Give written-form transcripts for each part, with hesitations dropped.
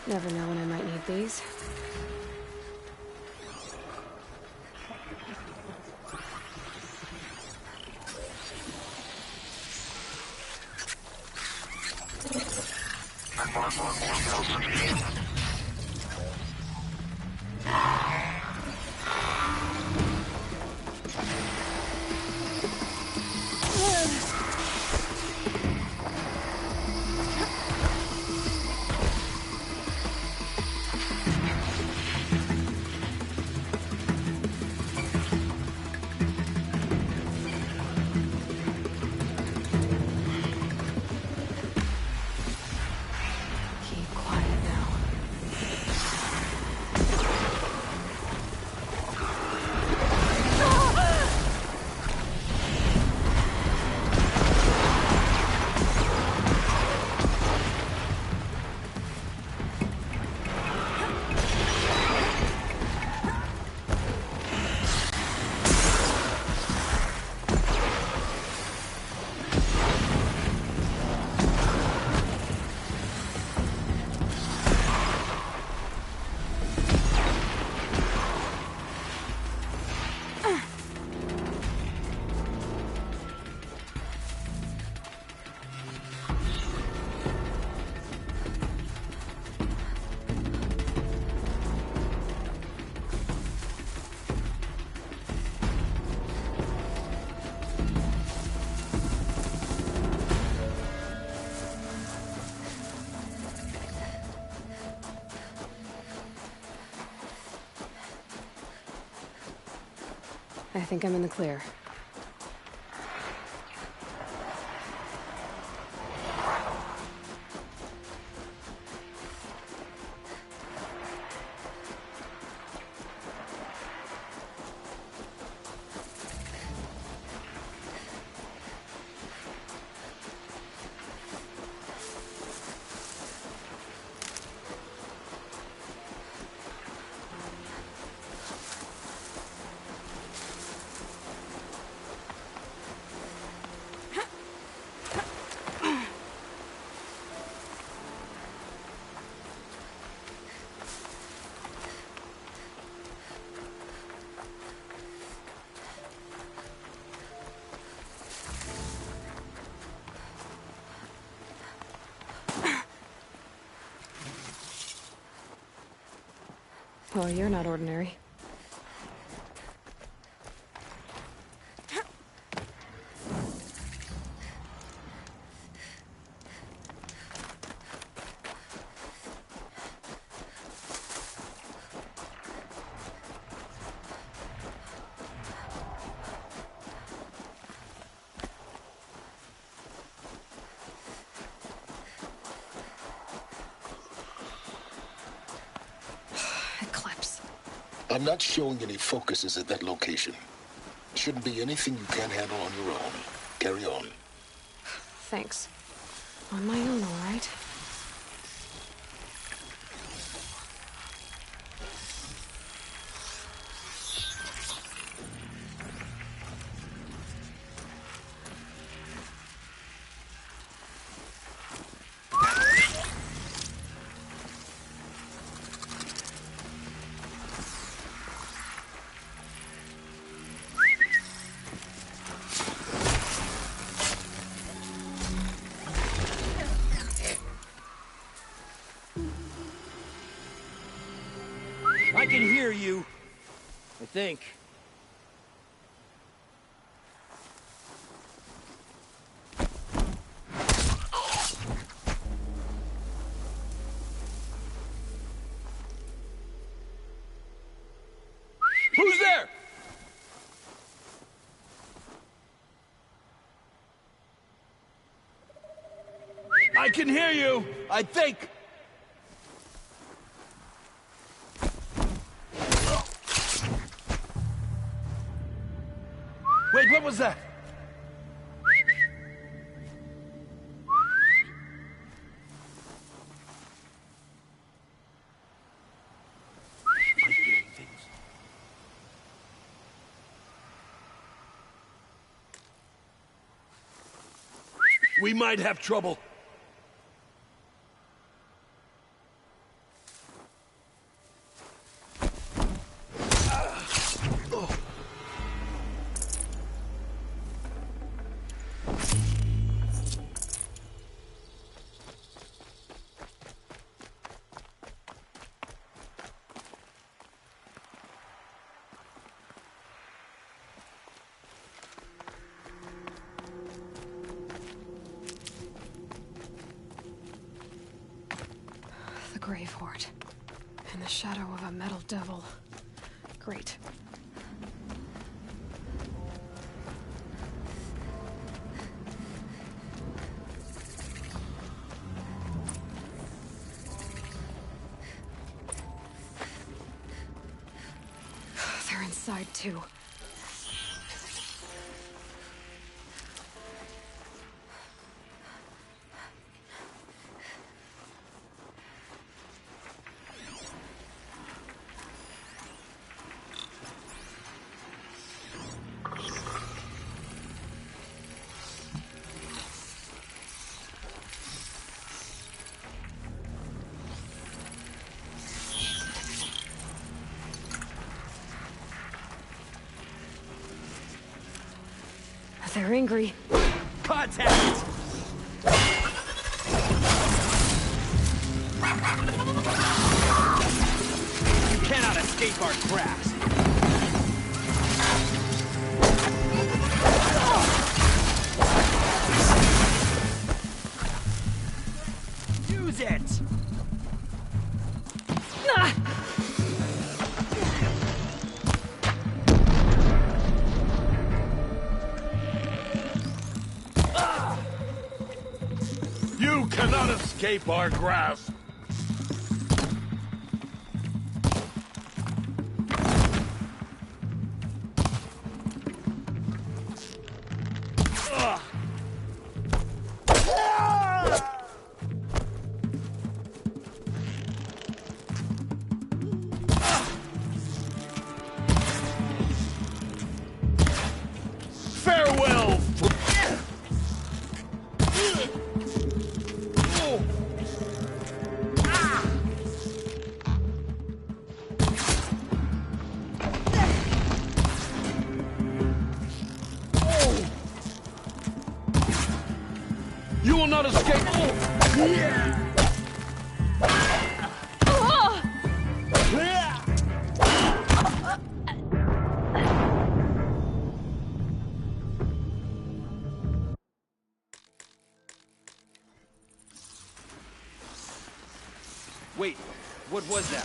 Never know when I might need these. Keep quiet now. I think I'm in the clear. Well, you're not ordinary. Eclipse. I'm not showing any focuses at that location. Shouldn't be anything you can't handle on your own. Carry on. Thanks. On my own, all right. I can hear you. I think. Who's there? I can hear you. I think. Wait, what was that? We might have trouble. grave hoard. In the shadow of a metal devil. Great. They're inside too. They're angry. Contact! You cannot escape our grasp. Use it! You cannot escape our grasp! Farewell! You will not escape! Wait, what was that?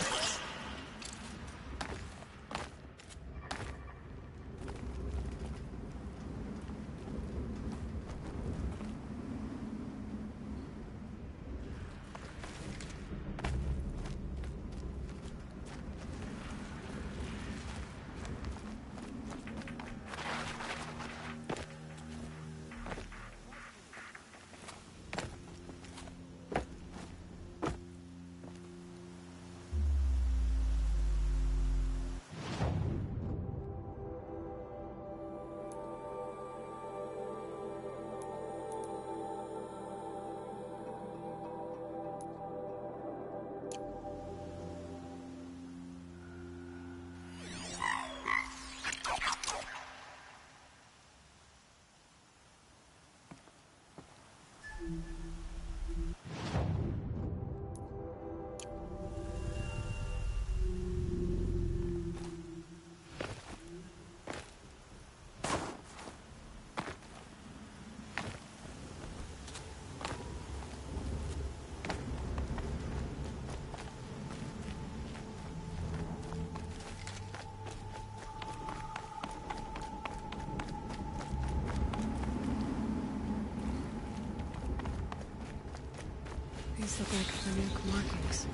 These look like Fanuc markings.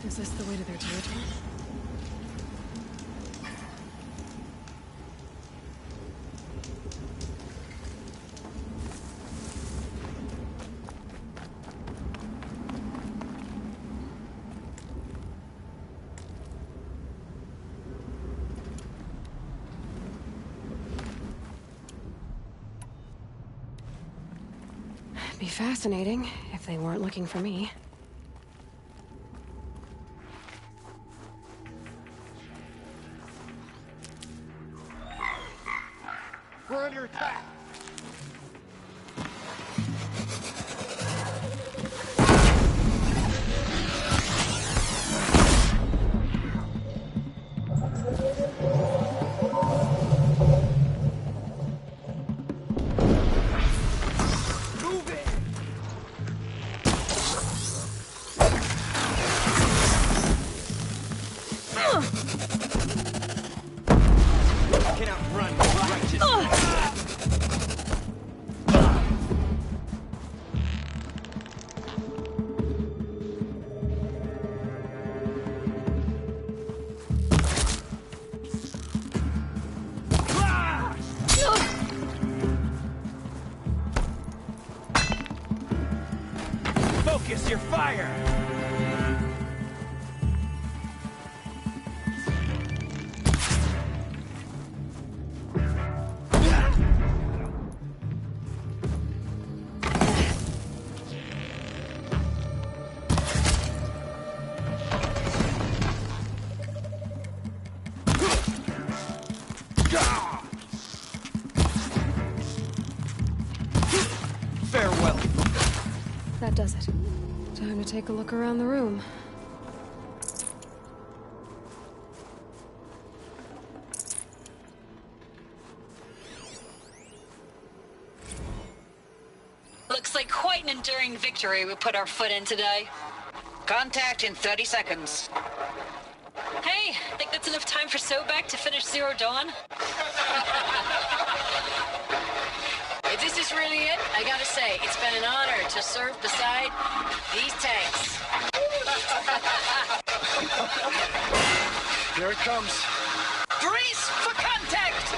Is this the way to their territory? Be fascinating if they weren't looking for me. We're under attack! Move it! Focus your fire! Farewell. That does it. Time to take a look around the room. Looks like quite an enduring victory we put our foot in today. Contact in 30 seconds. Hey, think that's enough time for Sobek to finish Zero Dawn? If this is really it, I gotta say, it's been an honor to serve beside these tanks. Here it comes. Brace for contact!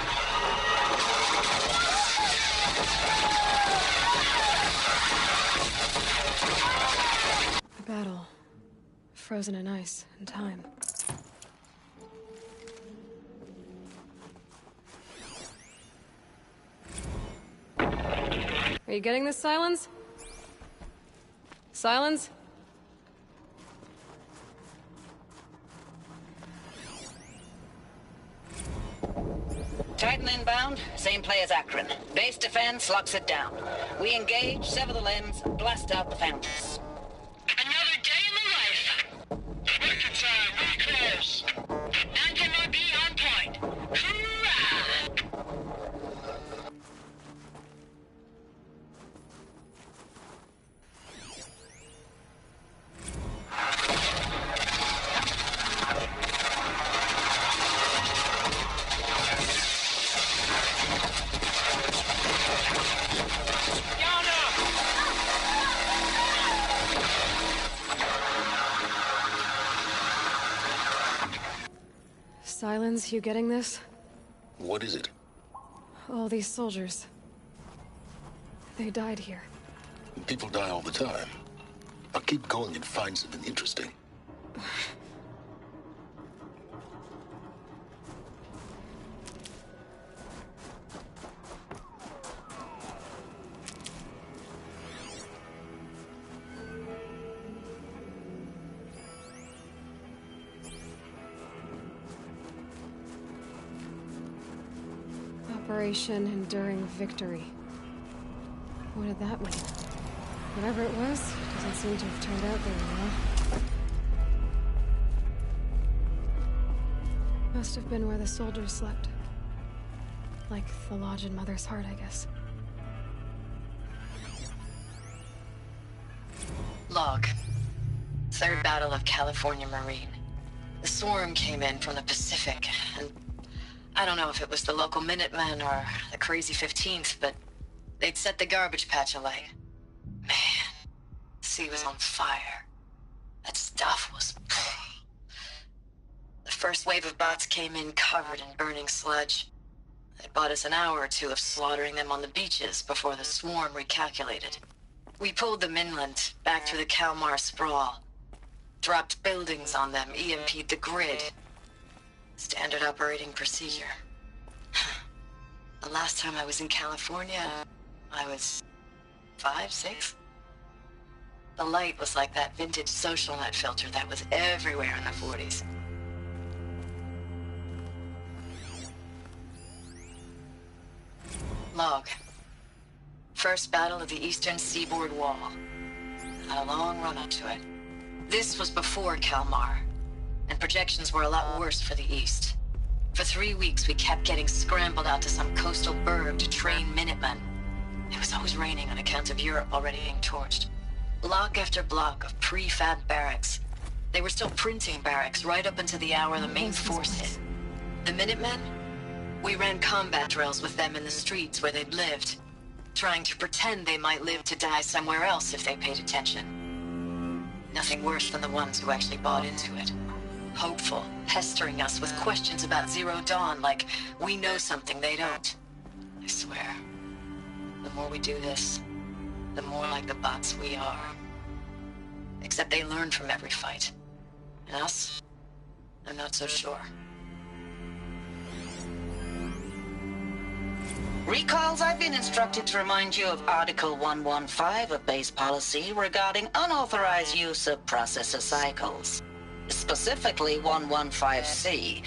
A battle. Frozen in ice and time. Are you getting this, Silence? Silence? Titan inbound, same play as Akron. Base defense locks it down. We engage, sever the limbs, blast out the fountains. Another day in the life. Winter time, we close. Anthem be on point. Hoorah! Silence, you getting this? What is it? All these soldiers. They died here. People die all the time. I'll keep going and find something interesting. Operation Enduring Victory. What did that mean? Whatever it was, doesn't seem to have turned out very well. Must have been where the soldiers slept. Like the lodge in Mother's Heart, I guess. Log. Third Battle of California Marine. The swarm came in from the Pacific, and I don't know if it was the local Minutemen or the crazy 15th, but they'd set the garbage patch alight. Man, the sea was on fire. That stuff was... The first wave of bots came in covered in burning sludge. It bought us an hour or two of slaughtering them on the beaches before the swarm recalculated. We pulled them inland, back through the Kalmar sprawl. Dropped buildings on them, EMP'd the grid. Standard operating procedure. The last time I was in California, I was 5, 6? The light was like that vintage social net filter that was everywhere in the 40s. Log. First battle of the eastern seaboard wall. Had a long run up to it. This was before Kalmar, and projections were a lot worse for the east. For 3 weeks, we kept getting scrambled out to some coastal burg to train Minutemen. It was always raining on account of Europe already being torched. Block after block of prefab barracks. They were still printing barracks right up until the hour the main force hit. The Minutemen? We ran combat drills with them in the streets where they'd lived, trying to pretend they might live to die somewhere else if they paid attention. Nothing worse than the ones who actually bought into it. Hopeful, pestering us with questions about Zero Dawn like we know something they don't. I swear, the more we do this, the more like the bots we are. Except they learn from every fight. And us? I'm not so sure. Recalls, I've been instructed to remind you of Article 115 of base policy regarding unauthorized use of processor cycles. Specifically 115C.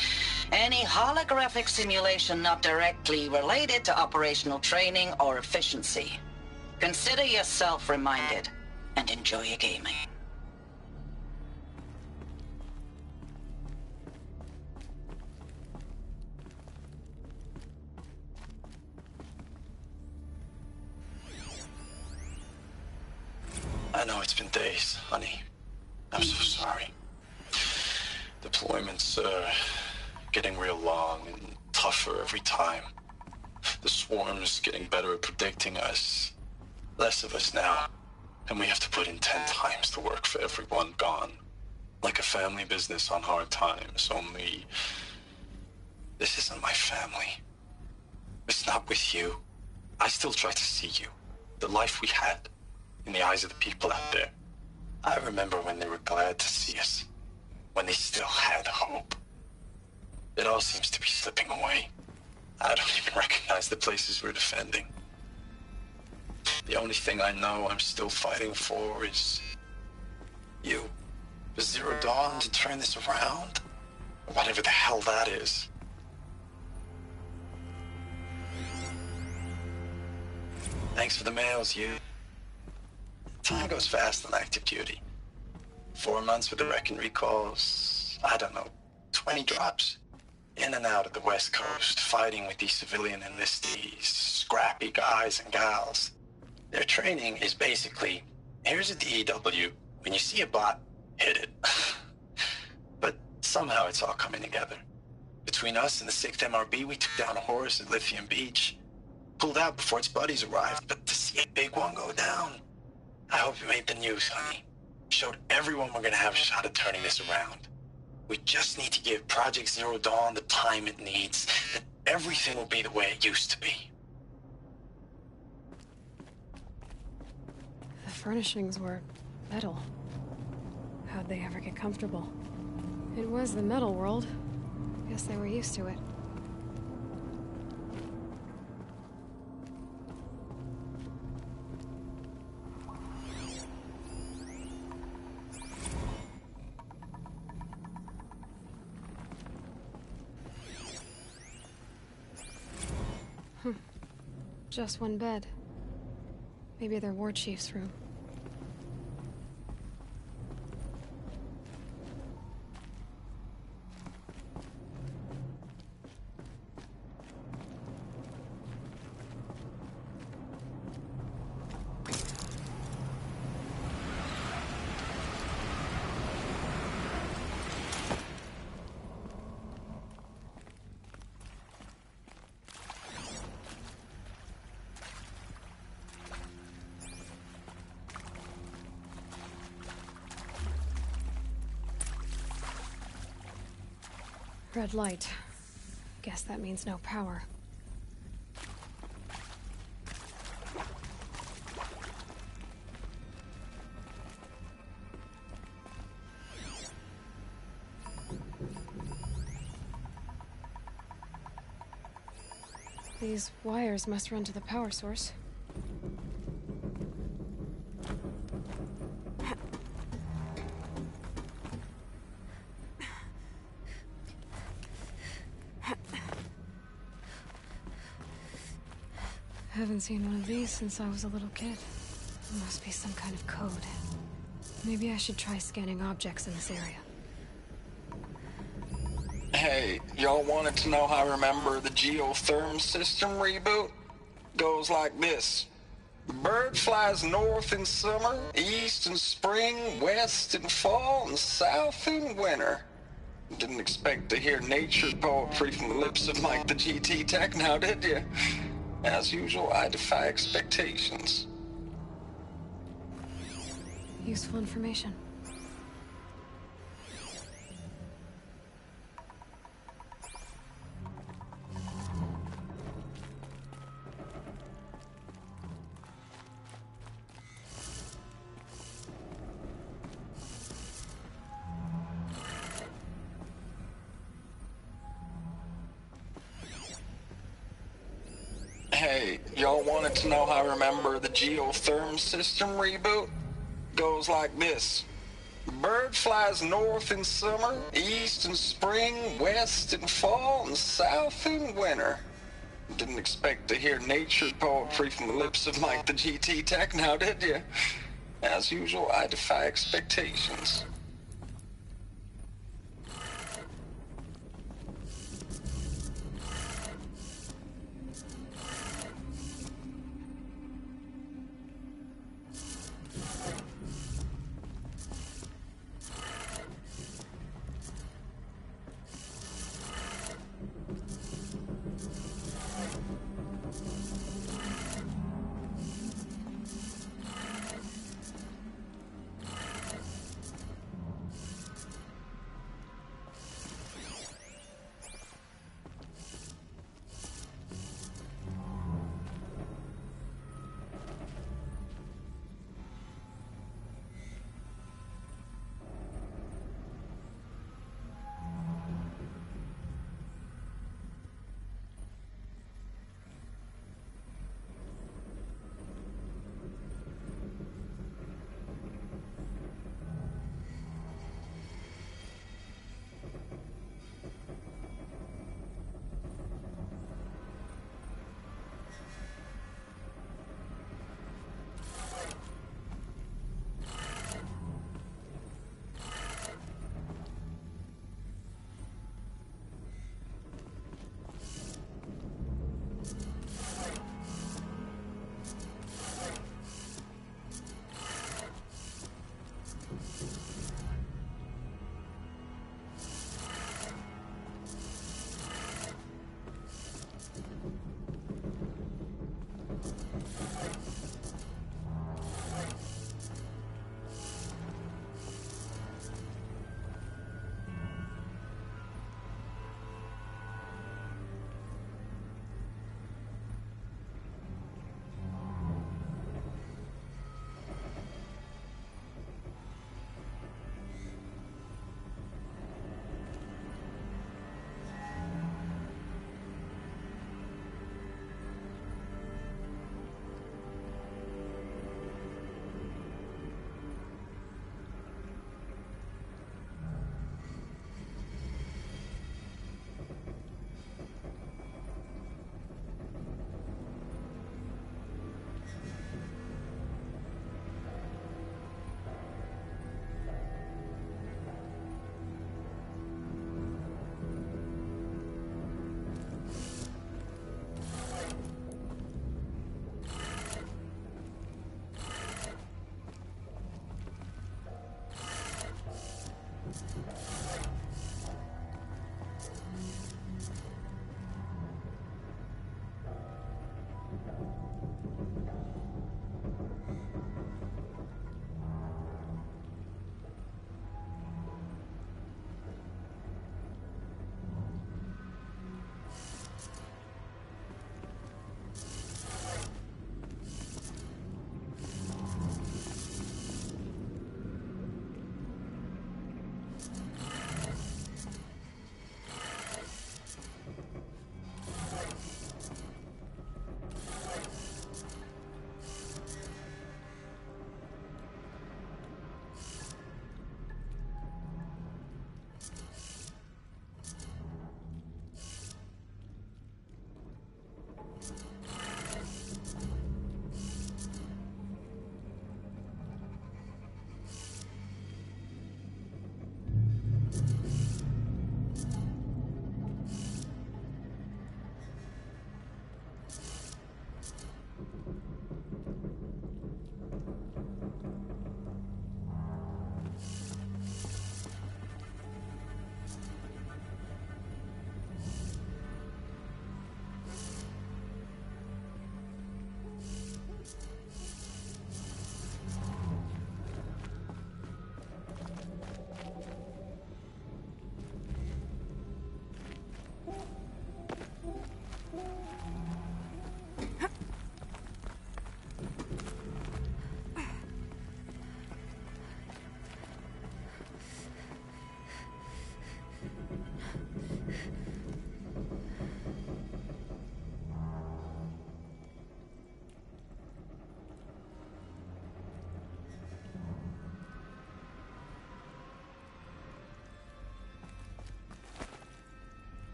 Any holographic simulation not directly related to operational training or efficiency. Consider yourself reminded, and enjoy your gaming. I know it's been days, honey. I'm so sorry. Deployments are getting real long and tougher every time. The swarm's getting better at predicting us. Less of us now. And we have to put in 10 times the work for everyone gone. Like a family business on hard times, only... this isn't my family. It's not with you. I still try to see you. The life we had. In the eyes of the people out there. I remember when they were glad to see us. When they still had hope. It all seems to be slipping away. I don't even recognize the places we're defending. The only thing I know I'm still fighting for is... you. For Zero Dawn to turn this around? Whatever the hell that is. Thanks for the mails, you. Time goes fast on active duty. 4 months with the wreck and recalls, I don't know, 20 drops. In and out of the West Coast, fighting with these civilian enlistees, scrappy guys and gals. Their training is basically, here's a DEW, when you see a bot, hit it. But somehow it's all coming together. Between us and the 6th MRB, we took down a horse at Lithium Beach. Pulled out before its buddies arrived, but to see a big one go down, I hope you made the news, honey. Showed everyone we're gonna have a shot at turning this around. We just need to give Project Zero Dawn the time it needs, that everything will be the way it used to be. The furnishings were metal. How'd they ever get comfortable? It was the metal world. Guess they were used to it. Just one bed. Maybe their war chief's room. Red light. Guess that means no power. These wires must run to the power source. Haven't seen one of these since I was a little kid. There must be some kind of code. Maybe I should try scanning objects in this area. Hey, y'all wanted to know how I remember the geotherm system reboot? Goes like this. The bird flies north in summer, east in spring, west in fall, and south in winter. Didn't expect to hear nature poetry from the lips of Mike the GT Tech now, did you? As usual, I defy expectations. Useful information. Y'all wanted to know how I remember the geotherm system reboot? Goes like this. Bird flies north in summer, east in spring, west in fall, and south in winter. Didn't expect to hear nature poetry from the lips of Mike the GT Tech now, did you? As usual, I defy expectations.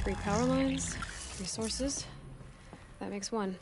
3 power lines, resources. That makes 1.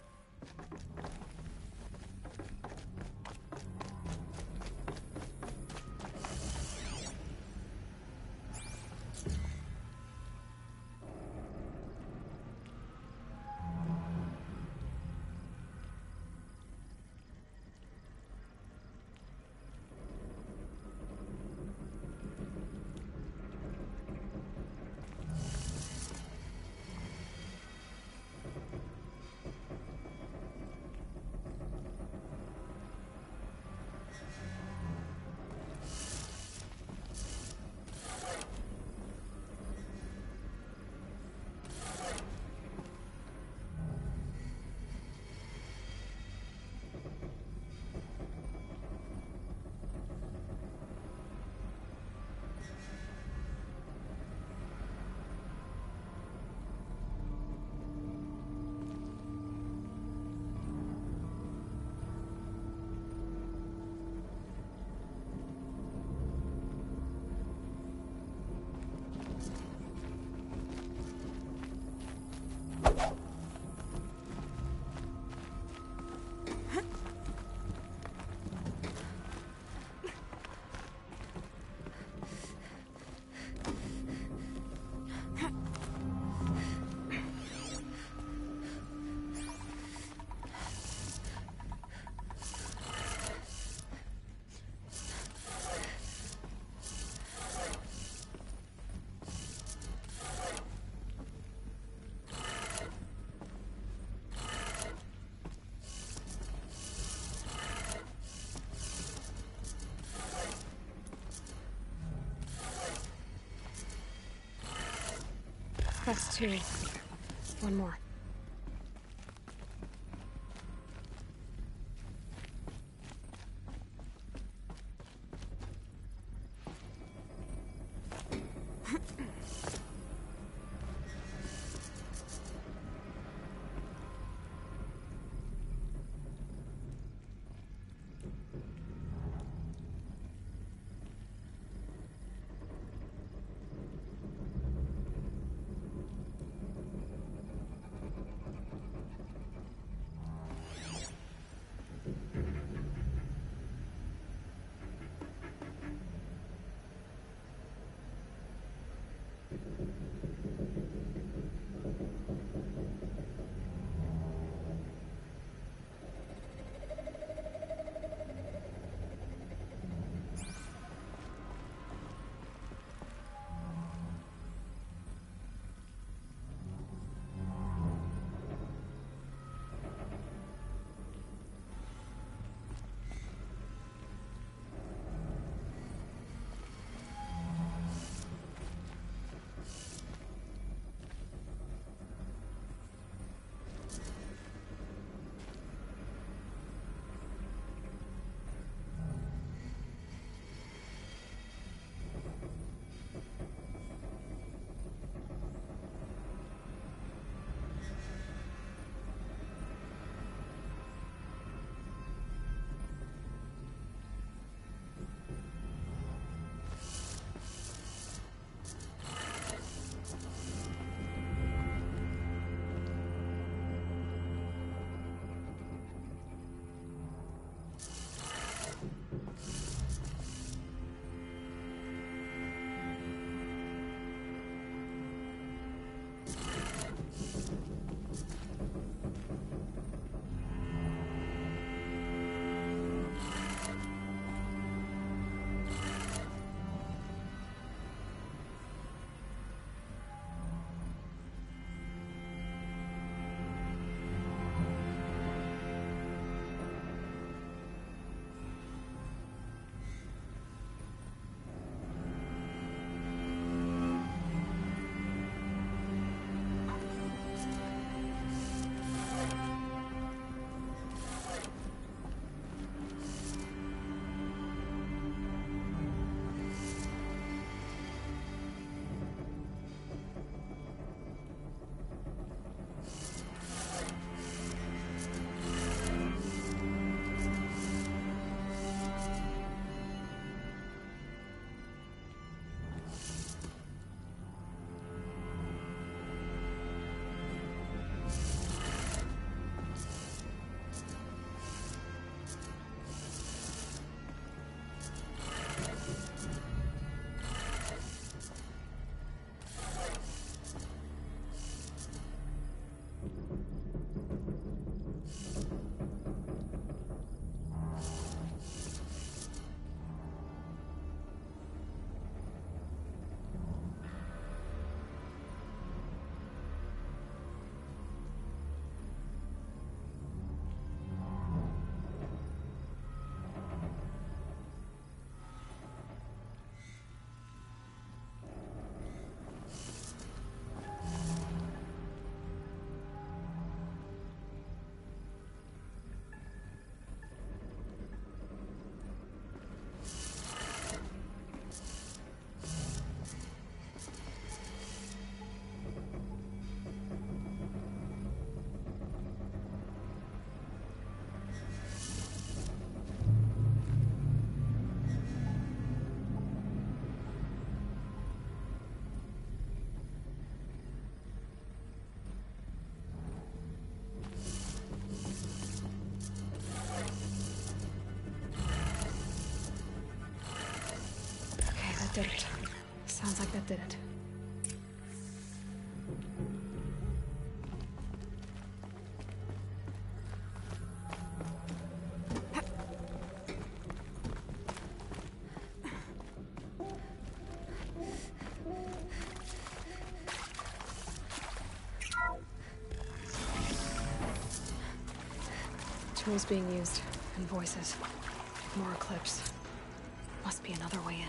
That's 2. 1 more. Did it. Sounds like that did it. Tools being used, and voices. More clips. Must be another way in.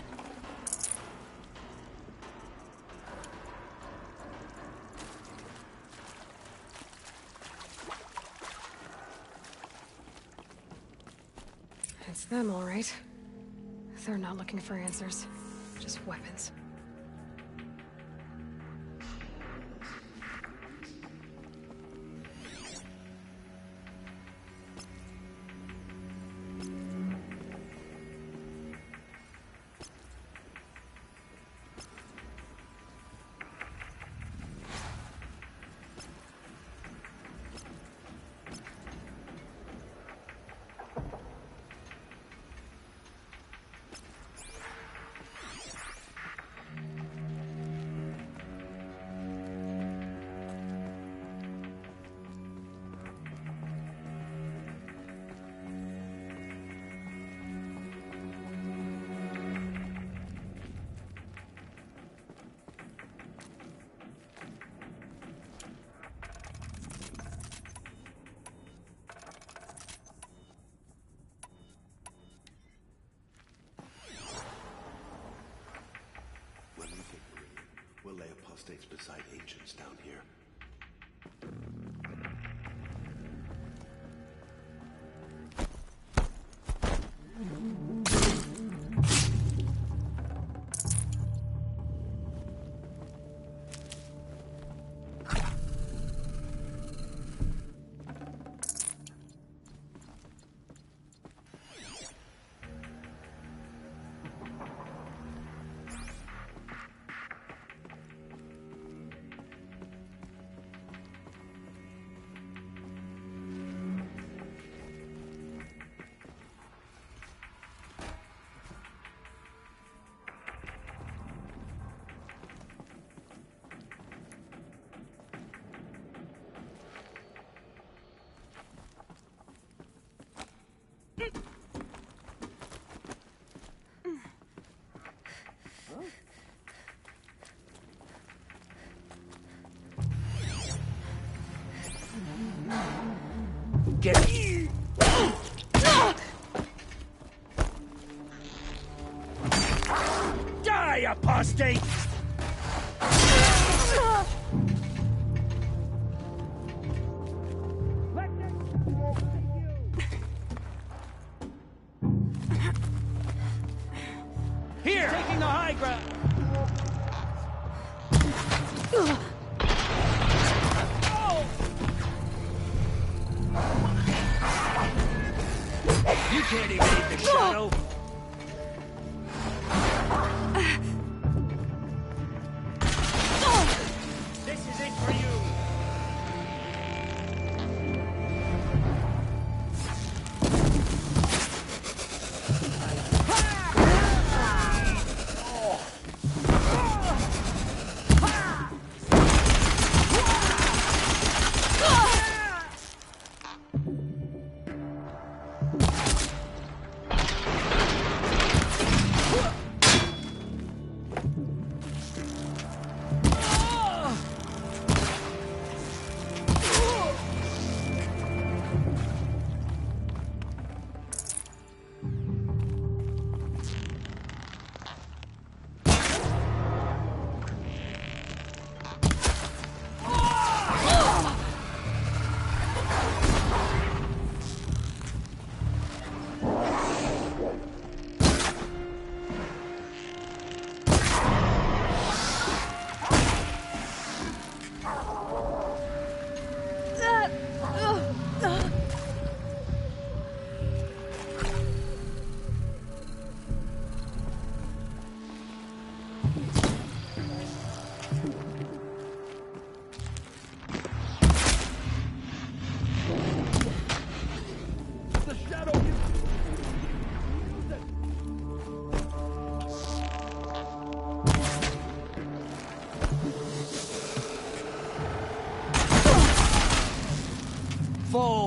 It's them, all right. They're not looking for answers, just weapons. We'll lay apostates beside ancients down here. Get it! Die, apostate! Here! Taking the high ground! You can't evade the shadow! This is it for you!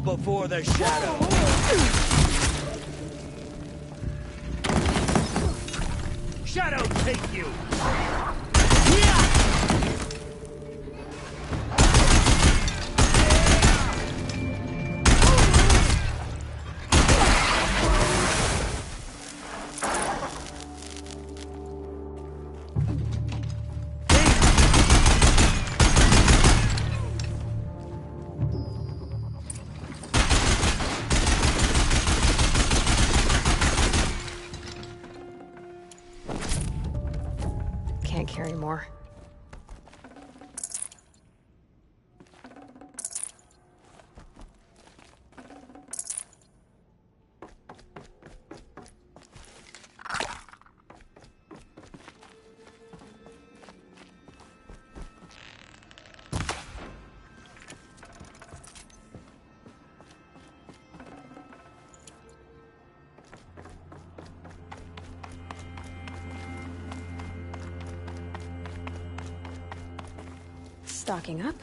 Bow before the shadow. Shadow take you! Can't carry more. Stocking up.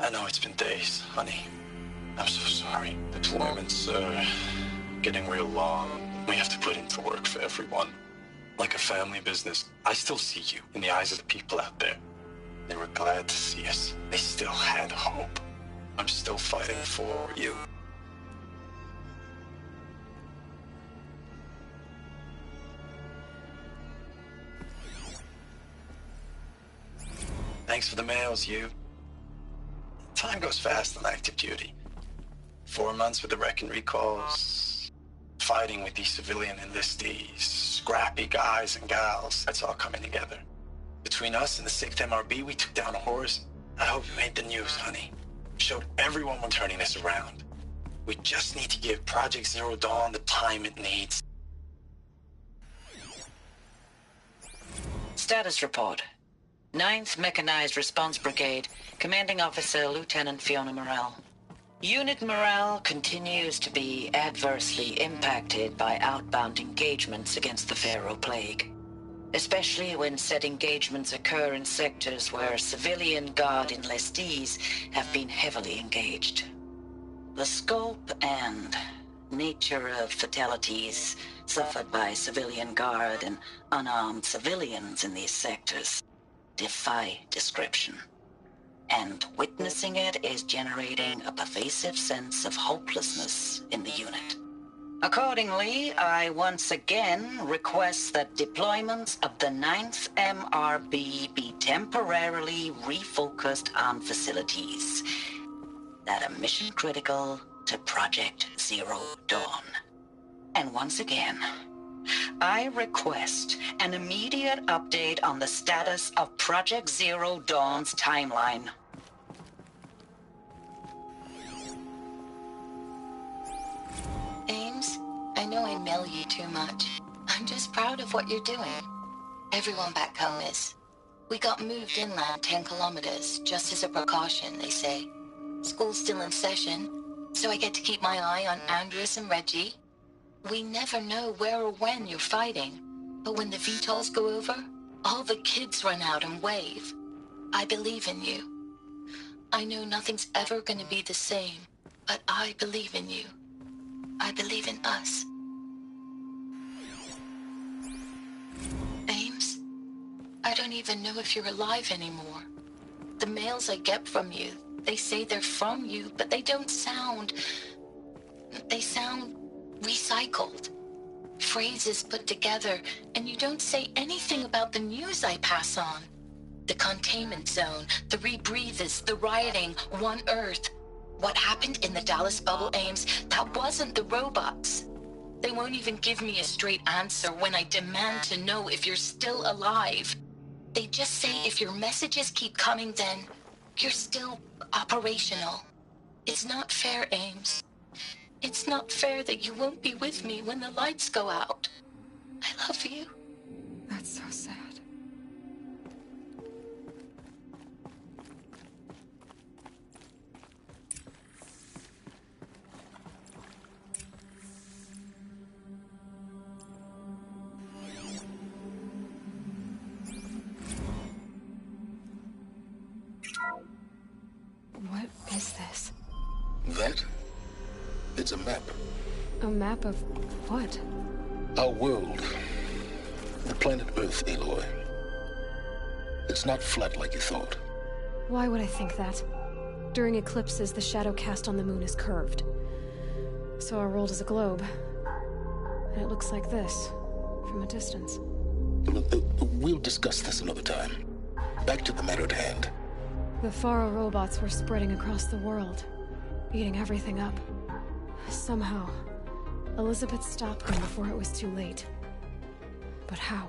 I know it's been days, honey. I'm so sorry. The deployments are getting real long. We have to put into work for everyone. Like a family business. I still see you in the eyes of the people out there. They were glad to see us. They still had hope. I'm still fighting for you. Thanks for the mails, you. Time goes fast on active duty. 4 months with the wreck and recalls, fighting with these civilian enlistees, scrappy guys and gals. That's all coming together. Between us and the 6th MRB, we took down a horse. I hope you made the news, honey. Showed everyone we're turning this around. We just need to give Project Zero Dawn the time it needs. Status report. 9th Mechanized Response Brigade, Commanding Officer Lieutenant Fiona Morrell. Unit morale continues to be adversely impacted by outbound engagements against the Pharaoh Plague, especially when said engagements occur in sectors where civilian guard enlistees have been heavily engaged. The scope and nature of fatalities suffered by civilian guard and unarmed civilians in these sectors defy description, and witnessing it is generating a pervasive sense of hopelessness in the unit. Accordingly, I once again request that deployments of the 9th MRB be temporarily refocused on facilities that are mission critical to Project Zero Dawn. And once again, I request an immediate update on the status of Project Zero Dawn's timeline. Ames, I know I mail you too much. I'm just proud of what you're doing. Everyone back home is. We got moved inland 10 kilometers, just as a precaution, they say. School's still in session, so I get to keep my eye on Andres and Reggie. We never know where or when you're fighting, but when the VTOLs go over, all the kids run out and wave. I believe in you. I know nothing's ever gonna be the same, but I believe in you. I believe in us. Ames, I don't even know if you're alive anymore. The mails I get from you, they say they're from you, but they don't sound... They sound recycled. Phrases put together, and you don't say anything about the news I pass on. The containment zone, the rebreathers, the rioting, One Earth. What happened in the Dallas bubble, Ames, that wasn't the robots. They won't even give me a straight answer when I demand to know if you're still alive. They just say if your messages keep coming, then you're still operational. It's not fair, Ames. It's not fair that you won't be with me when the lights go out. I love you. That's so sad. What is this? That? It's a map. A map of what? Our world. The planet Earth, Aloy. It's not flat like you thought. Why would I think that? During eclipses, the shadow cast on the moon is curved. So our world is a globe. And it looks like this, from a distance. We'll discuss this another time. Back to the matter at hand. The Faro robots were spreading across the world, eating everything up. Somehow, Elizabeth stopped them before it was too late. But how?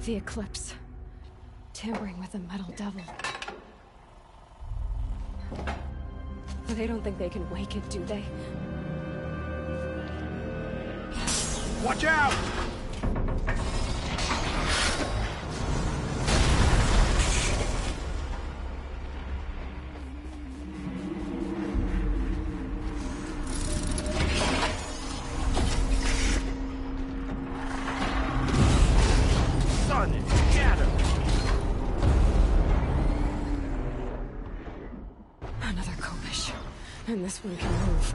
The eclipse. Tampering with the metal devil. They don't think they can wake it, do they? Watch out! Another Kopish. And this one can move.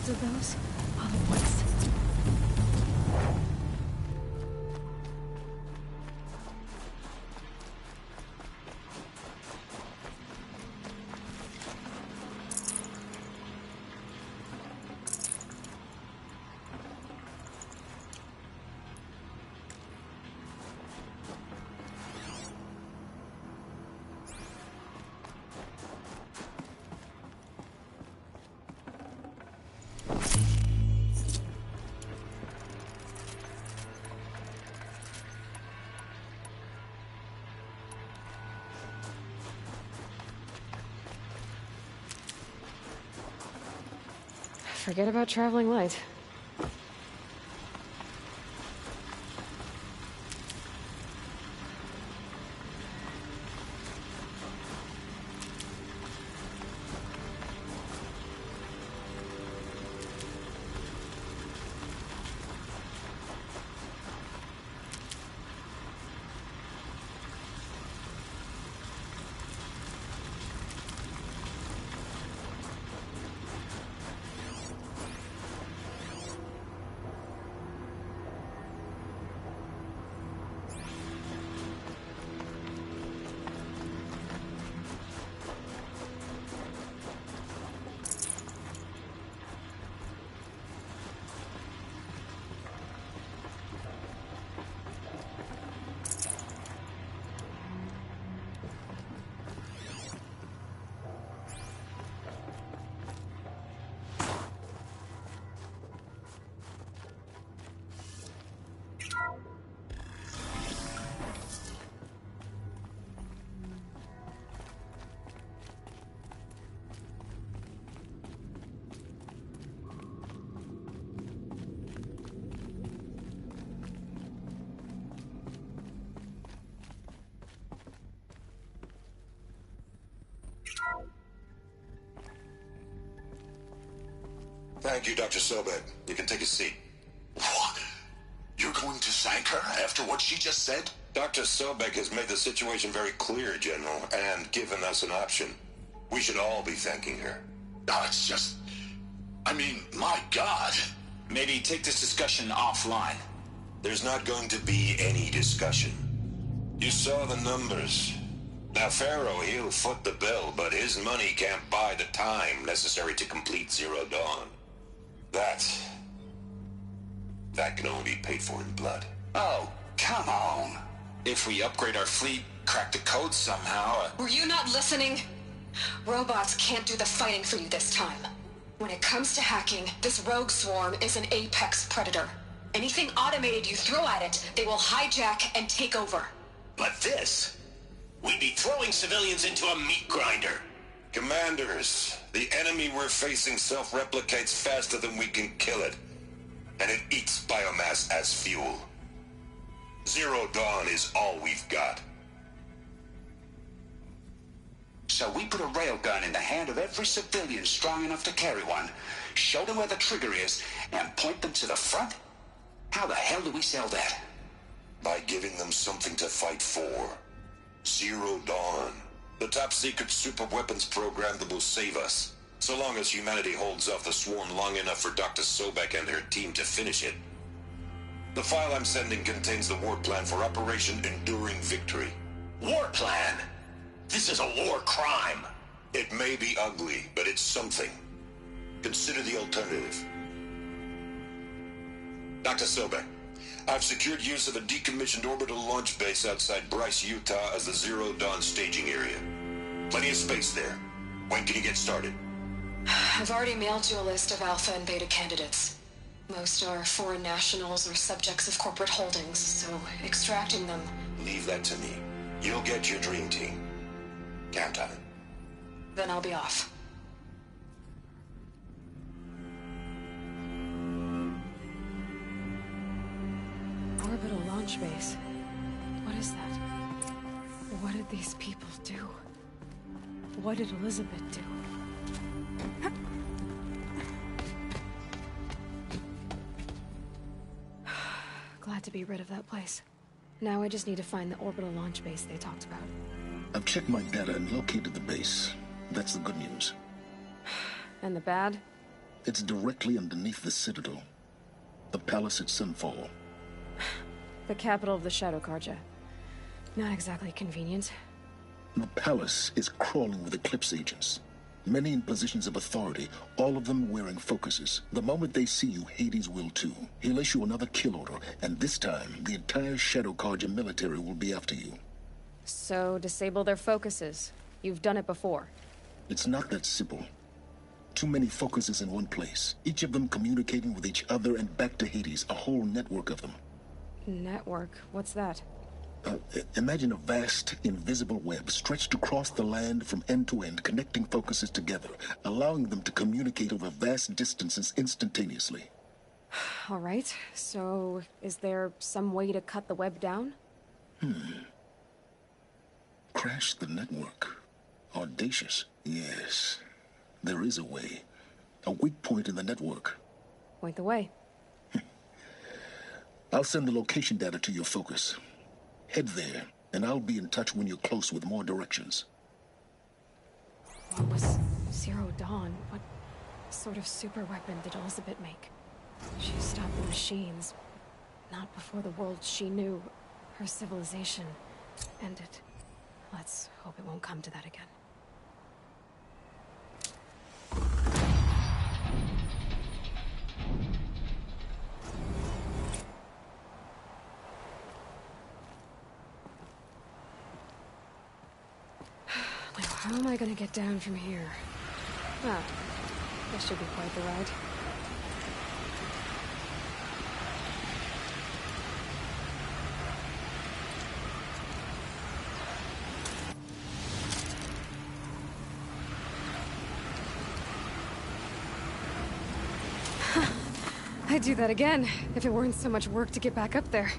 hundreds of those all at once. Forget about traveling light. Thank you, Dr. Sobek. You can take a seat. What? You're going to thank her after what she just said? Dr. Sobek has made the situation very clear, General, and given us an option. We should all be thanking her. No, it's just... I mean, my God. Maybe take this discussion offline. There's not going to be any discussion. You saw the numbers. Now, Pharaoh, he'll foot the bill, but his money can't buy the time necessary to complete Zero Dawn. That can only be paid for in blood. Oh, come on. If we upgrade our fleet, crack the code somehow... Were you not listening? Robots can't do the fighting for you this time. When it comes to hacking, this rogue swarm is an apex predator. Anything automated you throw at it, they will hijack and take over. But this... We'd be throwing civilians into a meat grinder. Commanders, the enemy we're facing self-replicates faster than we can kill it. And it eats biomass as fuel. Zero Dawn is all we've got. So we put a railgun in the hand of every civilian strong enough to carry one, show them where the trigger is, and point them to the front? How the hell do we sell that? By giving them something to fight for. Zero Dawn. The top-secret superweapons program that will save us. So long as humanity holds off the swarm long enough for Dr. Sobek and her team to finish it. The file I'm sending contains the war plan for Operation Enduring Victory. War plan? This is a war crime. It may be ugly, but it's something. Consider the alternative. Dr. Sobek, I've secured use of a decommissioned orbital launch base outside Bryce, Utah as the Zero Dawn staging area. Plenty of space there. When can you get started? I've already mailed you a list of Alpha and Beta candidates. Most are foreign nationals or subjects of corporate holdings, so extracting them... Leave that to me. You'll get your dream team. Count on it. Then I'll be off. Orbital launch base. What is that? What did these people do? What did Elizabeth do? Glad to be rid of that place. Now I just need to find the orbital launch base they talked about. I've checked my data and located the base. That's the good news. And the bad? It's directly underneath the Citadel. The palace at Sunfall. The capital of the Shadow Carja. Not exactly convenient. The palace is crawling with Eclipse agents. Many in positions of authority, all of them wearing focuses. The moment they see you, Hades will too. He'll issue another kill order, and this time, the entire Shadow Carja military will be after you. So, disable their focuses. You've done it before. It's not that simple. Too many focuses in one place. Each of them communicating with each other and back to Hades, a whole network of them. Network? What's that? Imagine a vast, invisible web stretched across the land from end to end, connecting focuses together, allowing them to communicate over vast distances instantaneously. All right, so is there some way to cut the web down? Crash the network. Audacious. Yes, there is a way. A weak point in the network. Point the way. I'll send the location data to your focus. Head there, and I'll be in touch when you're close with more directions. What was Zero Dawn? What sort of super weapon did Elizabeth make? She stopped the machines, but not before the world she knew, her civilization, ended. Let's hope it won't come to that again. How am I gonna get down from here? Ah, this should be quite the ride. I'd do that again, if it weren't so much work to get back up there.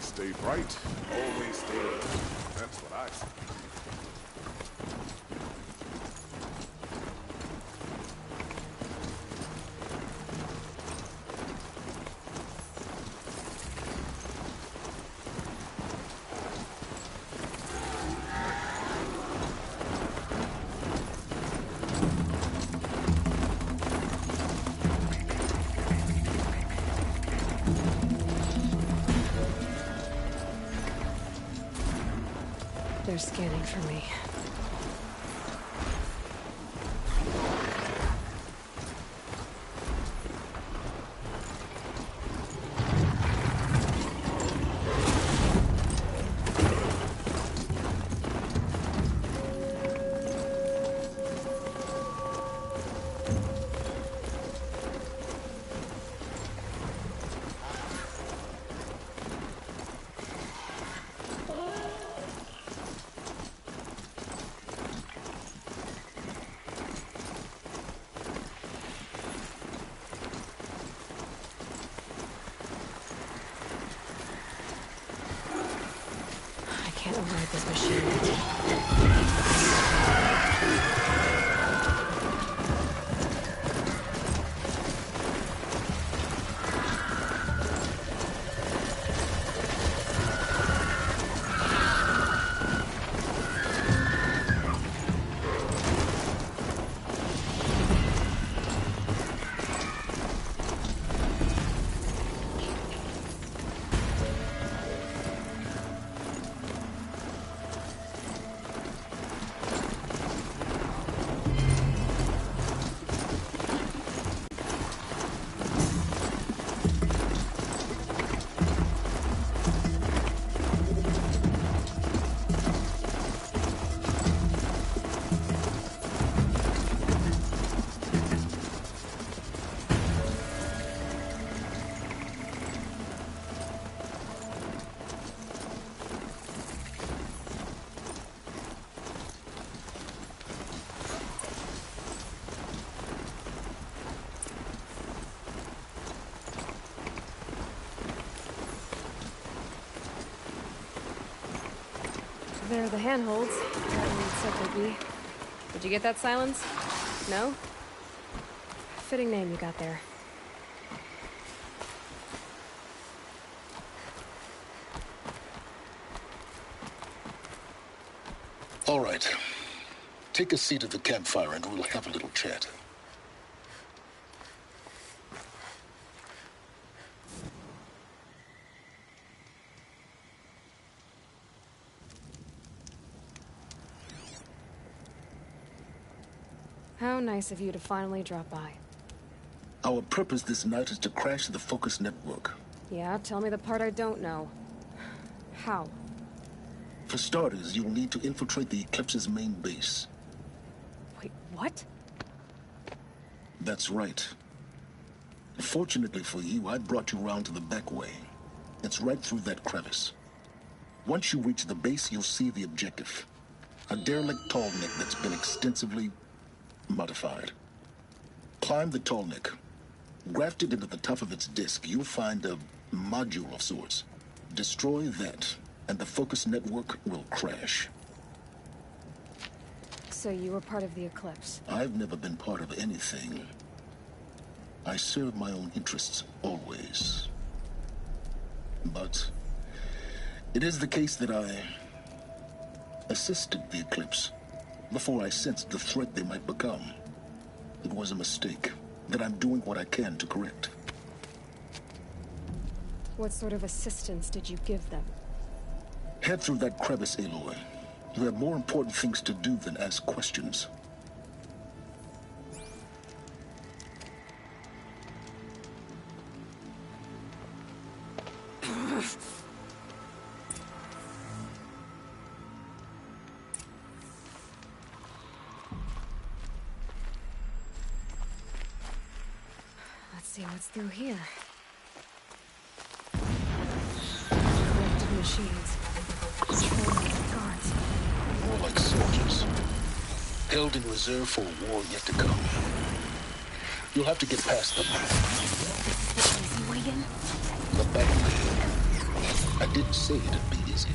Stay bright, always stay alert. That's what I say. They're scanning for me. Can't override this machine. There are the handholds. Right where it said they'd be. Did you get that, Silence? No? Fitting name you got there. All right. Take a seat at the campfire and we'll have a little chat. How nice of you to finally drop by. Our purpose this night is to crash the Focus network. Yeah, tell me the part I don't know. How? For starters, you'll need to infiltrate the Eclipse's main base. Wait, what? That's right. Fortunately for you, I brought you round to the back way. It's right through that crevice. Once you reach the base, you'll see the objective. A derelict tall neck that's been extensively modified. Climb the tall neck. Grafted into the top of its disk, you'll find a module of sorts. Destroy that, and the Focus network will crash. So you were part of the Eclipse? I've never been part of anything. I serve my own interests, always. But it is the case that I assisted the Eclipse before I sensed the threat they might become. It was a mistake that I'm doing what I can to correct. What sort of assistance did you give them? Head through that crevice, Aloy. You have more important things to do than ask questions. Let's see what's through here. Corrupted machines. Controlled by guards. More like soldiers. Held in reserve for a war yet to come. You'll have to get past them. Easy way in? The back way. I didn't say it'd be easy.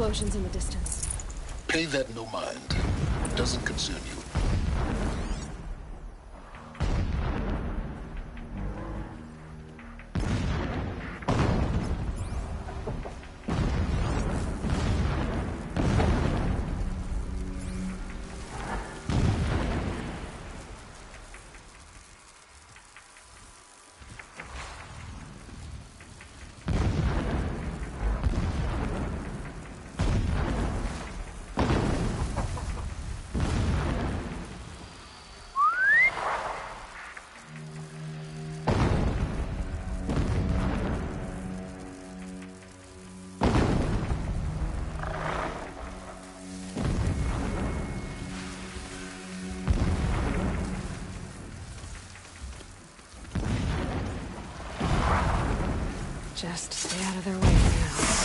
explosions in the distance. Pay that no mind. Doesn't concern you. Just stay out of their way for now.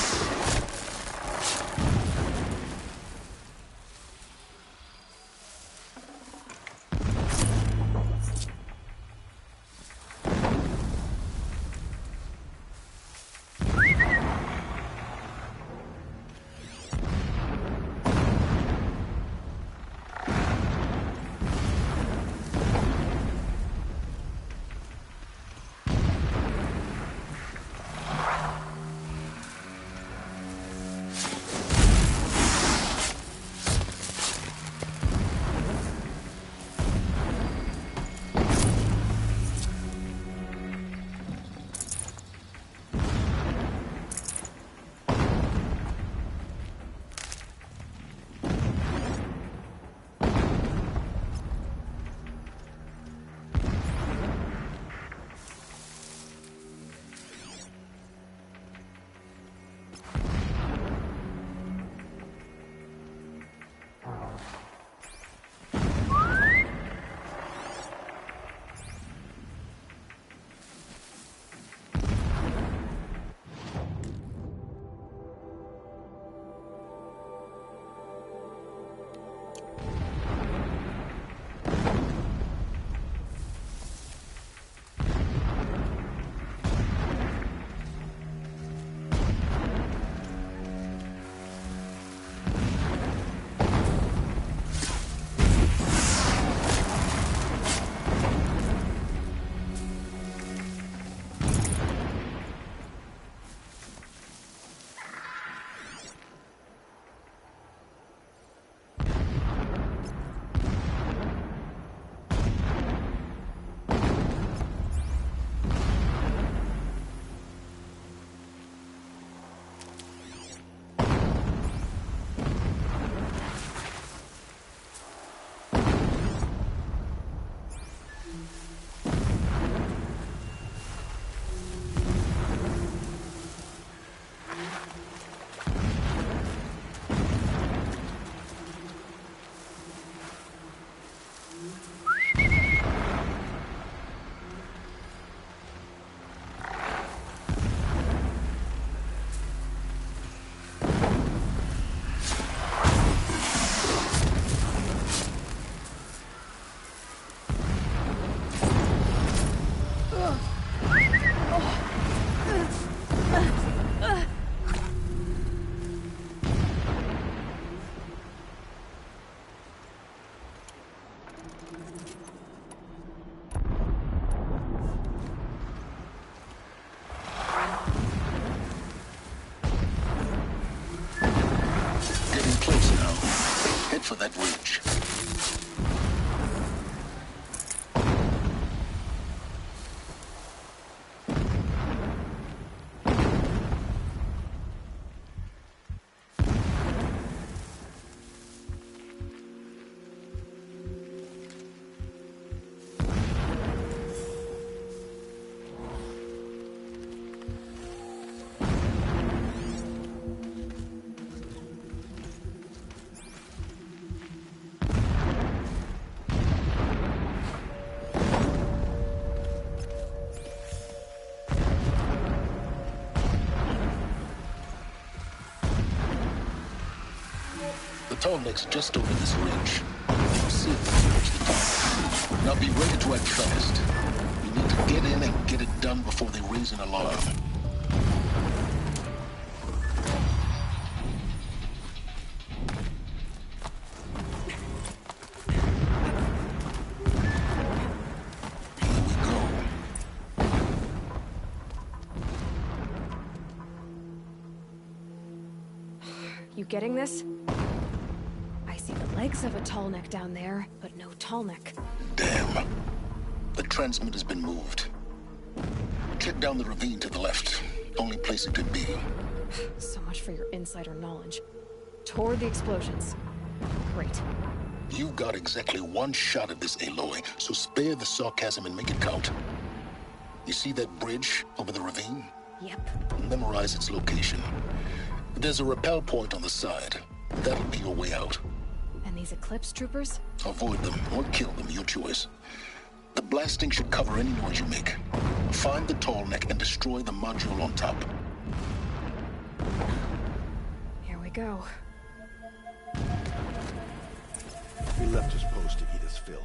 For that ridge. The tallneck's just over this ridge. You'll see it when you reach the top. Now be ready to act fast. We need to get in and get it done before they raise an alarm. getting this? I see the legs of a tall neck down there, but no tall neck. Damn. The transmitter's been moved. Check down the ravine to the left. Only place it could be. So much for your insider knowledge. Toward the explosions. Great. You've got exactly one shot at this, Aloy, so spare the sarcasm and make it count. You see that bridge over the ravine? Yep. Memorize its location. There's a rappel point on the side. That'll be your way out. And these Eclipse troopers? Avoid them or kill them, your choice. The blasting should cover any noise you make. Find the tall neck and destroy the module on top. Here we go. He left his post to eat his fill.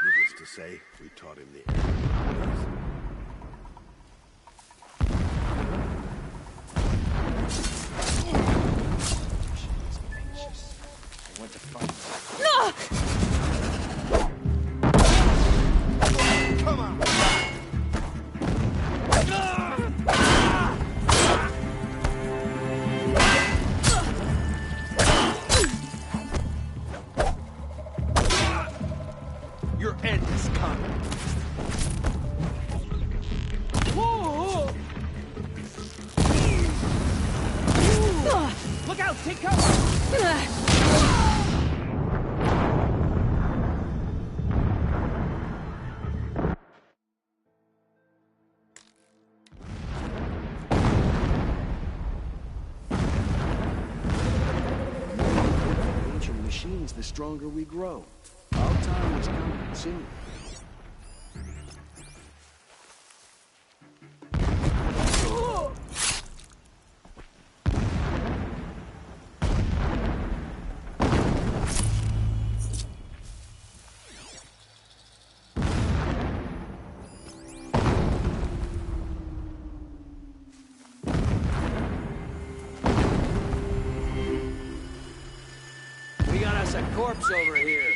Needless to say, we taught him the air. I went to find Come on! Your end is coming. Whoa! Look out! Take cover! Ancient machines, the stronger we grow. Our time is coming soon. We got us a corpse over here.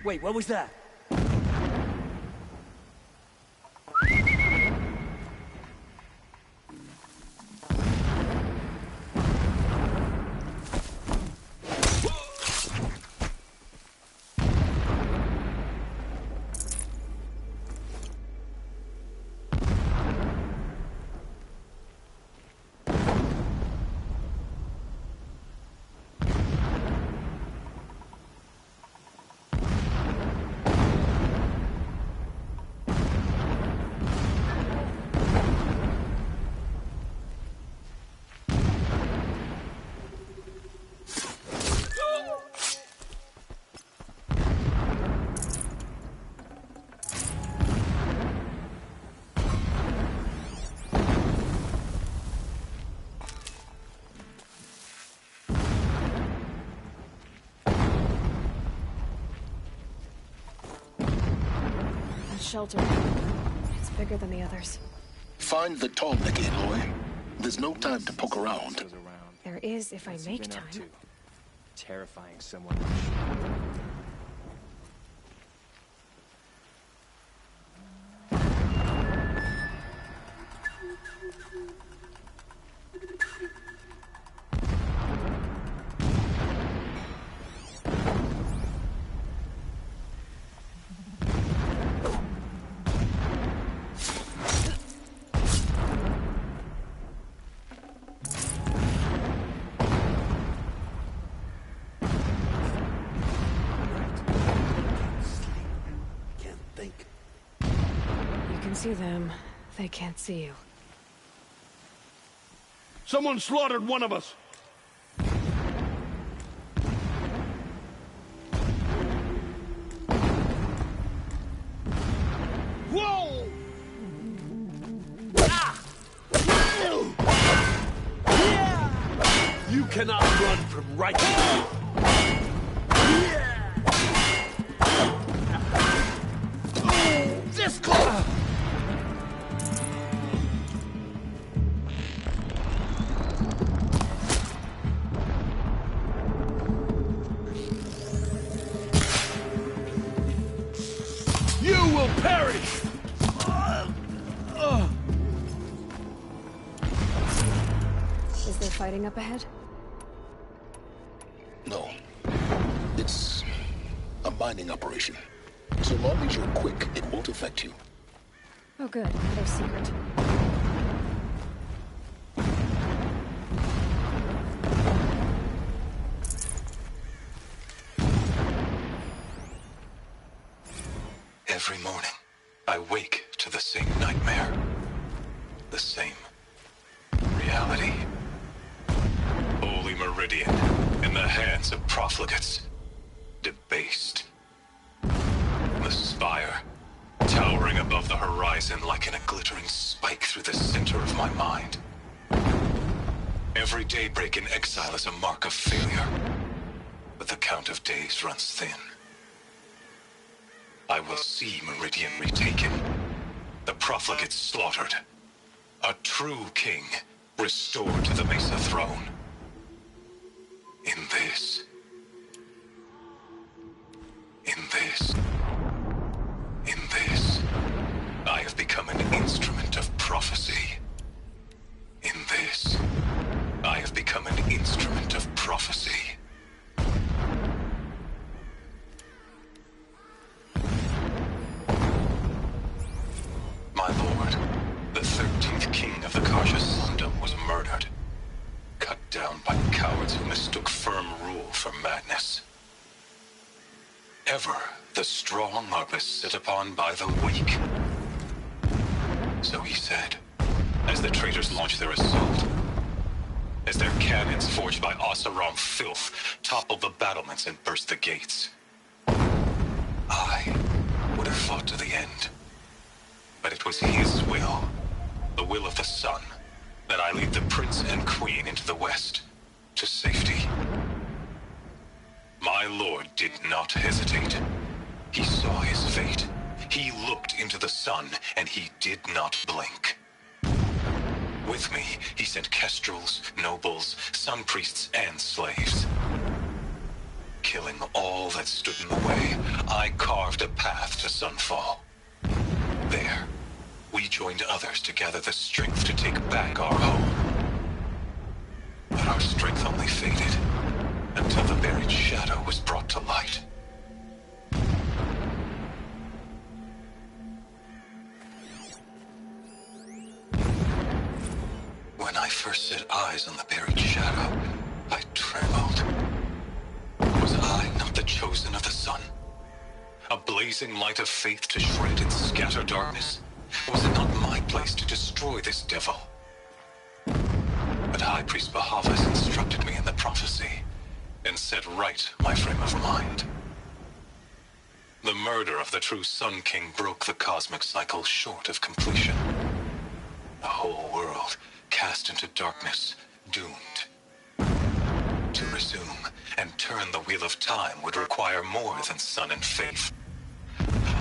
Wait, what was that? Shelter. It's bigger than the others. Find the tall neck, Aloy. There's no time to poke around. There is if I make time. Terrifying someone. see them, they can't see you. Someone slaughtered one of us! Whoa! Ah! You cannot run from righteousness! This close! You will perish! Is there fighting up ahead? No. It's a mining operation. So long as you're quick, it won't affect you. Oh good, another secret. Every morning, I wake to the same nightmare. The same reality. Holy Meridian, in the hands of profligates. Debased. The spire, towering above the horizon like a glittering spike through the center of my mind. Every daybreak in exile is a mark of failure, but the count of days runs thin. I will see Meridian retaken, the profligates slaughtered, a true king restored to the Mesa throne. In this, I have become an instrument of prophecy. In this, I have become an instrument of prophecy. My lord, the 13th king of the Kasha Sundom was murdered. Cut down by cowards who mistook firm rule for madness. Ever the strong are beset upon by the weak. So he said, as the traitors launched their assault. As their cannons forged by Oseram filth toppled the battlements and burst the gates. I would have fought to the end. But it was his will, the will of the sun, that I lead the prince and queen into the west, to safety. My lord did not hesitate. He saw his fate. He looked into the sun, and he did not blink. With me, he sent kestrels, nobles, sun priests, and slaves. Killing all that stood in the way, I carved a path to Sunfall. There, we joined others to gather the strength to take back our home. But our strength only faded, until the buried shadow was brought to light. When I first set eyes on the buried shadow, I trembled. Was I not the chosen of the sun? A blazing light of faith to shred and scatter darkness? Was it not my place to destroy this devil? But High Priest Bahavas instructed me in the prophecy, and set right my frame of mind. The murder of the true Sun King broke the cosmic cycle short of completion. The whole world cast into darkness, doomed. To resume and turn the wheel of time would require more than sun and faith.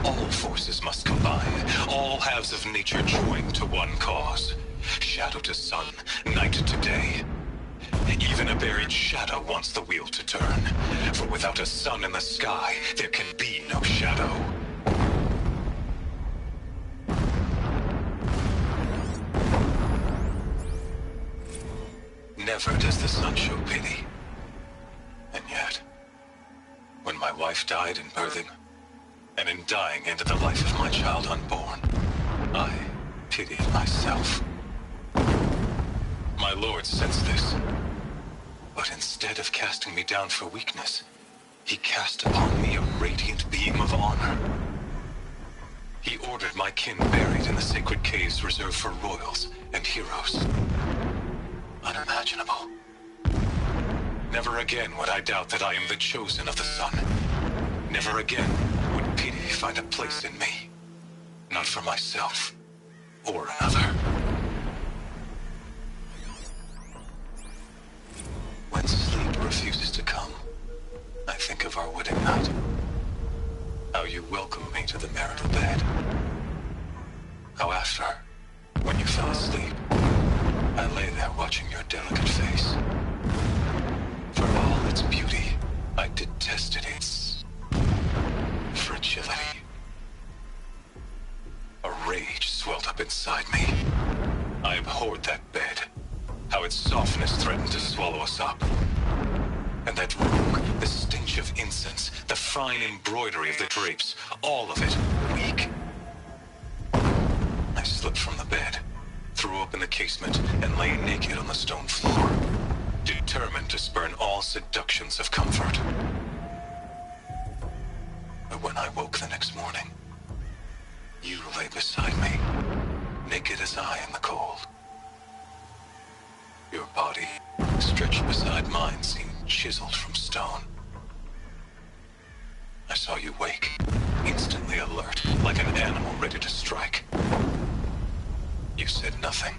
All forces must combine, all halves of nature join to one cause. Shadow to sun, night to day. Even a buried shadow wants the wheel to turn, for without a sun in the sky, there can be no shadow. Never does the sun show pity. And yet, when my wife died in birthing, and in dying into the life of my child unborn, I pitied myself. My lord sensed this, but instead of casting me down for weakness, he cast upon me a radiant beam of honor. He ordered my kin buried in the sacred caves reserved for royals and heroes. Unimaginable. Never again would I doubt that I am the chosen of the sun. Never again would pity find a place in me. Not for myself or another. When sleep refuses to come, I think of our wedding night. How you welcomed me to the marital bed. How after, when you fell asleep, I lay there watching your delicate face. For all its beauty, I detested its fragility. A rage swelled up inside me. I abhorred that bed. How its softness threatened to swallow us up. And that room, the stench of incense, the fine embroidery of the drapes, all of it weak. I slipped from the bed, threw open the casement, and lay naked on the stone floor, determined to spurn all seductions of comfort. But when I woke the next morning, you lay beside me, naked as I in the cold. Your body, stretched beside mine, seemed chiseled from stone. I saw you wake, instantly alert, like an animal ready to strike. You said nothing.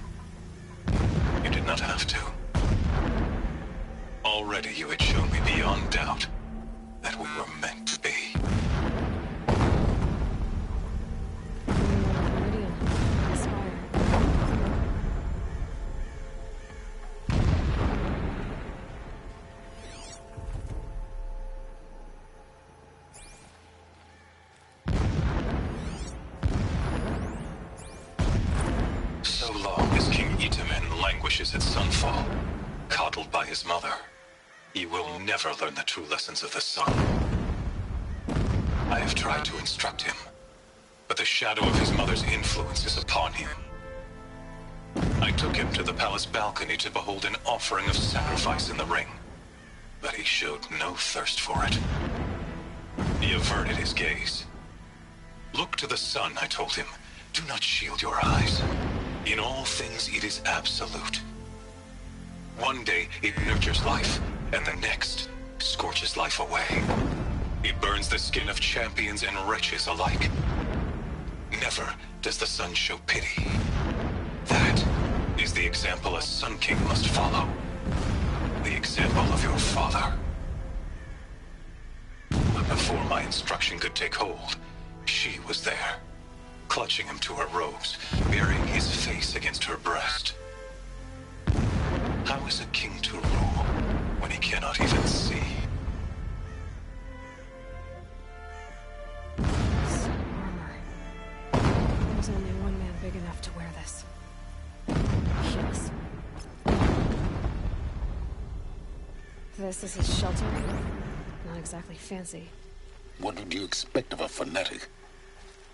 You did not have to. Already you had shown me beyond doubt that we were meant to be. So long as King Itamen languishes at sunfall, coddled by his mother, he will never learn the true lessons of the sun. I have tried to instruct him, but the shadow of his mother's influence is upon him. I took him to the palace balcony to behold an offering of sacrifice in the ring, but he showed no thirst for it. He averted his gaze. Look to the sun, I told him. Do not shield your eyes. In all things, it is absolute. One day, it nurtures life, and the next, scorches life away. It burns the skin of champions and wretches alike. Never does the sun show pity. That is the example a Sun King must follow. The example of your father. But before my instruction could take hold, she was there, clutching him to her robes, burying his face against her breast. How is a king to rule when he cannot even see? This armor. There's only one man big enough to wear this. Yes. This is his shelter. Not exactly fancy. What would you expect of a fanatic?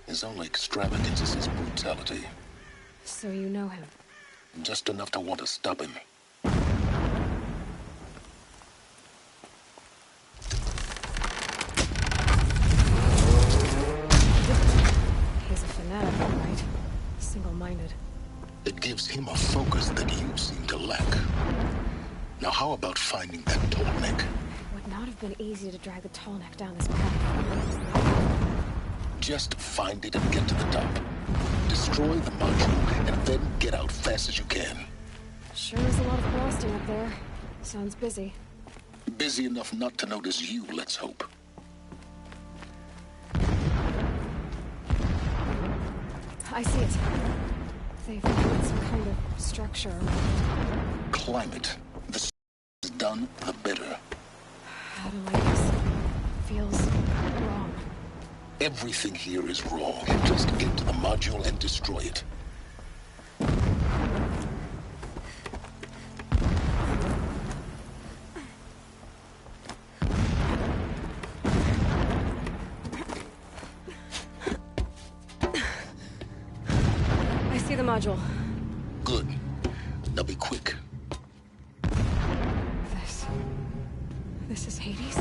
His only extravagance is his brutality. So you know him? Just enough to want to stop him. He's a fanatic, all right? Single-minded. It gives him a focus that you seem to lack. Now how about finding that tall neck? It would not have been easy to drag the tall neck down this path. Just find it and get to the top. Destroy the module, and then get out fast as you can. Sure is a lot of blasting up there. Sounds busy. Busy enough not to notice you, let's hope. I see it. They've built some kind of structure around it. Climb it. The sooner it's done, the better. How do I like this? Feels wrong. Everything here is wrong. Just get to the module and destroy it. I see the module. Good. Now be quick. This is Hades?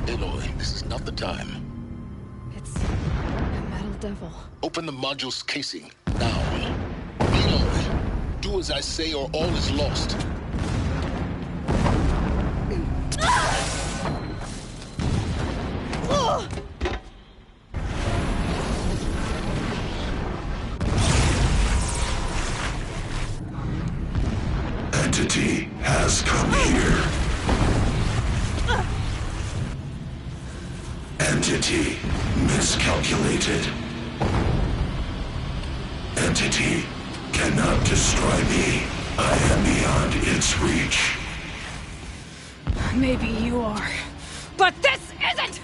Aloy, this is not the time. It's a metal devil? Open the module's casing, now. Aloy, do as I say or all is lost. Entity has come here. Entity miscalculated. Entity cannot destroy me. I am beyond its reach. Maybe you are, but this isn't!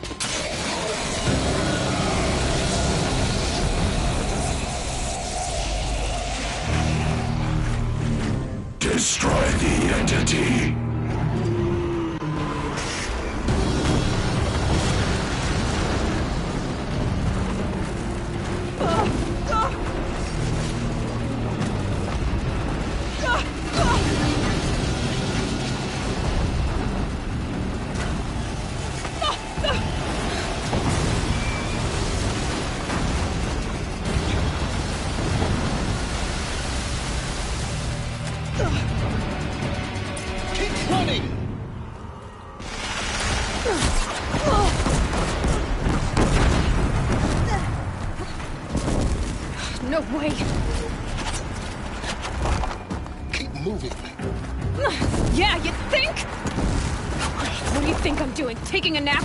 Destroy the entity. Keep running! No way! Keep moving. Yeah, you think? What do you think I'm doing? Taking a nap?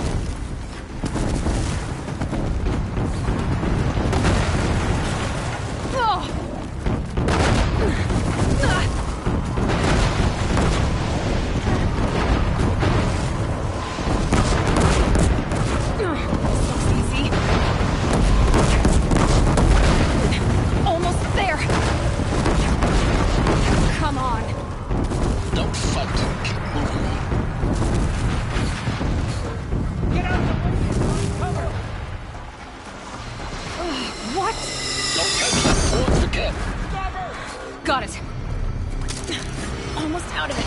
Don't fight. Keep moving. What? Don't touch that force again. Got it. Almost out of it.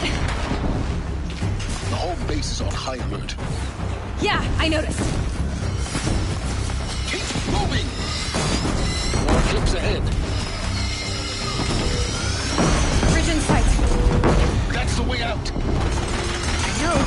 The whole base is on high alert. Yeah, I noticed. Keep moving! More clips ahead. Bridge in sight. That's the way out. I know.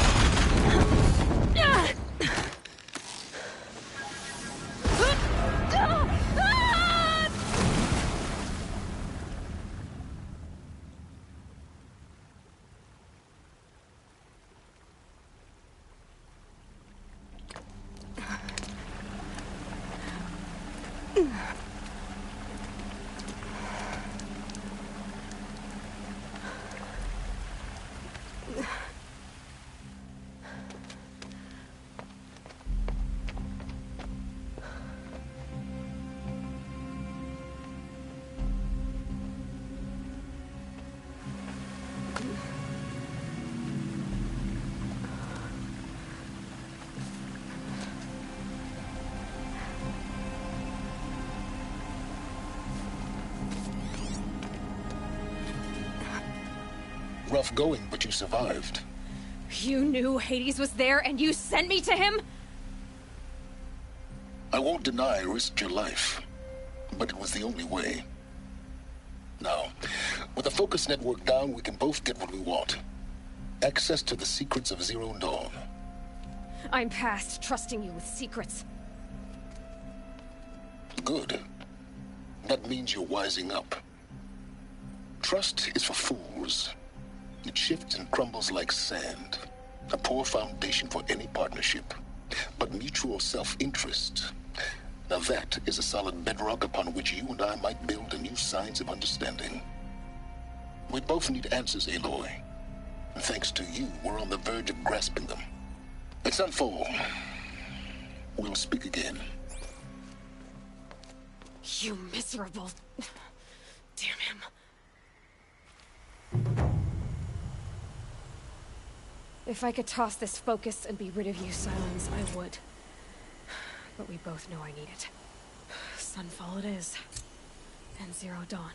Rough going, but you survived. You knew Hades was there and you sent me to him? I won't deny I risked your life, but it was the only way. Now, with the focus network down, we can both get what we want. Access to the secrets of Zero Dawn. I'm past trusting you with secrets. Good. That means you're wising up. Trust is for fools. It shifts and crumbles like sand. A poor foundation for any partnership. But mutual self-interest, now that is a solid bedrock upon which you and I might build a new science of understanding. We both need answers, Aloy. And thanks to you, we're on the verge of grasping them. It's unfold. We'll speak again. You miserable... Damn him. If I could toss this focus and be rid of you, Silence, I would. But we both know I need it. Sunfall it is. And Zero Dawn.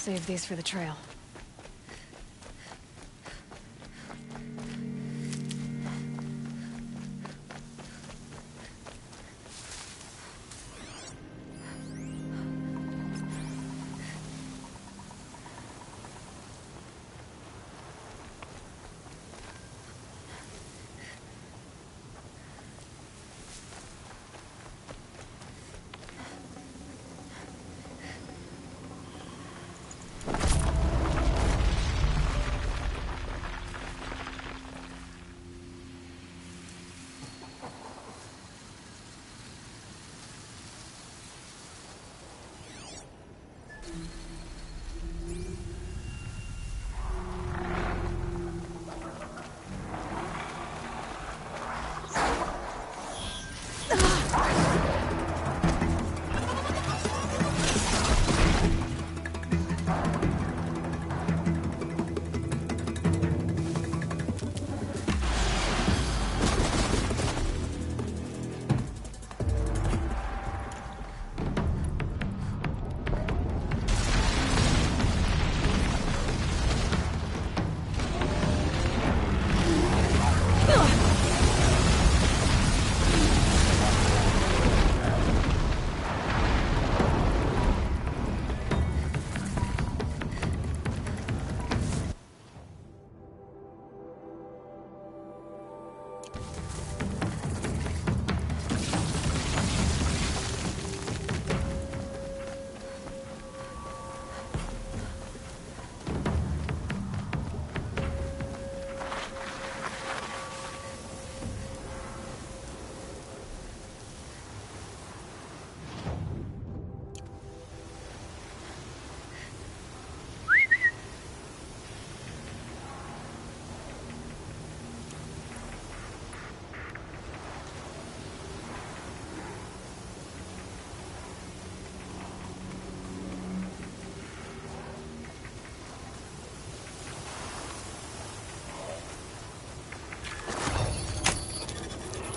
Save these for the trail.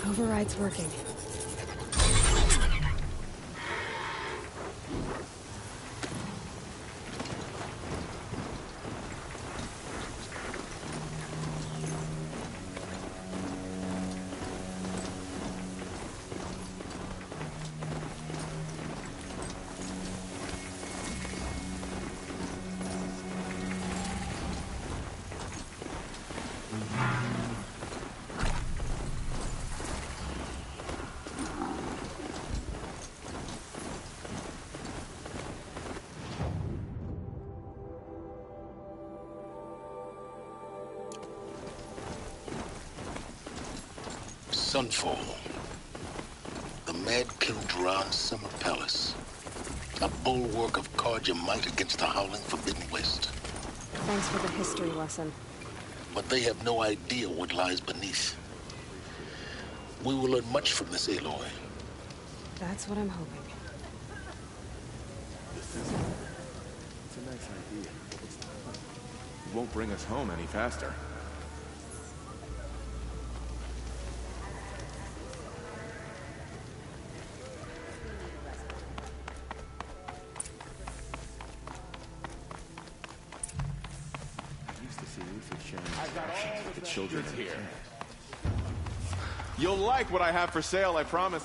Override's working. Sunfall. The mad king Duran's summer palace. A bulwark of Carja might against the howling Forbidden West. Thanks for the history lesson. But they have no idea what lies beneath. We will learn much from this Aloy. That's what I'm hoping. It's a nice idea. It won't bring us home any faster. The children here. You'll like what I have for sale, I promise.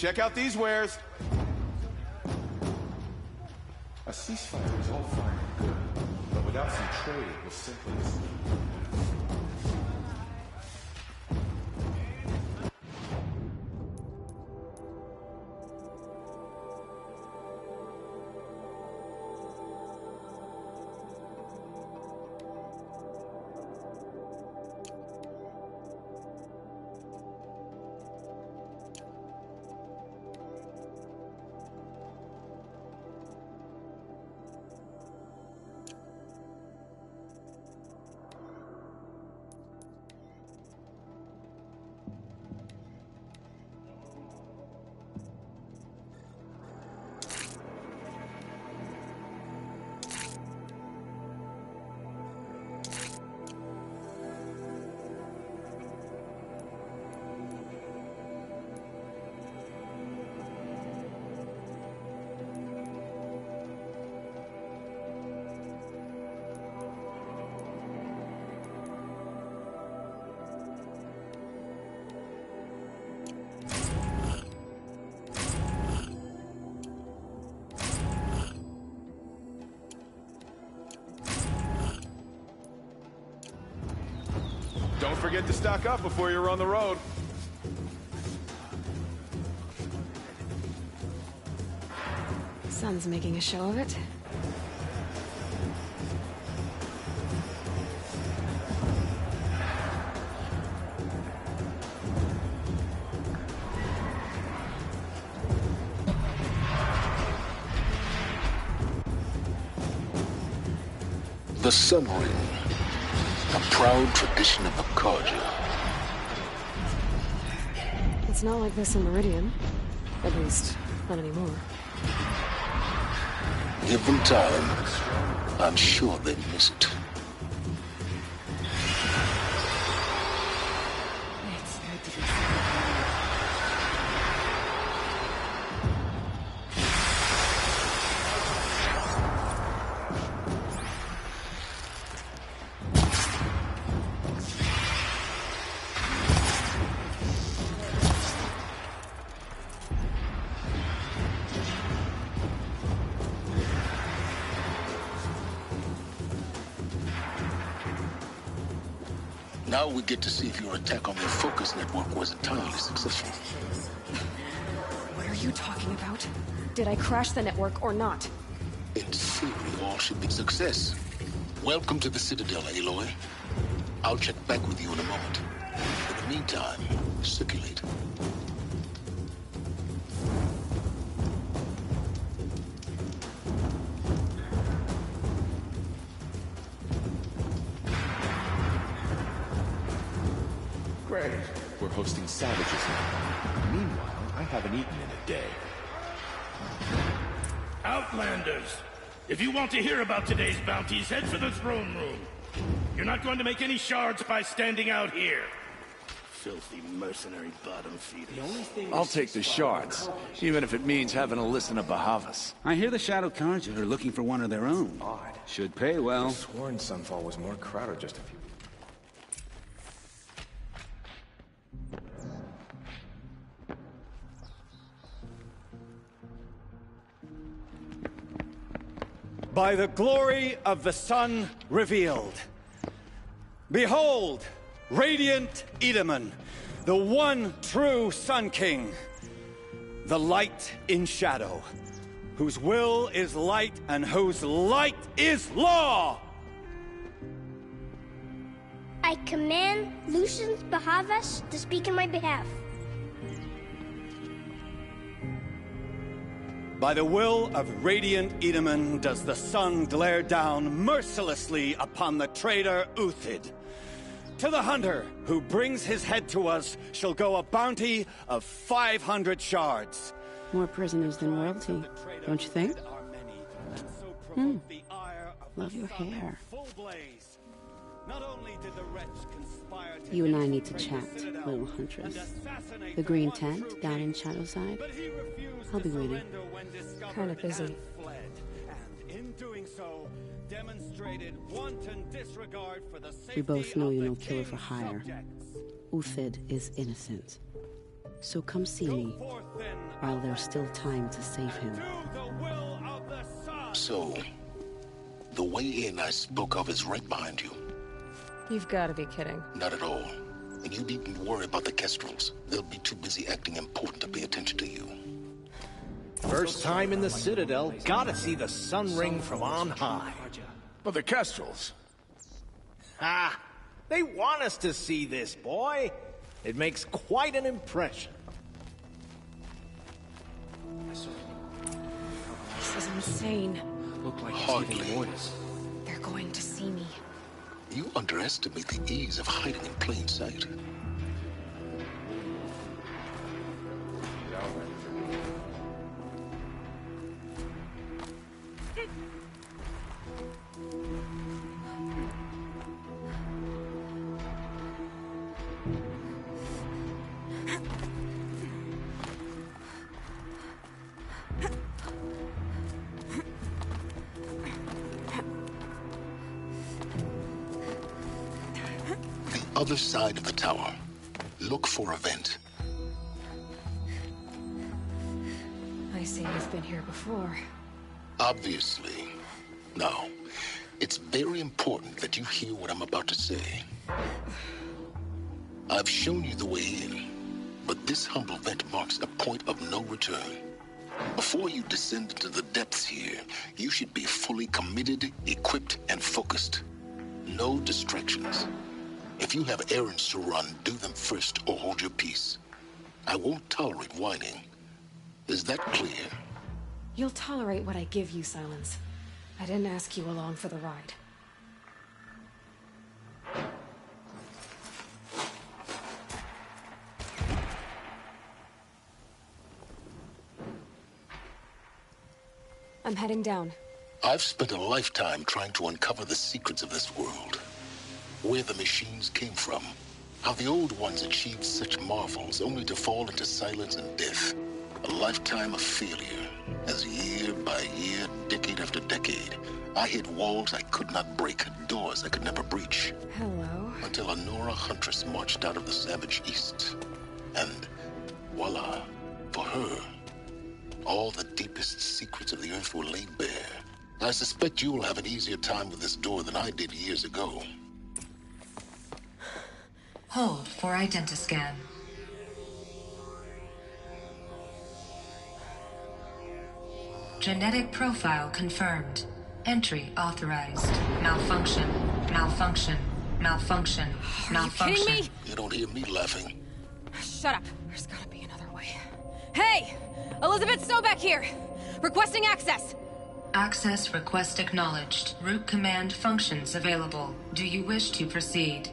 check out these wares. A ceasefire is all fine and good, but without some trade, it will simply... Don't forget to stock up before you're on the road. Sun's making a show of it. The Sun Ring, a proud tradition of the Carja. It's not like this in Meridian. At least, not anymore. Give them time. I'm sure they miss it. Now we get to see if your attack on their focus network was entirely successful. What are you talking about? Did I crash the network or not? In theory, all should be success. Welcome to the Citadel, Aloy. I'll check back with you in a moment. In the meantime, circulate. Great. We're hosting savages now. Meanwhile, I haven't eaten in a day. Outlanders! If you want to hear about today's bounties, head for the throne room. You're not going to make any shards by standing out here. Filthy mercenary bottom feeders. I'll take the shards, even if it means having to listen to Bahavas. I hear the Shadow Carja are looking for one of their own. Odd. Should pay well. I sworn Sunfall was more crowded just a few... By the glory of the sun revealed. Behold, radiant Edaman, the one true Sun King, the light in shadow, whose will is light and whose light is law! I command Lucius Bahavas to speak in my behalf. By the will of radiant Edaman does the sun glare down mercilessly upon the traitor Uthid. To the hunter who brings his head to us shall go a bounty of 500 shards. More prisoners than royalty, don't you think? Love your hair. You and I need to chat, little huntress. The green tent down in Shadowside. I'll be waiting. Kind of busy. We both know you're no killer for hire. Uthid is innocent. So come see me, while there's still time to save him. So, the way in I spoke of is right behind you. You've got to be kidding. Not at all. And you needn't worry about the Kestrels. They'll be too busy acting important to pay attention to you. First time in the Citadel, gotta see the Sun Ring from on high. But the Kestrels... Ha! They want us to see this, boy. It makes quite an impression. This is insane. Look like hardly. They're going to see me. You underestimate the ease of hiding in plain sight. Other side of the tower. Look for a vent. I see you've been here before. Obviously. Now, it's very important that you hear what I'm about to say. I've shown you the way in, but this humble vent marks a point of no return. Before you descend into the depths here, you should be fully committed, equipped, and focused. No distractions. If you have errands to run, do them first or hold your peace. I won't tolerate whining. Is that clear? You'll tolerate what I give you, Silence. I didn't ask you along for the ride. I'm heading down. I've spent a lifetime trying to uncover the secrets of this world. Where the machines came from. How the old ones achieved such marvels only to fall into silence and death. A lifetime of failure. As year by year, decade after decade, I hit walls I could not break, doors I could never breach. Hello? Until a Nora huntress marched out of the savage east. And voila, for her, all the deepest secrets of the earth were laid bare. I suspect you will have an easier time with this door than I did years ago. Hold for identiscan. Genetic profile confirmed. Entry authorized. Malfunction. Malfunction. Malfunction. Malfunction. Are you kidding me? You don't hear me laughing. Shut up. There's gotta be another way. Hey! Elizabeth Sobeck here! Requesting access! Access request acknowledged. Root command functions available. Do you wish to proceed?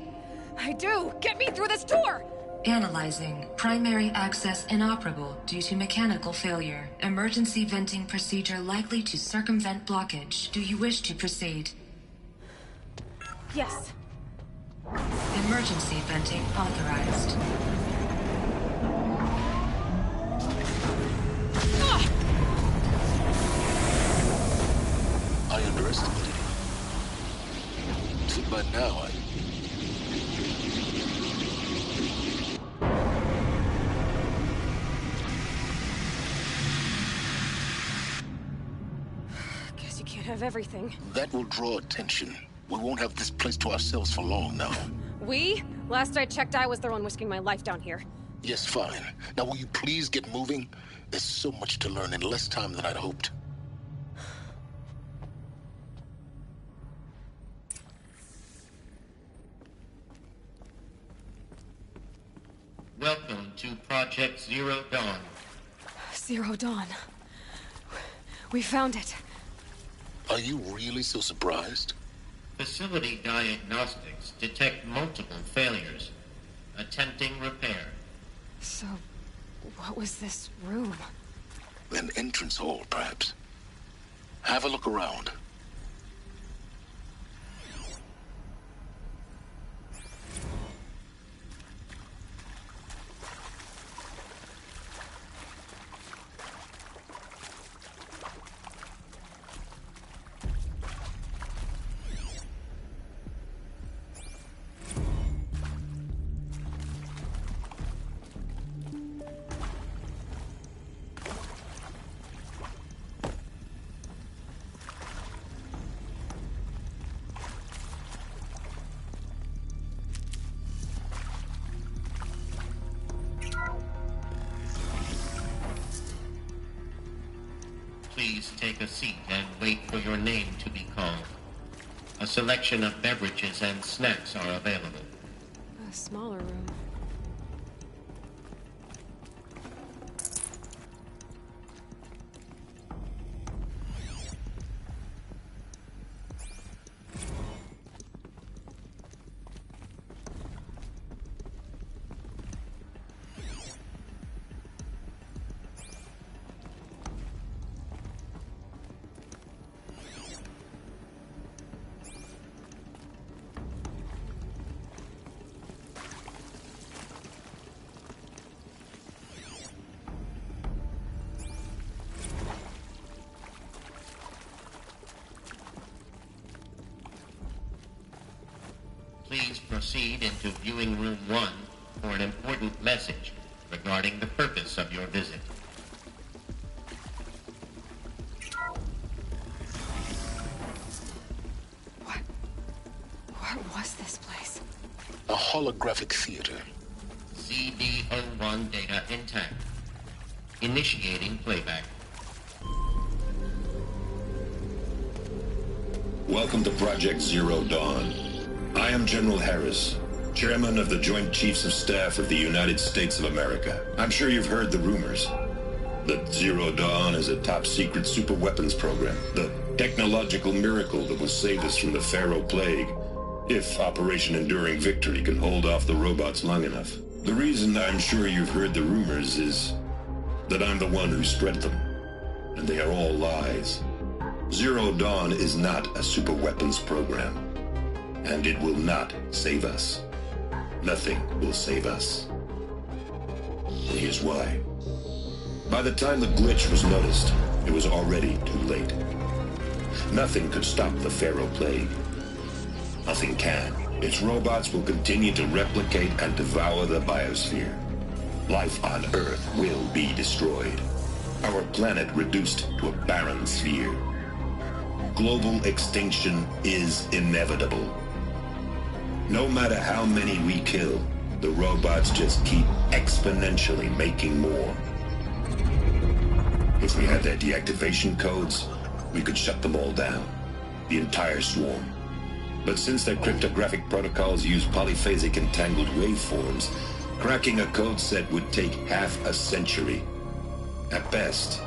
I do! Get me through this door! Analyzing. Primary access inoperable due to mechanical failure. Emergency venting procedure likely to circumvent blockage. Do you wish to proceed? Yes. Emergency venting authorized. I underestimated you. So by now, Guess you can't have everything. That will draw attention. We won't have this place to ourselves for long now. We? Last I checked, I was the one risking my life down here. Yes, fine. Now will you please get moving? There's so much to learn in less time than I'd hoped. Welcome to Project Zero Dawn. Zero Dawn. We found it. Are you really so surprised? Facility diagnostics detect multiple failures. Attempting repair. So, what was this room? An entrance hall, perhaps. Have a look around. please take a seat and wait for your name to be called. A selection of beverages and snacks are available. A smaller room. Please proceed into viewing room 1 for an important message regarding the purpose of your visit. What was this place? A holographic theater. CD01 data intact. Initiating playback. Welcome to Project Zero Dawn. I am General Harris, Chairman of the Joint Chiefs of Staff of the United States of America. I'm sure you've heard the rumors that Zero Dawn is a top-secret superweapons program, the technological miracle that will save us from the Pharaoh Plague, if Operation Enduring Victory can hold off the robots long enough. The reason I'm sure you've heard the rumors is that I'm the one who spread them, and they are all lies. Zero Dawn is not a superweapons program, and it will not save us. Nothing will save us. And here's why. By the time the glitch was noticed, it was already too late. Nothing could stop the Pharaoh Plague. Nothing can. Its robots will continue to replicate and devour the biosphere. Life on Earth will be destroyed. Our planet reduced to a barren sphere. Global extinction is inevitable. No matter how many we kill, the robots just keep exponentially making more. If we had their deactivation codes, we could shut them all down. The entire swarm. But since their cryptographic protocols use polyphasic entangled waveforms, cracking a code set would take half a century. At best,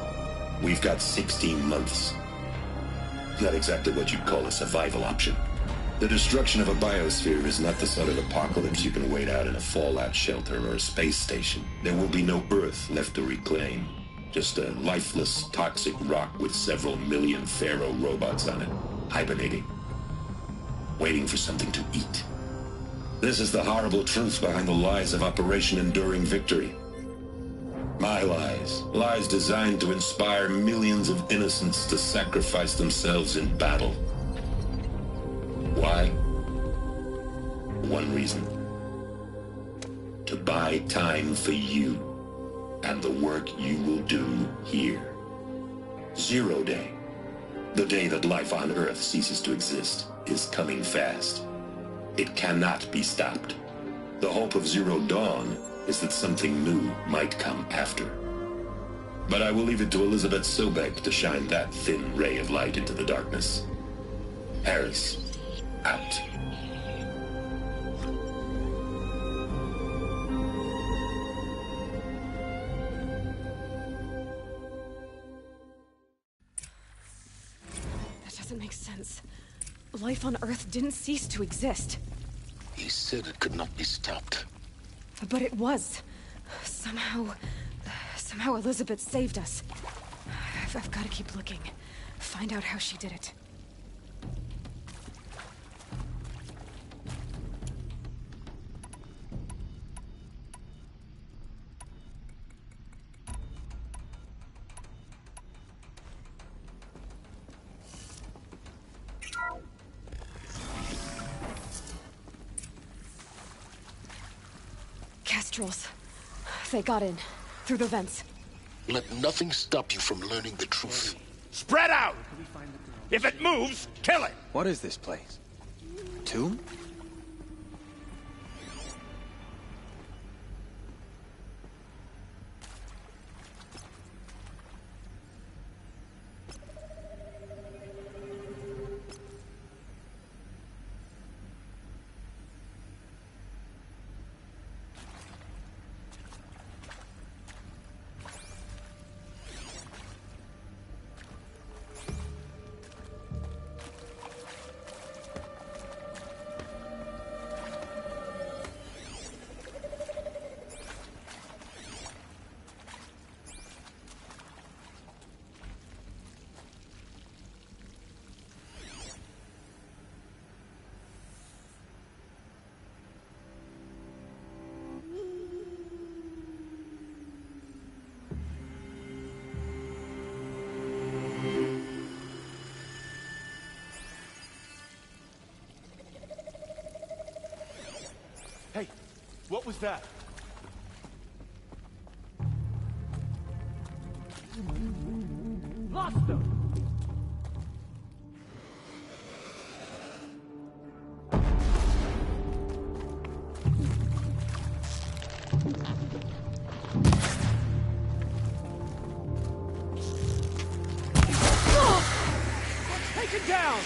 we've got 16 months. Not exactly what you'd call a survival option. The destruction of a biosphere is not the sort of apocalypse you can wait out in a fallout shelter or a space station. There will be no Earth left to reclaim. Just a lifeless, toxic rock with several million Pharaoh robots on it, hibernating, waiting for something to eat. This is the horrible truth behind the lies of Operation Enduring Victory. My lies. Lies designed to inspire millions of innocents to sacrifice themselves in battle. Why? One reason. To buy time for you and the work you will do here. Zero Day, the day that life on Earth ceases to exist, is coming fast. It cannot be stopped. The hope of Zero Dawn is that something new might come after. But I will leave it to Elizabeth Sobek to shine that thin ray of light into the darkness. Harris, out. That doesn't make sense. Life on Earth didn't cease to exist. He said it could not be stopped. But it was. Somehow Elizabeth saved us. I've got to keep looking. Find out how she did it. Kestrels. They got in. Through the vents. Let nothing stop you from learning the truth. Spread out! If it moves, kill it! What is this place? A tomb? What was that? Lost them! Take it down!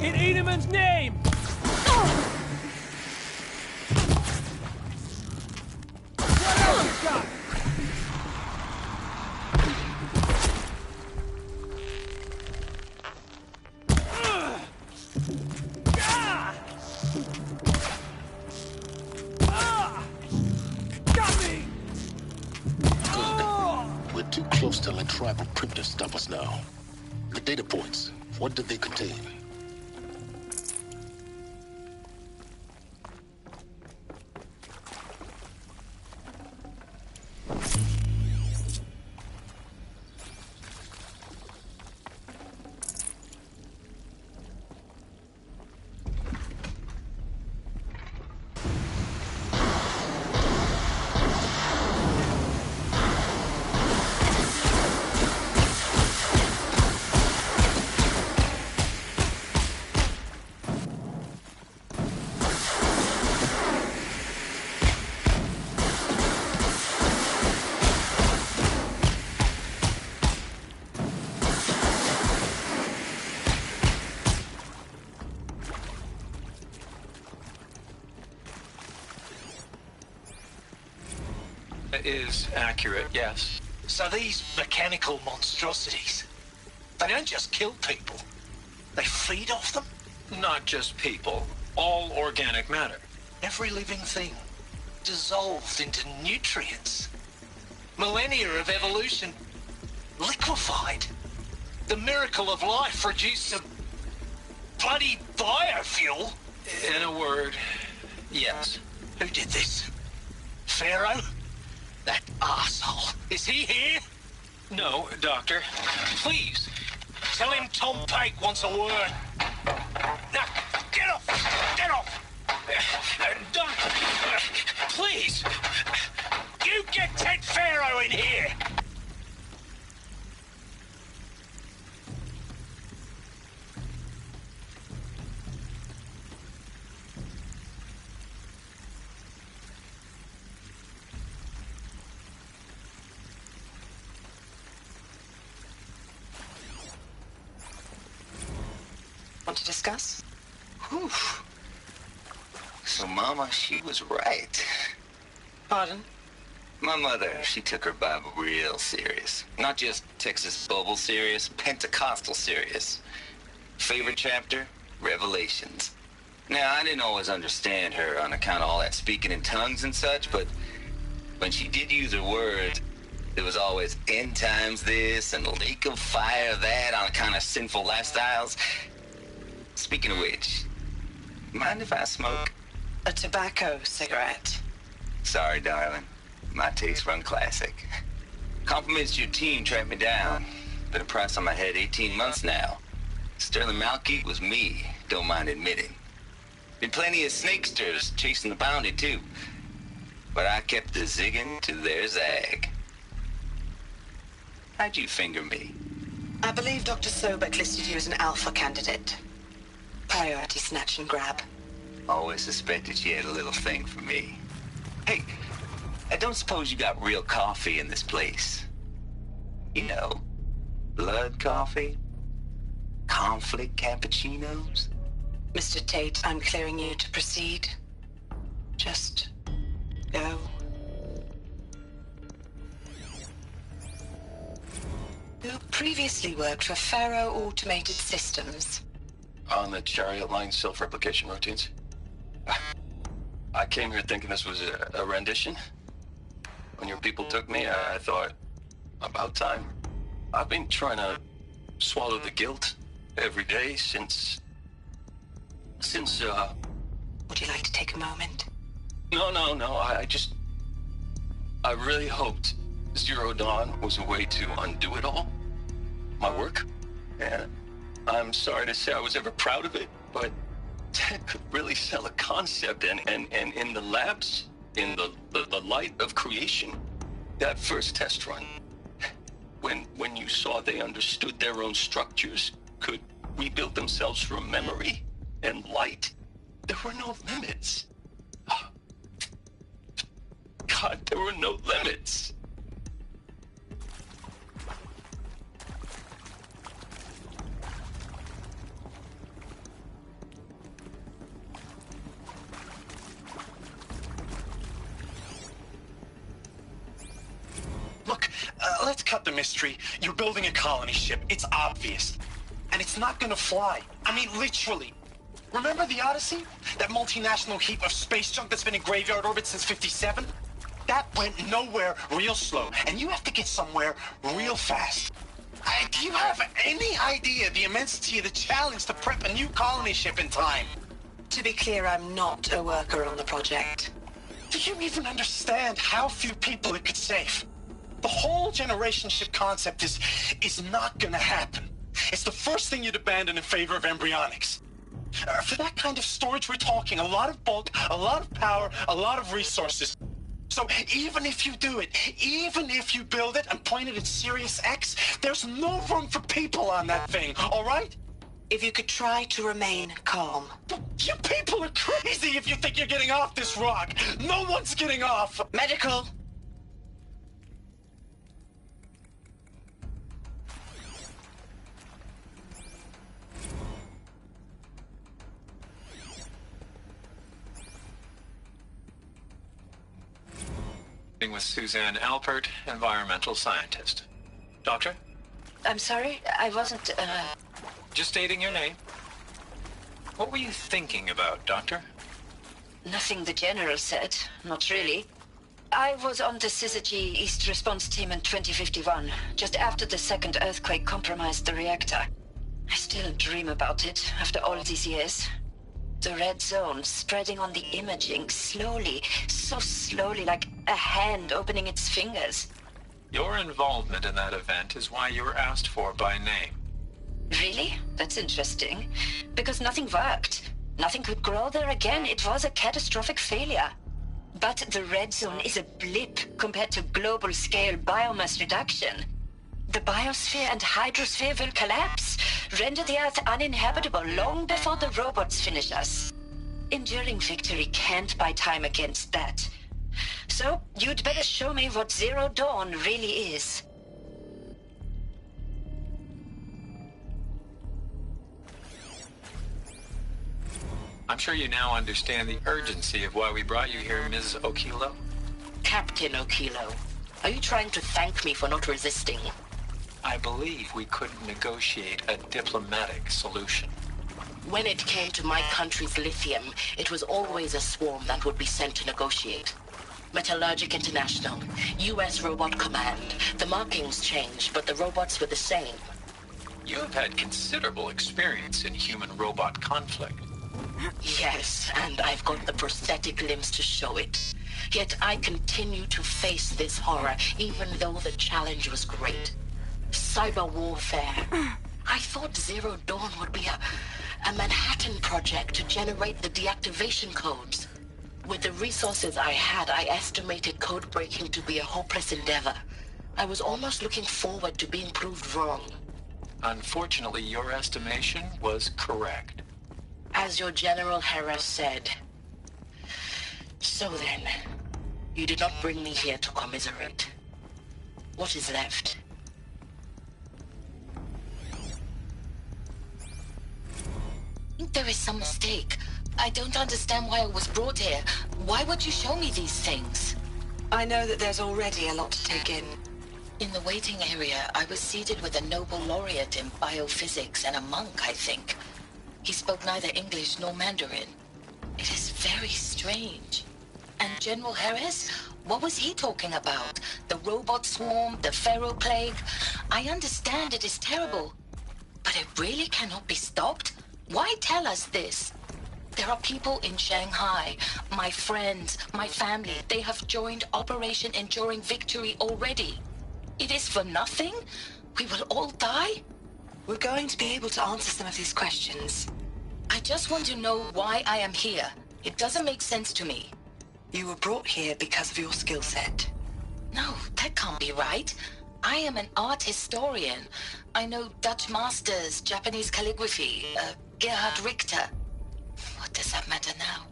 In Edelman's name! What else you got? Got me! We're too close to let tribal primitives stop us now. The data points, what did they contain? Is accurate, yes. So these mechanical monstrosities, they don't just kill people, they feed off them? Not just people, all organic matter. Every living thing, dissolved into nutrients. Millennia of evolution, liquefied. The miracle of life reduced to bloody biofuel. In a word, yes. Who did this? Pharaoh? That asshole. Is he here? No, Doctor. Please, tell him Tom Pike wants a word. Now, get off! Get off! Doctor, please, you get Ted Pharaoh in here! Want to discuss? Whew. So Mama, she was right. Pardon? My mother, she took her Bible real serious. Not just Texas Bible serious, Pentecostal serious. Favorite chapter? Revelations. Now, I didn't always understand her on account of all that speaking in tongues and such, but when she did use her words, there was always end times this and lake of fire that on account of sinful lifestyles. Speaking of which, mind if I smoke? A tobacco cigarette. Sorry, darling. My taste run classic. Compliments to your team tracked me down. Been a price on my head 18 months now. Sterling Malkeet was me, don't mind admitting. Been plenty of snakesters chasing the bounty, too. But I kept the zigging to their zag. How'd you finger me? I believe Dr. Sobek listed you as an alpha candidate. Priority snatch and grab. Always suspected she had a little thing for me. Hey, I don't suppose you got real coffee in this place. You know, blood coffee? Conflict cappuccinos? Mr. Tate, I'm clearing you to proceed. Just go. You previously worked for Pharaoh Automated Systems. On the Chariot Line self-replication routines? I came here thinking this was a rendition. When your people took me, I thought About time. I've been trying to swallow the guilt every day since... Would you like to take a moment? No. I really hoped Zero Dawn was a way to undo it all. My work. And I'm sorry to say I was ever proud of it, but Ted could really sell a concept, and in the labs, in the light of creation, that first test run, when you saw they understood their own structures, could rebuild themselves from memory and light, there were no limits. God, there were no limits. Look, let's cut the mystery. You're building a colony ship. It's obvious. And it's not gonna fly. I mean, literally. Remember the Odyssey? That multinational heap of space junk that's been in graveyard orbit since '57? That went nowhere real slow. And you have to get somewhere real fast. Do you have any idea the immensity of the challenge to prep a new colony ship in time? To be clear, I'm not a worker on the project. Do you even understand how few people it could save? The whole generation ship concept is not gonna happen. It's the first thing you'd abandon in favor of embryonics. For that kind of storage, we're talking a lot of bulk, a lot of power, a lot of resources. So even if you do it, even if you build it and point it at Sirius X, there's no room for people on that thing, all right? If you could try to remain calm. You people are crazy if you think you're getting off this rock. No one's getting off. Medical. With Suzanne Alpert, environmental scientist. Doctor? I'm sorry, I wasn't, Just stating your name. What were you thinking about, Doctor? Nothing the General said, not really. I was on the Syzygy East Response Team in 2051, just after the second earthquake compromised the reactor. I still dream about it, after all these years. The red zone spreading on the imaging, slowly, so slowly, like a hand opening its fingers. Your involvement in that event is why you were asked for by name. Really? That's interesting. Because nothing worked. Nothing could grow there again. It was a catastrophic failure. But the red zone is a blip compared to global-scale biomass reduction. The biosphere and hydrosphere will collapse, render the Earth uninhabitable long before the robots finish us. Enduring victory can't buy time against that. So, you'd better show me what Zero Dawn really is. I'm sure you now understand the urgency of why we brought you here, Ms. Okilo. Captain Okilo, are you trying to thank me for not resisting? I believe we couldn't negotiate a diplomatic solution. When it came to my country's lithium, it was always a swarm that would be sent to negotiate. Metallurgic International, U.S. Robot Command. The markings changed, but the robots were the same. You have had considerable experience in human-robot conflict. Yes, and I've got the prosthetic limbs to show it. Yet I continue to face this horror, even though the challenge was great. Cyber warfare. I thought Zero Dawn would be a Manhattan project to generate the deactivation codes. With the resources I had, I estimated code breaking to be a hopeless endeavor. I was almost looking forward to being proved wrong. Unfortunately, your estimation was correct. As your General Hera said. So then, you did not bring me here to commiserate. What is left? I think there is some mistake. I don't understand why I was brought here. Why would you show me these things? I know that there's already a lot to take in. In the waiting area, I was seated with a Nobel laureate in biophysics and a monk, I think. He spoke neither English nor Mandarin. It is very strange. And General Harris? What was he talking about? The robot swarm, the Pharaoh plague? I understand it is terrible, but it really cannot be stopped? Why tell us this? There are people in Shanghai, my friends, my family. They have joined Operation Enduring Victory already. It is for nothing? We will all die? We're going to be able to answer some of these questions. I just want to know why I am here. It doesn't make sense to me. You were brought here because of your skill set. No, that can't be right. I am an art historian. I know Dutch masters, Japanese calligraphy, Gerhard Richter. What does that matter now?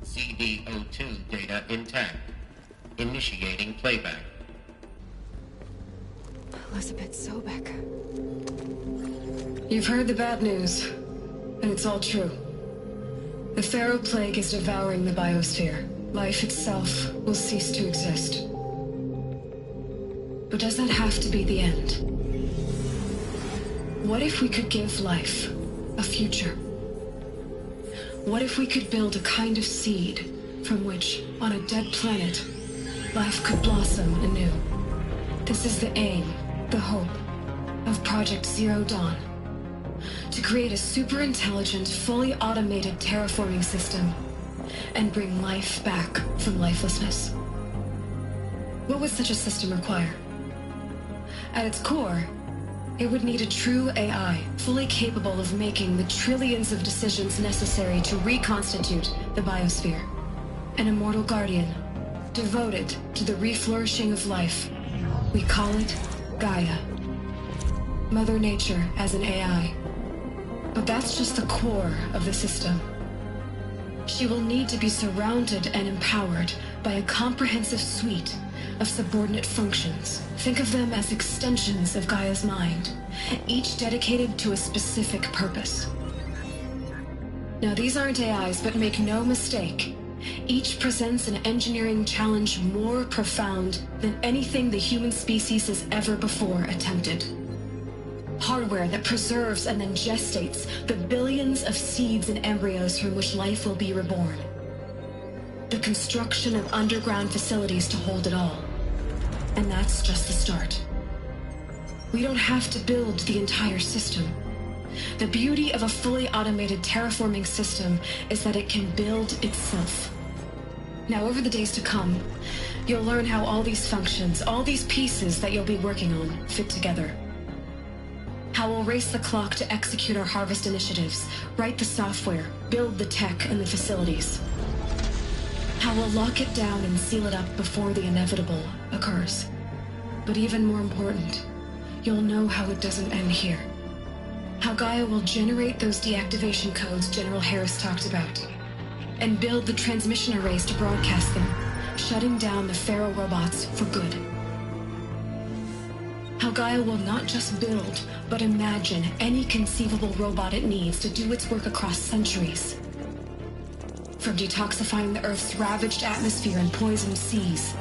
CD02 data intact. Initiating playback. Elizabeth Sobek. You've heard the bad news, and it's all true. The Pharaoh plague is devouring the biosphere. Life itself will cease to exist. But does that have to be the end? What if we could give life a future? What if we could build a kind of seed from which, on a dead planet, life could blossom anew? This is the aim, the hope, of Project Zero Dawn. To create a super-intelligent, fully automated terraforming system and bring life back from lifelessness. What would such a system require? At its core, it would need a true AI, fully capable of making the trillions of decisions necessary to reconstitute the biosphere. An immortal guardian, devoted to the reflourishing of life. We call it Gaia. Mother Nature as an AI. But that's just the core of the system. She will need to be surrounded and empowered by a comprehensive suite of subordinate functions. Think of them as extensions of Gaia's mind, each dedicated to a specific purpose. Now, these aren't AIs, but make no mistake, each presents an engineering challenge more profound than anything the human species has ever before attempted. Hardware that preserves and then gestates the billions of seeds and embryos from which life will be reborn. The construction of underground facilities to hold it all. And that's just the start. We don't have to build the entire system. The beauty of a fully automated terraforming system is that it can build itself. Now, over the days to come, you'll learn how all these functions, all these pieces that you'll be working on, fit together. How we'll race the clock to execute our harvest initiatives, write the software, build the tech and the facilities. How we'll lock it down and seal it up before the inevitable occurs. But even more important, you'll know how it doesn't end here. How Gaia will generate those deactivation codes General Harris talked about, and build the transmission arrays to broadcast them, shutting down the Pharaoh robots for good. How Gaia will not just build, but imagine any conceivable robot it needs to do its work across centuries. From detoxifying the Earth's ravaged atmosphere and poisoned seas,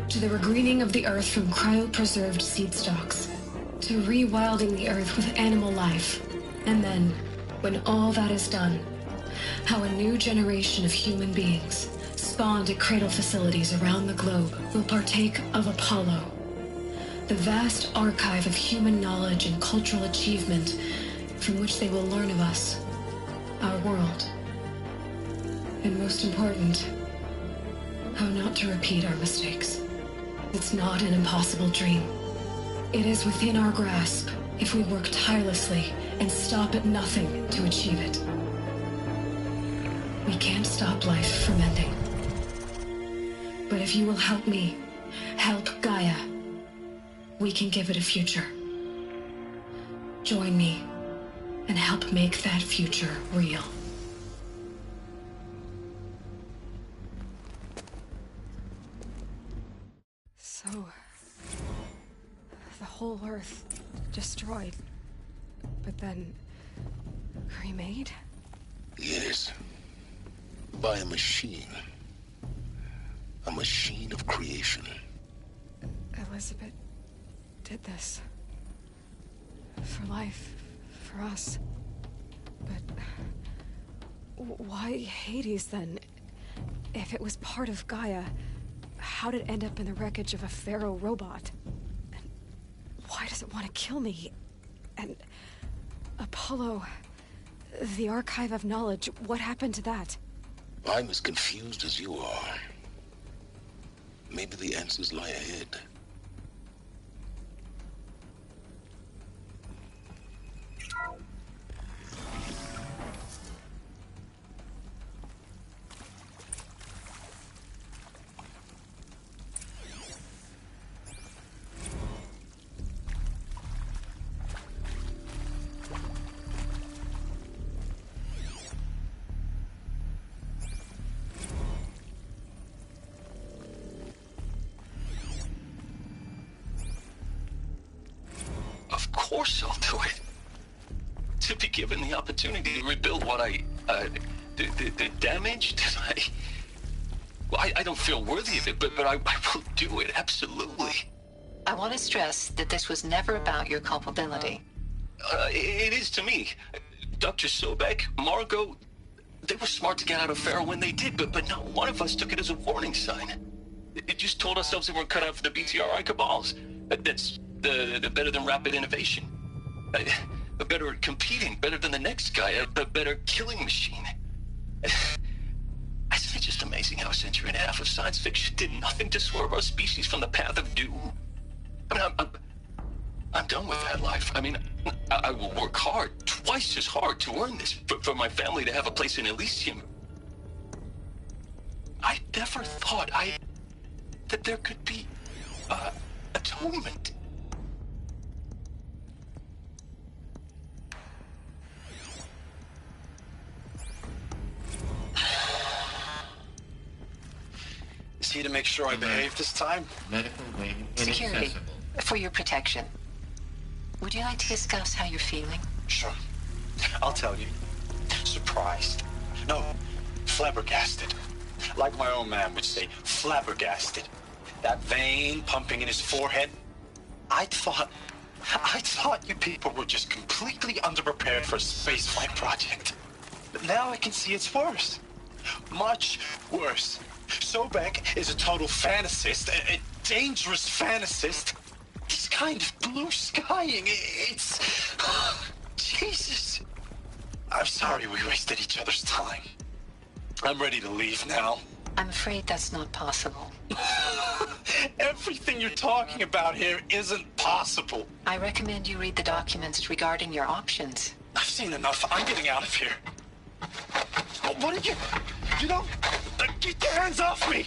to the regreening of the Earth from cryopreserved seed stalks, to rewilding the Earth with animal life. And then, when all that is done, how a new generation of human beings, spawned at cradle facilities around the globe, will partake of Apollo, the vast archive of human knowledge and cultural achievement from which they will learn of us, our world. And most important, how not to repeat our mistakes. It's not an impossible dream. It is within our grasp if we work tirelessly and stop at nothing to achieve it. We can't stop life from ending. But if you will help me, help Gaia, we can give it a future. Join me and help make that future real. So, the whole Earth destroyed, but then remade? Yes. By a machine. A machine of creation. Elizabeth did this. For life, for us. But why Hades then? If it was part of Gaia, how did it end up in the wreckage of a Pharaoh robot? And why does it want to kill me? And Apollo, the Archive of Knowledge, what happened to that? I'm as confused as you are. Maybe the answers lie ahead. Of course I'll do it. To be given the opportunity to rebuild what the damage that I don't feel worthy of it, but I will do it, absolutely. I want to stress that this was never about your culpability. It is to me. Dr. Sobek, Margot, they were smart to get out of Pharaoh when they did, but not one of us took it as a warning sign. It just told ourselves we weren't cut out for the BTRI cabals. That's the better than rapid innovation. Better at competing, better than the next guy, a better killing machine. Isn't it just amazing how a century and a half of science fiction did nothing to swerve our species from the path of doom? I mean, I'm done with that life. I mean, I will work hard, twice as hard, to earn this, for my family to have a place in Elysium. I never thought that there could be atonement. Is he to make sure I behave this time? Medical wing Security, inaccessible. for your protection. Would you like to discuss how you're feeling? Sure. I'll tell you. Surprised. No, flabbergasted. Like my own man would say, flabbergasted. That vein pumping in his forehead. I thought you people were just completely underprepared for a spaceflight project. But now I can see it's worse. Much worse. Sobek is a total fantasist, a dangerous fantasist. He's kind of blue skying. It's... Jesus. I'm sorry we wasted each other's time. I'm ready to leave now. I'm afraid that's not possible. Everything you're talking about here isn't possible. I recommend you read the documents regarding your options. I've seen enough. I'm getting out of here. What are you... You don't... Get your hands off me!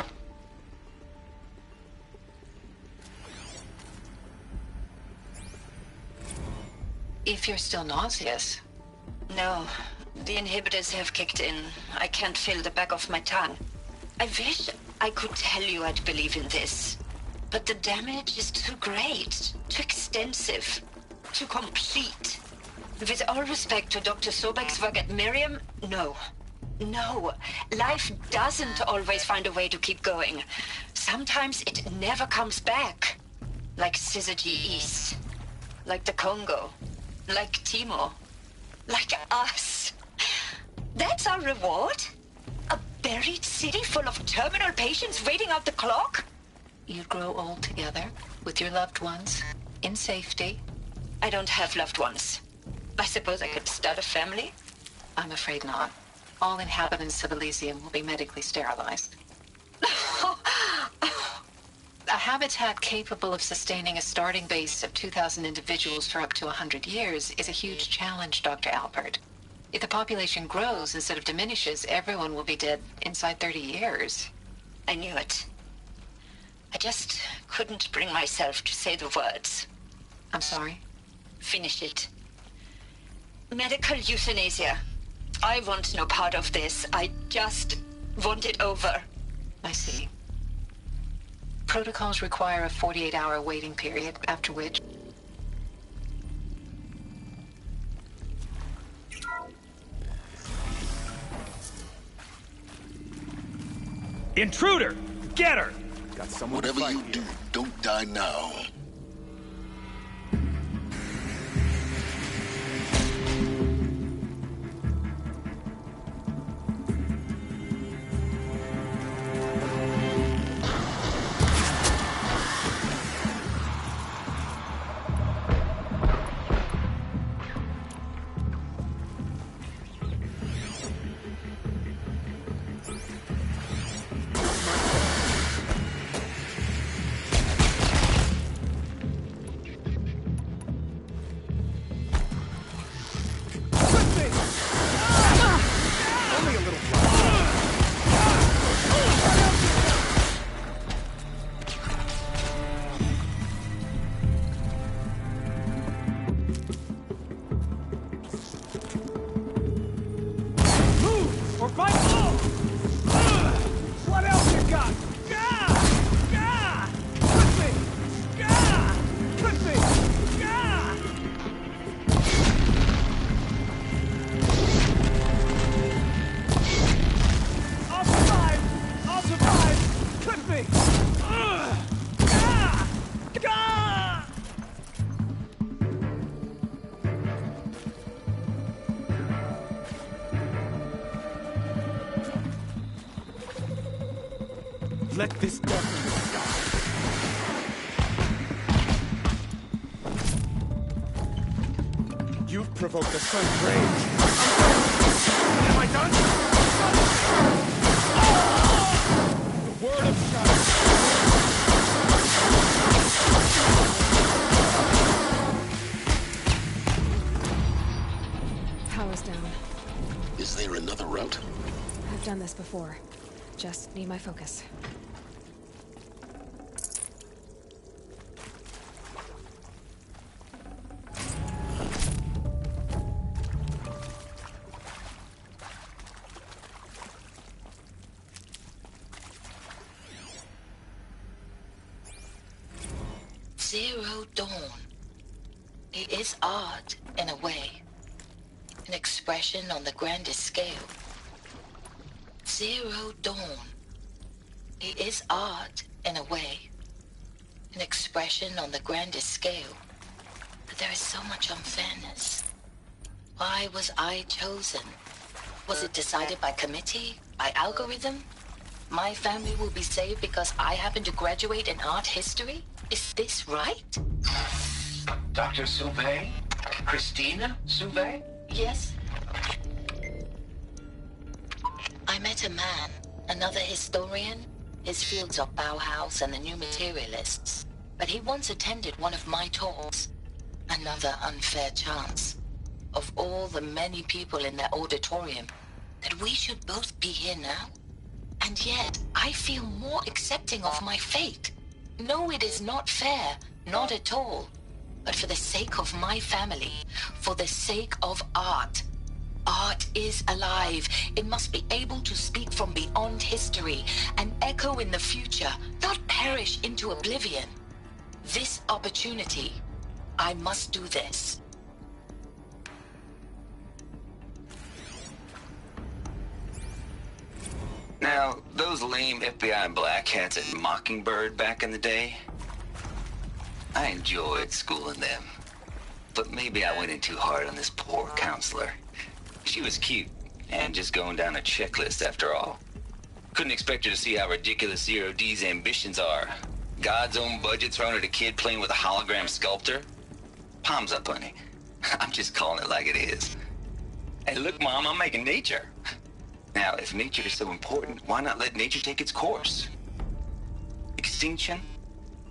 If you're still nauseous. No, the inhibitors have kicked in. I can't feel the back of my tongue. I wish I could tell you I'd believe in this. But the damage is too great, too extensive, too complete. With all respect to Dr. Sobek's work at Miriam, no. No, life doesn't always find a way to keep going. Sometimes it never comes back. Like Syzygy East. Like the Congo. Like Timor. Like us. That's our reward? A buried city full of terminal patients waiting out the clock? You'd grow old together, with your loved ones, in safety. I don't have loved ones. I suppose I could start a family? I'm afraid not. All inhabitants of Elysium will be medically sterilized. A habitat capable of sustaining a starting base of 2,000 individuals for up to 100 years is a huge challenge, Dr. Alpert. If the population grows instead of diminishes, everyone will be dead inside 30 years. I knew it. I just couldn't bring myself to say the words. I'm sorry? Finish it. Medical euthanasia. I want no part of this. I just want it over. I see. Protocols require a 48-hour waiting period, after which... Intruder! Get her! Got someone to Whatever fight you here. do, don't die now. Let this darkness stop. You've provoked the sun's rage. Am I done? The word of Power's down. Is there another route? I've done this before. Just need my focus. Zero Dawn. It is art, in a way. An expression on the grandest scale. Zero Dawn. It is art, in a way. An expression on the grandest scale. But there is so much unfairness. Why was I chosen? Was it decided by committee? By algorithm? My family will be saved because I happen to graduate in art history? Is this right? Dr. Sauvé? Christina Sauvé? Yes. I met a man, another historian. His fields are Bauhaus and the New Materialists. But he once attended one of my talks. Another unfair chance. Of all the many people in that auditorium, that we should both be here now. And yet, I feel more accepting of my fate. No, it is not fair. Not at all. But for the sake of my family, for the sake of art. Art is alive. It must be able to speak from beyond history and echo in the future, not perish into oblivion. This opportunity, I must do this. Now, those lame FBI black hats at Mockingbird back in the day, I enjoyed schooling them. But maybe I went in too hard on this poor counselor. She was cute, and just going down a checklist after all. Couldn't expect her to see how ridiculous Zero D's ambitions are. God's own budget thrown at a kid playing with a hologram sculptor? Palms up, honey. I'm just calling it like it is. Hey, look, Mom, I'm making nature. Now, if nature is so important, why not let nature take its course? Extinction?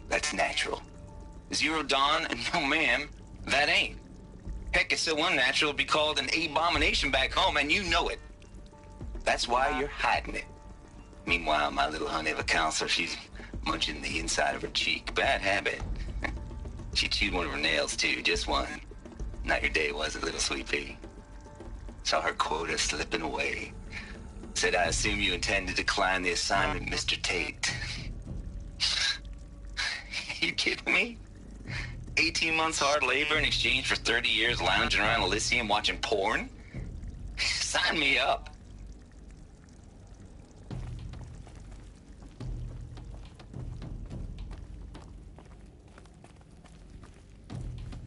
That's natural. Zero Dawn? No, ma'am, that ain't. Heck, it's so unnatural it'd be called an abomination back home, and you know it. That's why you're hiding it. Meanwhile, my little honey of a counselor, she's munching the inside of her cheek. Bad habit. She chewed one of her nails, too, just one. Not your day, was it, little sweet pea? Saw her quota slipping away. Said, I assume you intend to decline the assignment, Mr. Tate. You kidding me? 18 months hard labor in exchange for 30 years lounging around Elysium watching porn? Sign me up.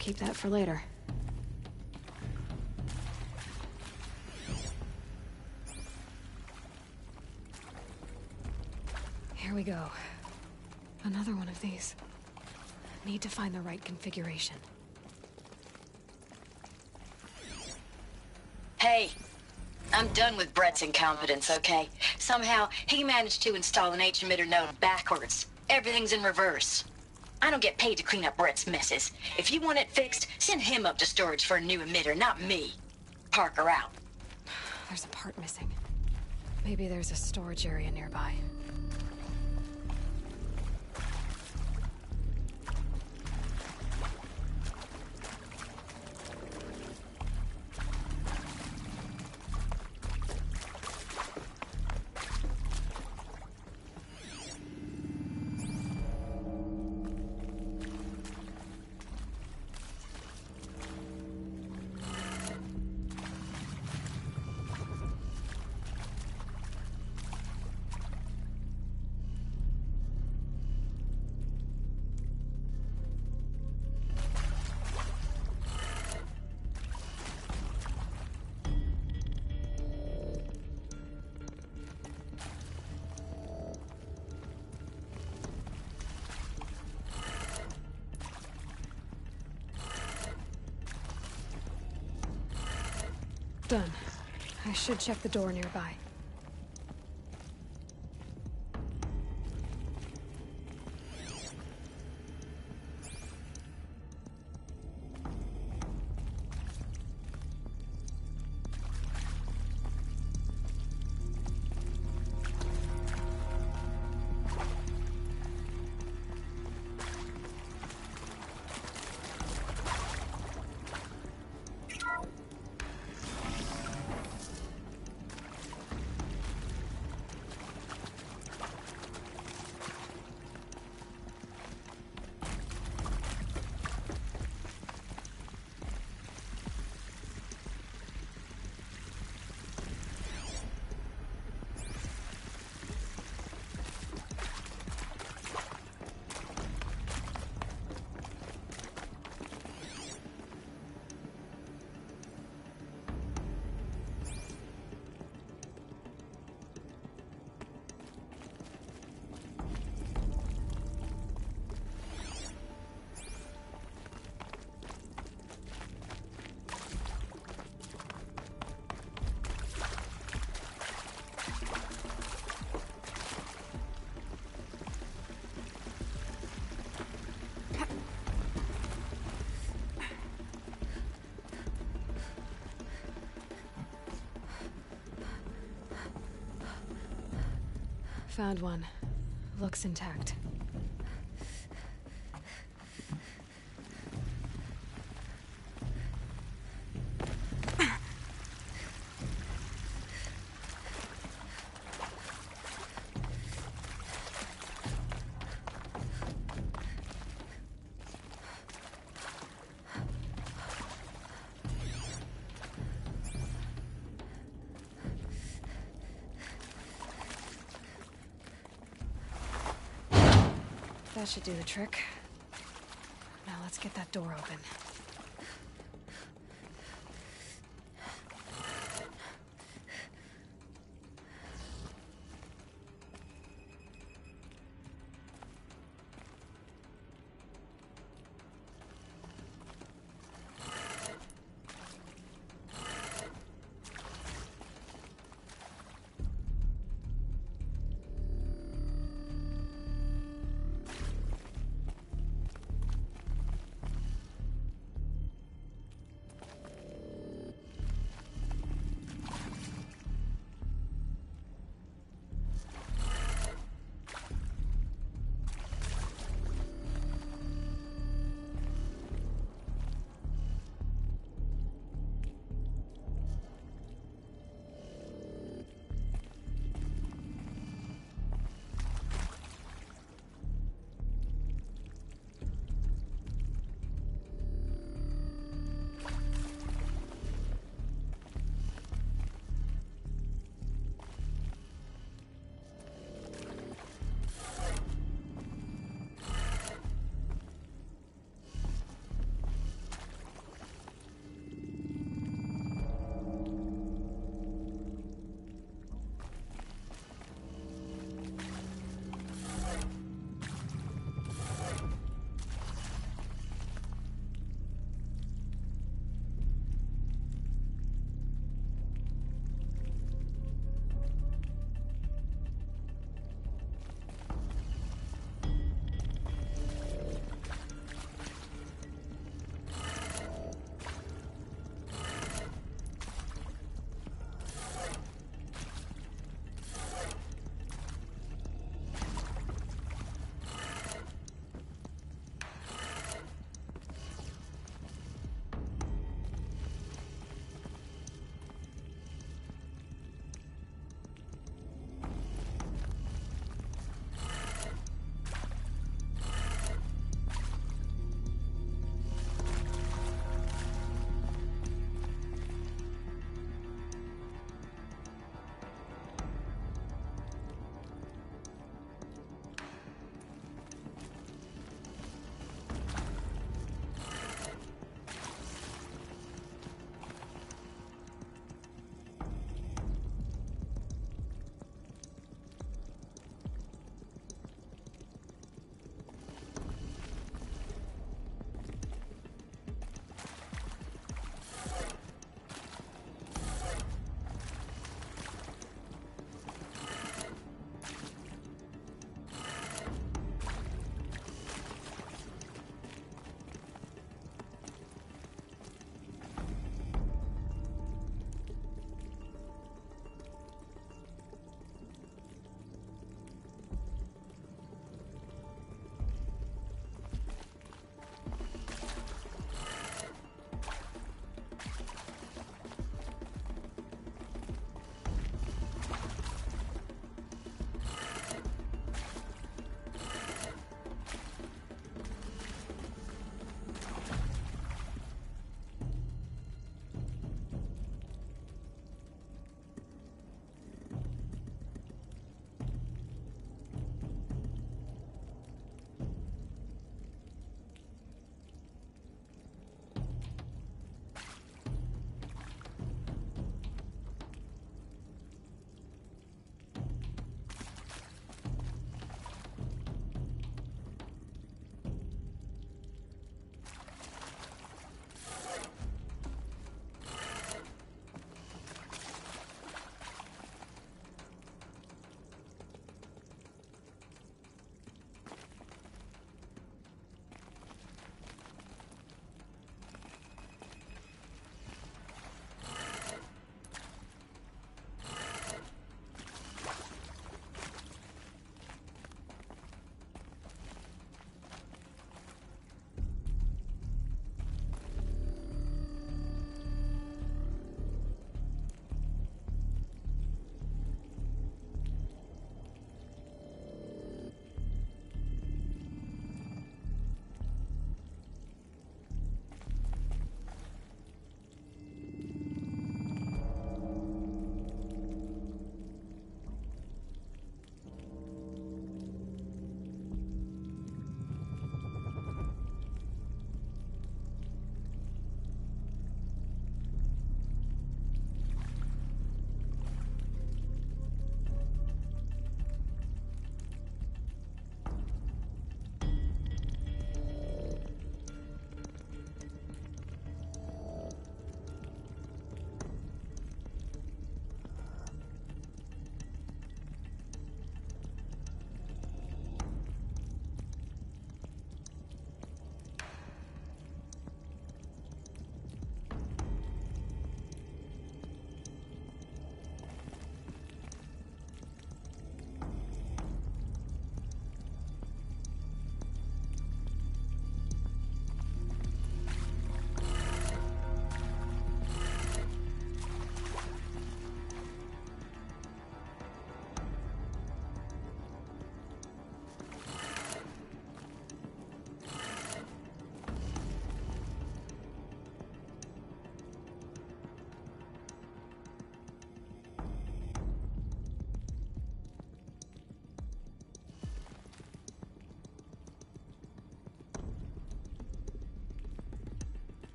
Keep that for later. Here we go. Another one of these. Need to find the right configuration. Hey, I'm done with Brett's incompetence, okay? Somehow, he managed to install an H-emitter node backwards. Everything's in reverse. I don't get paid to clean up Brett's messes. If you want it fixed, send him up to storage for a new emitter, not me. Parker out. There's a part missing. Maybe there's a storage area nearby. Done. I should check the door nearby. Found one. Looks intact. That should do the trick. Now let's get that door open.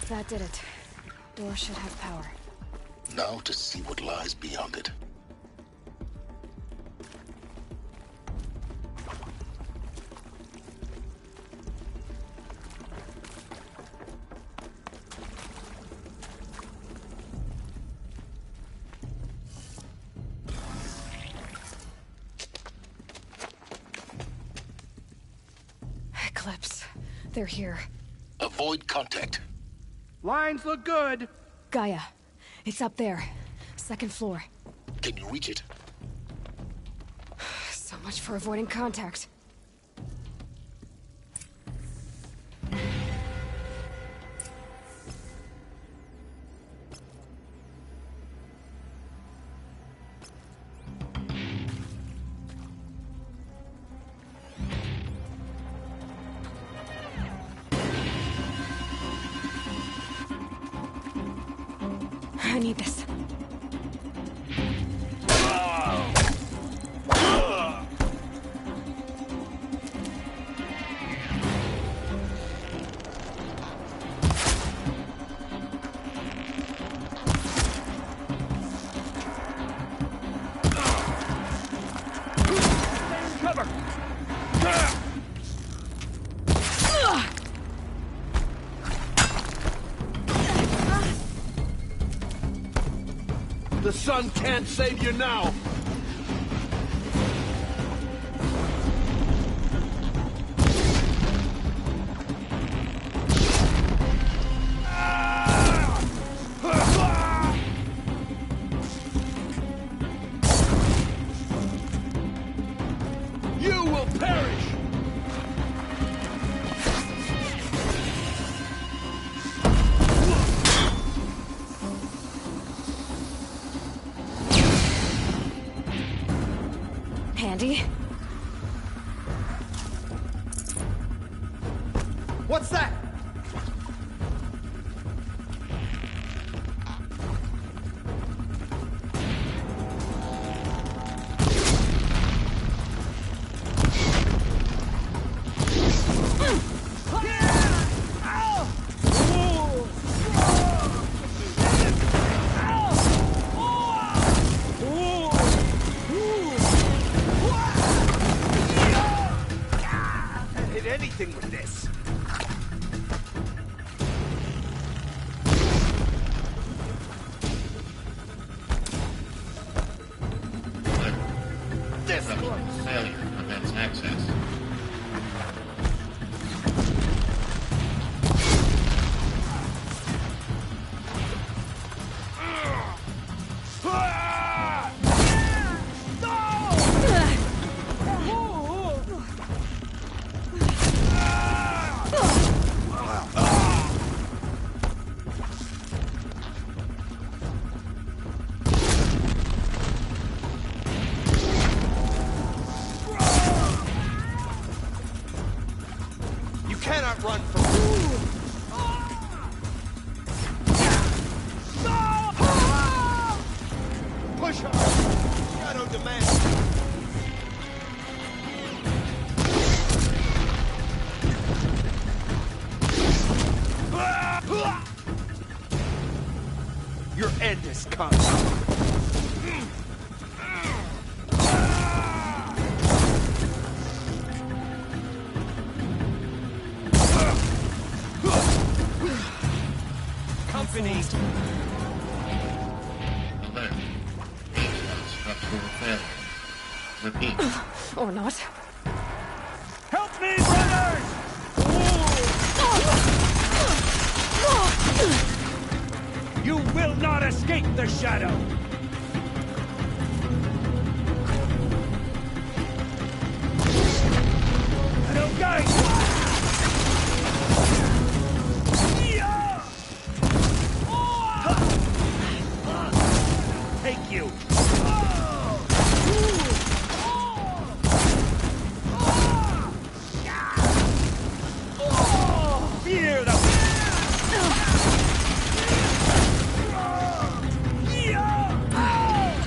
That did it. Door should have power. Now to see what lies beyond it. Eclipse. They're here. Avoid contact. Lines look good. Gaia. It's up there. Second floor. Can you reach it? So much for avoiding contact. I need this. Cover! The sun can't save you now! You will perish! Handy? What's that? Hit anything with this. This one. Failure prevents access. You cannot run from Push her! Shadow demands. Your end has come. Company. Alert. Structural failure. Repeat. Or not. Help me, brothers! You will not escape the shadow! Shadow guys! Take you! Fear the...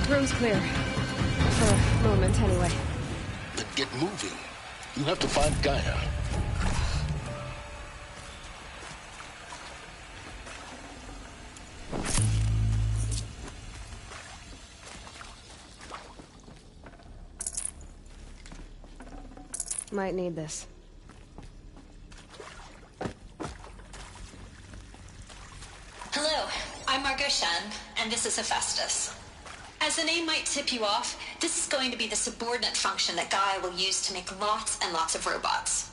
Room's clear. For a moment, anyway. Then get moving. You have to find Gaia. Might need this. Hello, I'm Margot Shen, and this is Hephaestus. As the name might tip you off, this is going to be the subordinate function that Gaia will use to make lots and lots of robots.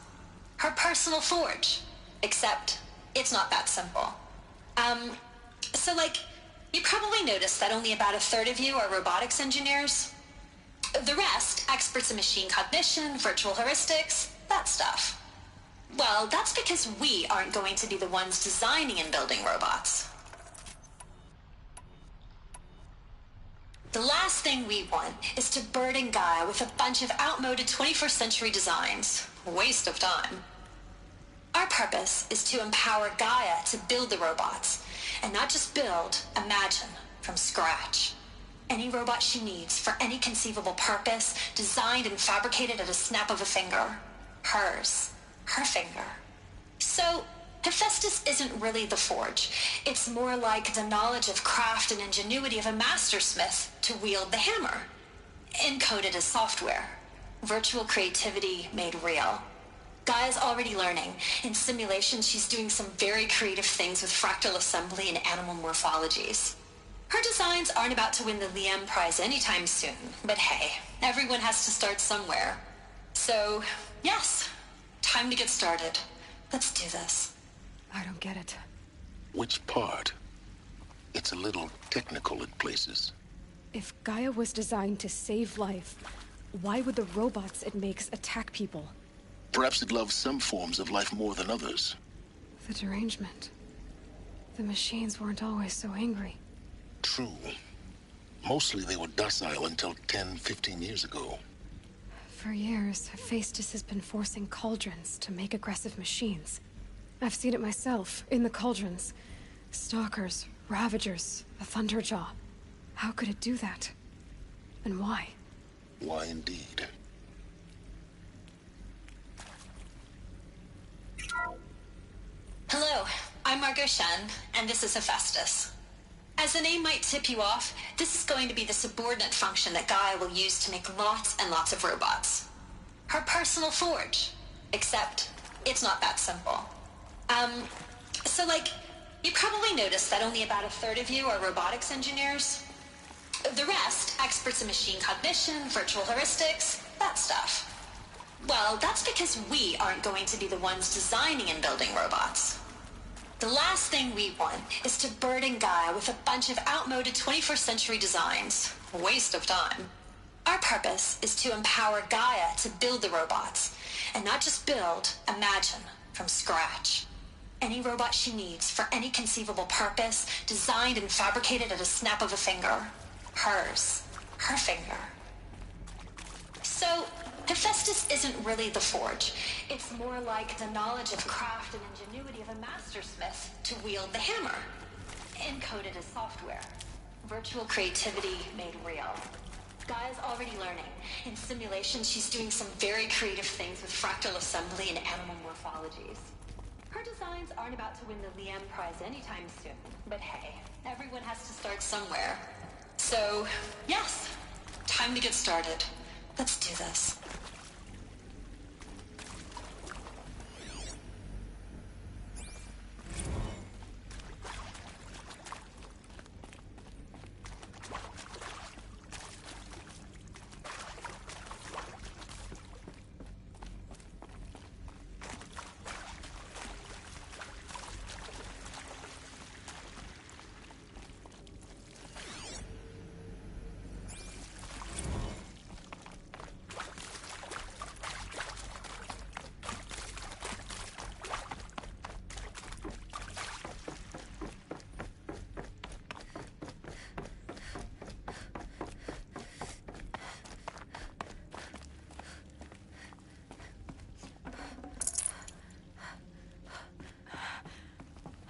Her personal forge. Except, it's not that simple. So you probably noticed that only about a third of you are robotics engineers. The rest, experts in machine cognition, virtual heuristics, that stuff. Well, that's because we aren't going to be the ones designing and building robots. The last thing we want is to burden Gaia with a bunch of outmoded 21st century designs. Waste of time. Our purpose is to empower Gaia to build the robots, and not just build, imagine, from scratch. Any robot she needs for any conceivable purpose, designed and fabricated at a snap of a finger. Hers. Her finger. So, Hephaestus isn't really the forge. It's more like the knowledge of craft and ingenuity of a mastersmith to wield the hammer. Encoded as software. Virtual creativity made real. Gaia's already learning. In simulation, she's doing some very creative things with fractal assembly and animal morphologies. Her designs aren't about to win the Liam Prize anytime soon, but hey, everyone has to start somewhere. So, yes, time to get started. Let's do this. I don't get it. Which part? It's a little technical in places. If Gaia was designed to save life, why would the robots it makes attack people? Perhaps it loves some forms of life more than others. The derangement. The machines weren't always so angry. True. Mostly they were docile until 10, 15 years ago. For years, Hephaestus has been forcing cauldrons to make aggressive machines. I've seen it myself, in the cauldrons. Stalkers, Ravagers, a Thunderjaw. How could it do that? And why? Why indeed? Hello, I'm Margot Shen, and this is Hephaestus. As the name might tip you off, this is going to be the subordinate function that Gaia will use to make lots and lots of robots. Her personal forge. Except, it's not that simple. So you probably noticed that only about a third of you are robotics engineers. The rest, experts in machine cognition, virtual heuristics, that stuff. Well, that's because we aren't going to be the ones designing and building robots. The last thing we want is to burden Gaia with a bunch of outmoded 21st century designs. Waste of time. Our purpose is to empower Gaia to build the robots, and not just build, imagine, from scratch. Any robot she needs for any conceivable purpose, designed and fabricated at a snap of a finger. Hers. Her finger. So, Hephaestus isn't really the forge. It's more like the knowledge of craft and ingenuity of a mastersmith to wield the hammer. Encoded as software. Virtual creativity made real. Gaia's already learning. In simulation, she's doing some very creative things with fractal assembly and animal morphologies. Her designs aren't about to win the Liam Prize anytime soon, but hey, everyone has to start somewhere. So, yes, time to get started. Let's do this.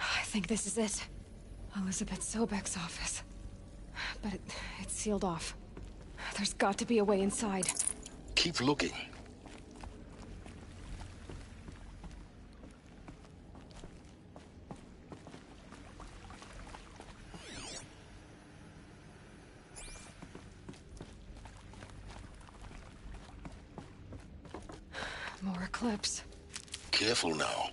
I think this is it. Elizabeth Sobek's office. But it's sealed off. There's got to be a way inside. Keep looking. Eclipse. Careful now.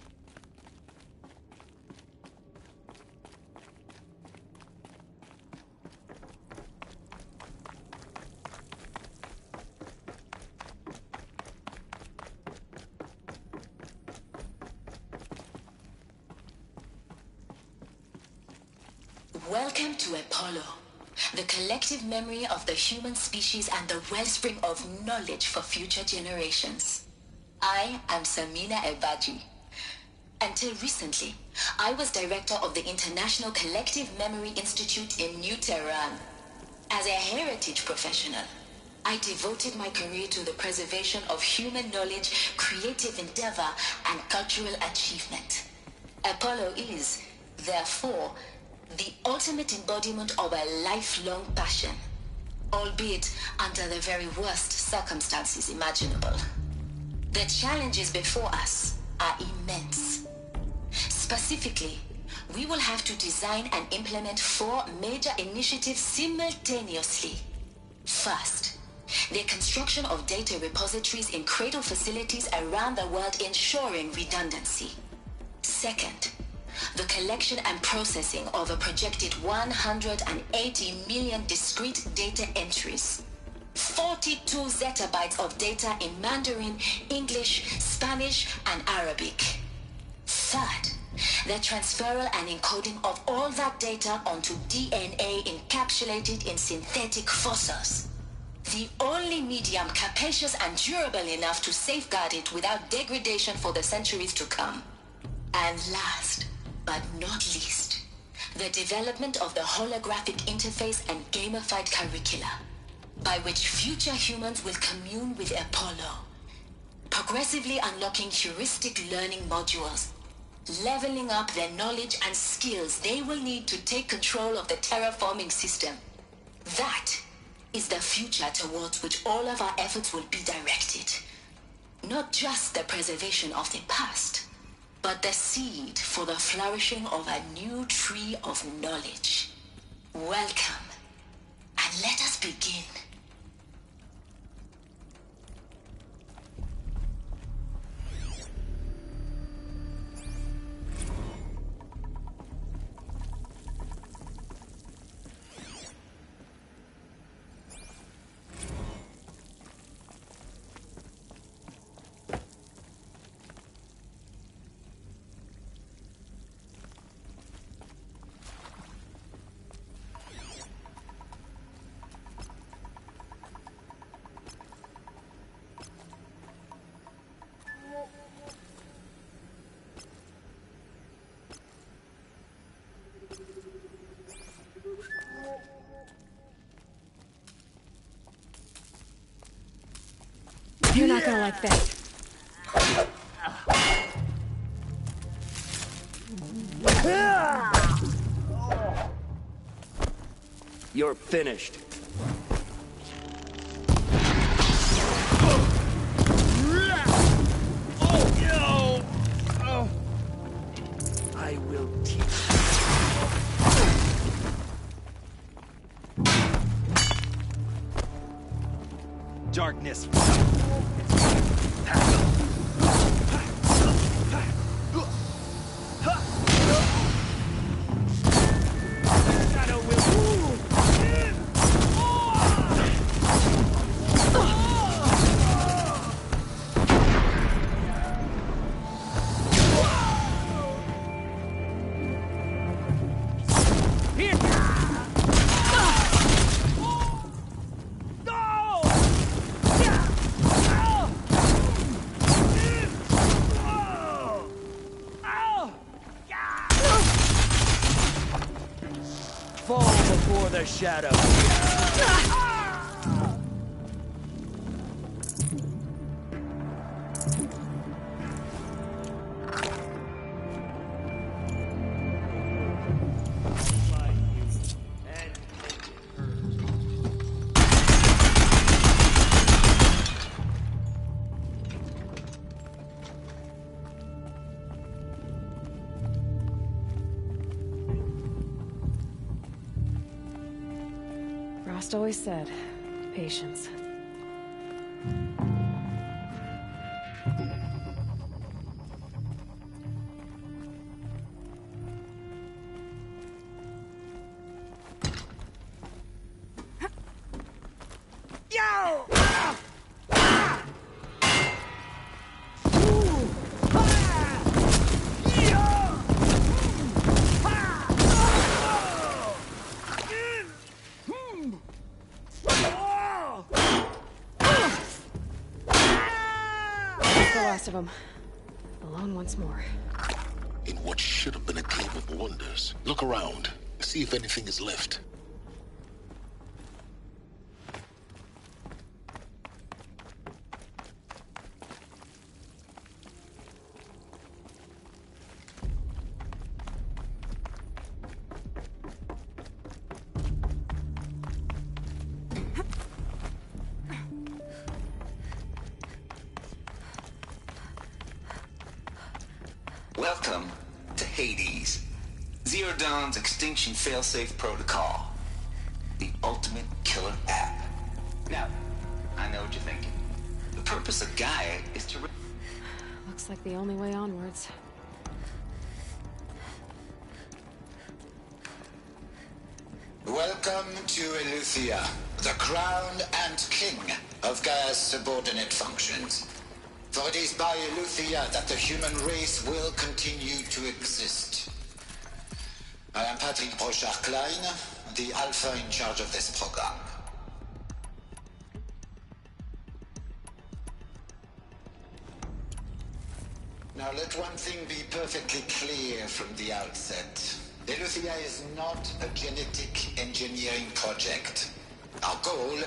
Welcome to Apollo, the collective memory of the human species and the wellspring of knowledge for future generations. I am Samina Ebaji. Until recently, I was director of the International Collective Memory Institute in New Tehran. As a heritage professional, I devoted my career to the preservation of human knowledge, creative endeavor, and cultural achievement. Apollo is, therefore, the ultimate embodiment of a lifelong passion, albeit under the very worst circumstances imaginable. The challenges before us are immense. Specifically, we will have to design and implement 4 major initiatives simultaneously. First, the construction of data repositories in cradle facilities around the world, ensuring redundancy. Second, the collection and processing of a projected 180 million discrete data entries. 42 zettabytes of data in Mandarin, English, Spanish, and Arabic. Third, the transferal and encoding of all that data onto DNA encapsulated in synthetic fossils. The only medium capacious and durable enough to safeguard it without degradation for the centuries to come. And last, but not least, the development of the holographic interface and gamified curricula, by which future humans will commune with Apollo, progressively unlocking heuristic learning modules, leveling up their knowledge and skills they will need to take control of the terraforming system. That is the future towards which all of our efforts will be directed. Not just the preservation of the past, but the seed for the flourishing of a new tree of knowledge. Welcome, and let us begin. You're not gonna like this. You're finished. I will teach you. Darkness. Fall before the shadow. Frost always said, patience. them. Alone once more. In what should have been a cave of wonders. Look around. See if anything is left. Welcome to Hades. Zero Dawn's extinction failsafe protocol. The ultimate killer app. Now, I know what you're thinking. The purpose of Gaia is to... Looks like the only way onwards. Welcome to Eleuthia, the crown and king of Gaia's subordinate functions. For it is by Eleuthia that the human race will continue to exist. I am Patrick Brochard-Klein, the Alpha in charge of this program. Now let one thing be perfectly clear from the outset. Eleuthia is not a genetic engineering project. Our goal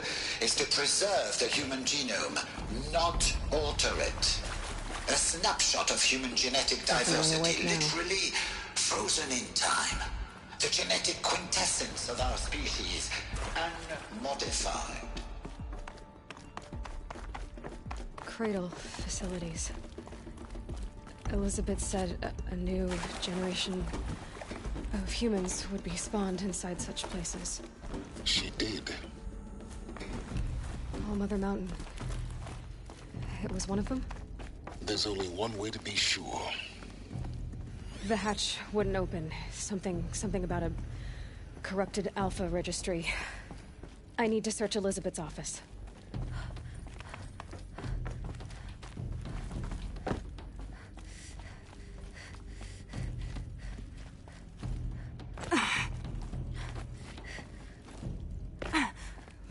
is to preserve the human genome, not alter it. A snapshot of human genetic diversity, literally frozen in time. The genetic quintessence of our species, unmodified. Cradle facilities. Elizabeth said a new generation of humans would be spawned inside such places. She did. All Mother Mountain. It was one of them? There's only one way to be sure. The hatch wouldn't open. Something about a corrupted Alpha registry. I need to search Elizabeth's office.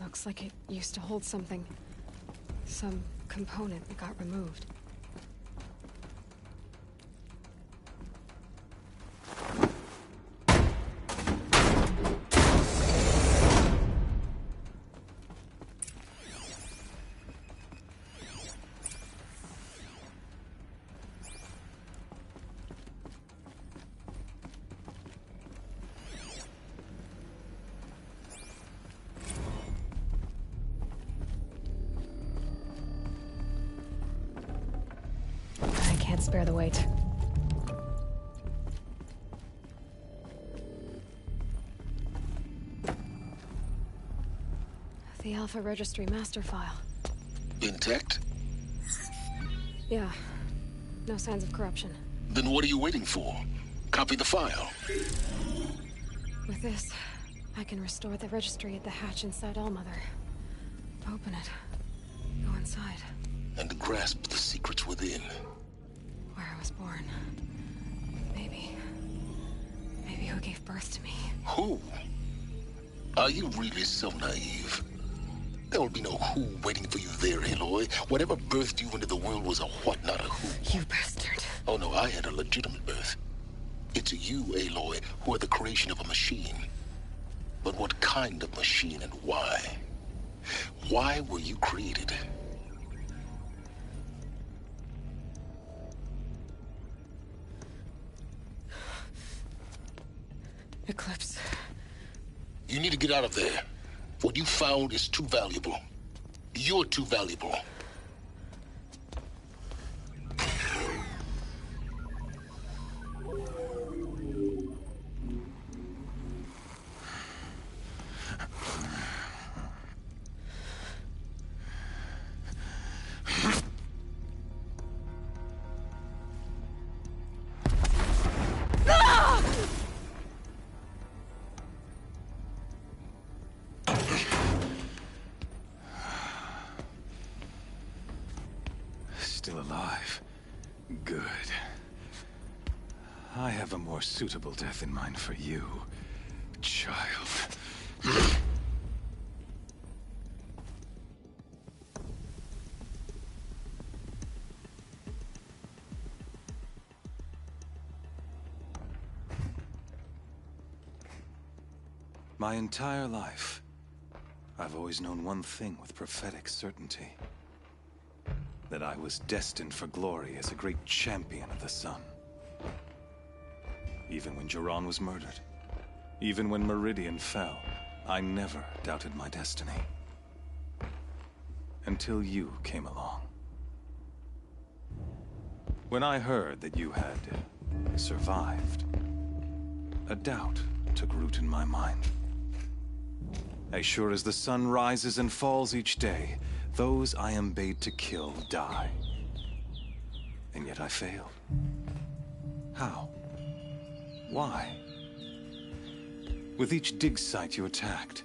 Looks like it used to hold something. Some component that got removed. Spare the weight. The Alpha Registry master file. Intact? Yeah. No signs of corruption. Then what are you waiting for? Copy the file. With this, I can restore the registry at the hatch inside Allmother. Open it. Go inside. And grasp the secrets within. Where I was born. Maybe who gave birth to me. Who? Are you really so naive? There will be no who waiting for you there, Aloy. Whatever birthed you into the world was a what, not a who. You bastard. Oh no, I had a legitimate birth. It's you, Aloy, who are the creation of a machine. But what kind of machine and why? Why were you created? Eclipse. You need to get out of there. What you found is too valuable. You're too valuable. Still alive. Good. I have a more suitable death in mind for you, child. My entire life, I've always known one thing with prophetic certainty. That I was destined for glory as a great champion of the sun. Even when Jiran was murdered, even when Meridian fell, I never doubted my destiny. Until you came along. When I heard that you had survived, a doubt took root in my mind. As sure as the sun rises and falls each day, those I am bade to kill die. And yet I failed. How? Why? With each dig site you attacked,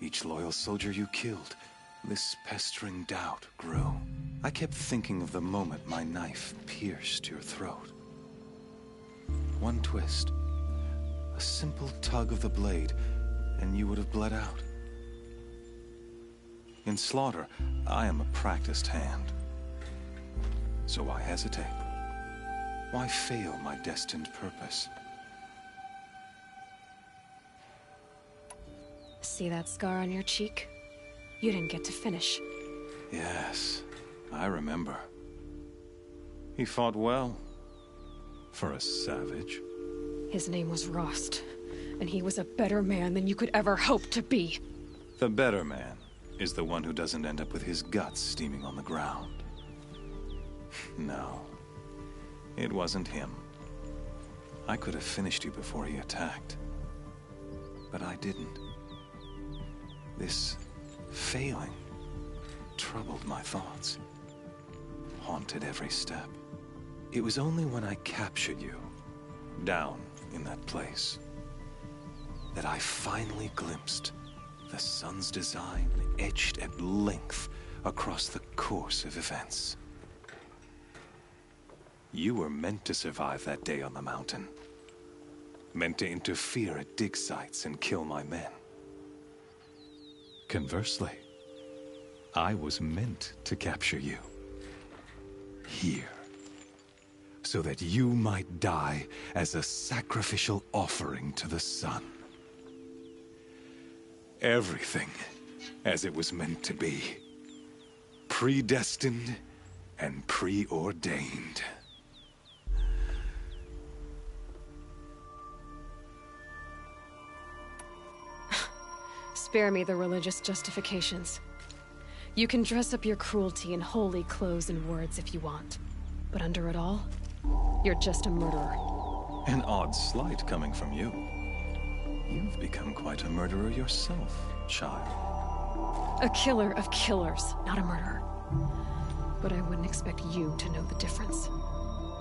each loyal soldier you killed, this pestering doubt grew. I kept thinking of the moment my knife pierced your throat. One twist, a simple tug of the blade, and you would have bled out. In slaughter, I am a practiced hand. So why hesitate? Why fail my destined purpose? See that scar on your cheek? You didn't get to finish. Yes, I remember. He fought well. For a savage. His name was Rost, and he was a better man than you could ever hope to be. The better man is the one who doesn't end up with his guts steaming on the ground. No, it wasn't him. I could have finished you before he attacked. But I didn't. This failing troubled my thoughts, haunted every step. It was only when I captured you, down in that place, that I finally glimpsed the sun's design etched at length across the course of events. You were meant to survive that day on the mountain. Meant to interfere at dig sites and kill my men. Conversely, I was meant to capture you. Here. So that you might die as a sacrificial offering to the sun. Everything as it was meant to be. Predestined and preordained. Spare me the religious justifications. You can dress up your cruelty in holy clothes and words if you want. But under it all, you're just a murderer. An odd slight coming from you. You've become quite a murderer yourself, child. A killer of killers, not a murderer. But I wouldn't expect you to know the difference.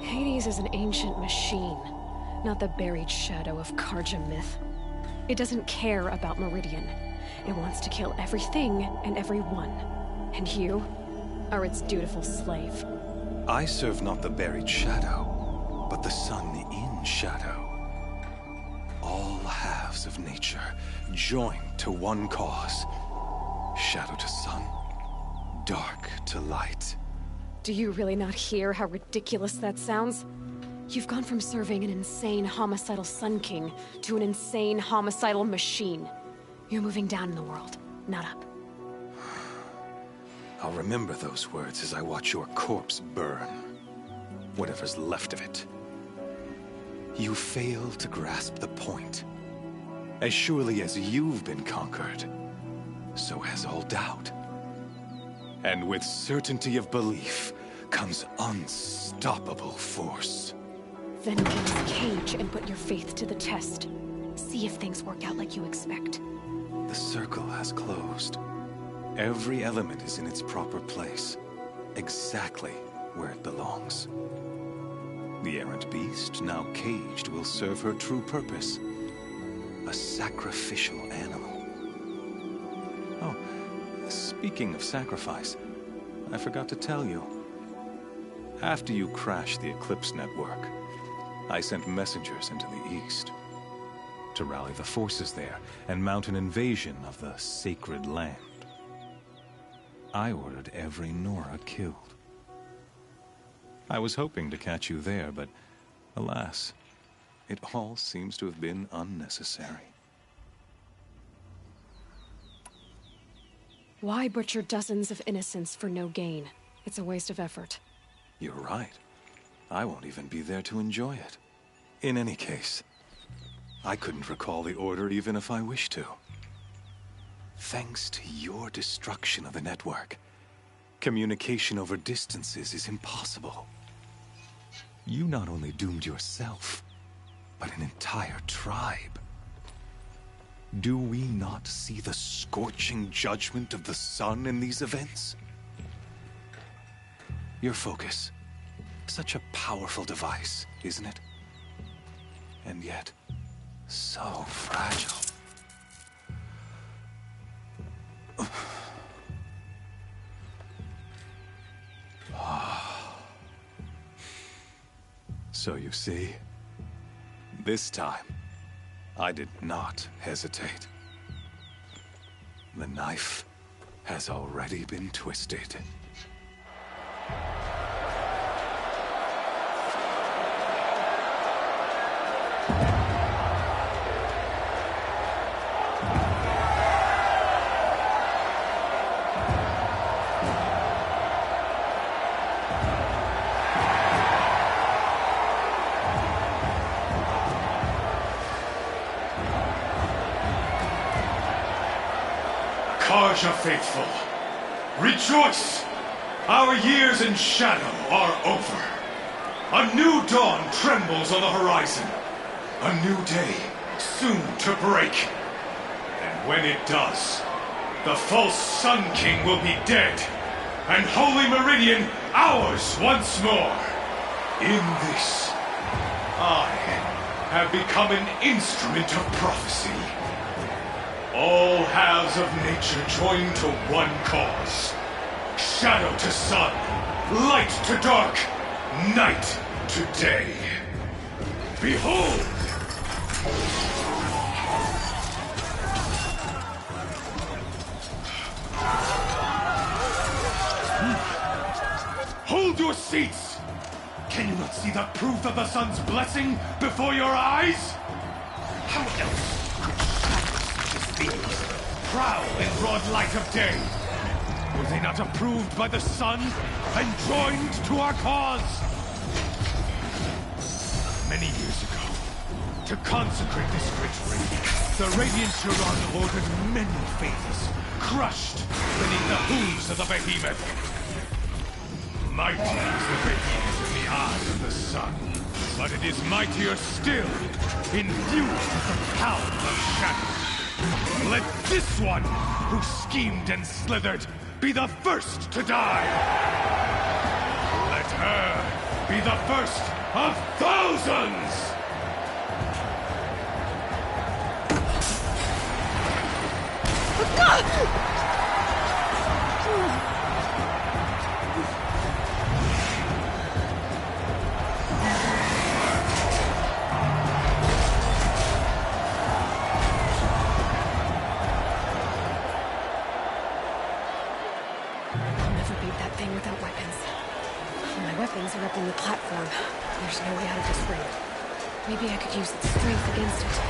Hades is an ancient machine, not the buried shadow of Karja myth. It doesn't care about Meridian. It wants to kill everything and everyone. And you are its dutiful slave. I serve not the buried shadow, but the sun in shadow. All halves of nature joined to one cause. Shadow to sun, dark to light. Do you really not hear how ridiculous that sounds? You've gone from serving an insane homicidal Sun King to an insane homicidal machine. You're moving down in the world, not up. I'll remember those words as I watch your corpse burn. Whatever's left of it. You fail to grasp the point. As surely as you've been conquered, so has all doubt. And with certainty of belief comes unstoppable force. Then get this cage and put your faith to the test. See if things work out like you expect. The circle has closed. Every element is in its proper place, exactly where it belongs. The errant beast, now caged, will serve her true purpose. A sacrificial animal. Oh, speaking of sacrifice, I forgot to tell you. After you crashed the Eclipse network, I sent messengers into the east to rally the forces there and mount an invasion of the sacred land. I ordered every Nora killed. I was hoping to catch you there, but alas, it all seems to have been unnecessary. Why butcher dozens of innocents for no gain? It's a waste of effort. You're right. I won't even be there to enjoy it. In any case, I couldn't recall the order even if I wished to. Thanks to your destruction of the network, communication over distances is impossible. You not only doomed yourself, but an entire tribe. Do we not see the scorching judgment of the sun in these events? Your focus. Such a powerful device, isn't it? And yet, so fragile. So you see, this time, I did not hesitate. The knife has already been twisted. Karja faithful, rejoice! Our years in shadow are over. A new dawn trembles on the horizon. A new day soon to break. And when it does, the false Sun King will be dead, and Holy Meridian ours once more. In this, I have become an instrument of prophecy. All halves of nature join to one cause. Shadow to sun, light to dark, night to day. Behold! Hold your seats! Can you not see the proof of the sun's blessing before your eyes? How else could shadows such as these prowl in broad light of day? Were they not approved by the sun and joined to our cause? Many years ago, to consecrate this great ring, the Radiant Turan ordered many faiths, crushed beneath the hooves of the behemoth. Mighty is the behemoth in the eyes of the sun, but it is mightier still, infused with the power of shadow. Let this one, who schemed and slithered, be the first to die. Let her be the first of thousands! Without weapons. My weapons are up on the platform. There's no way out of this ring. Maybe I could use its strength against it.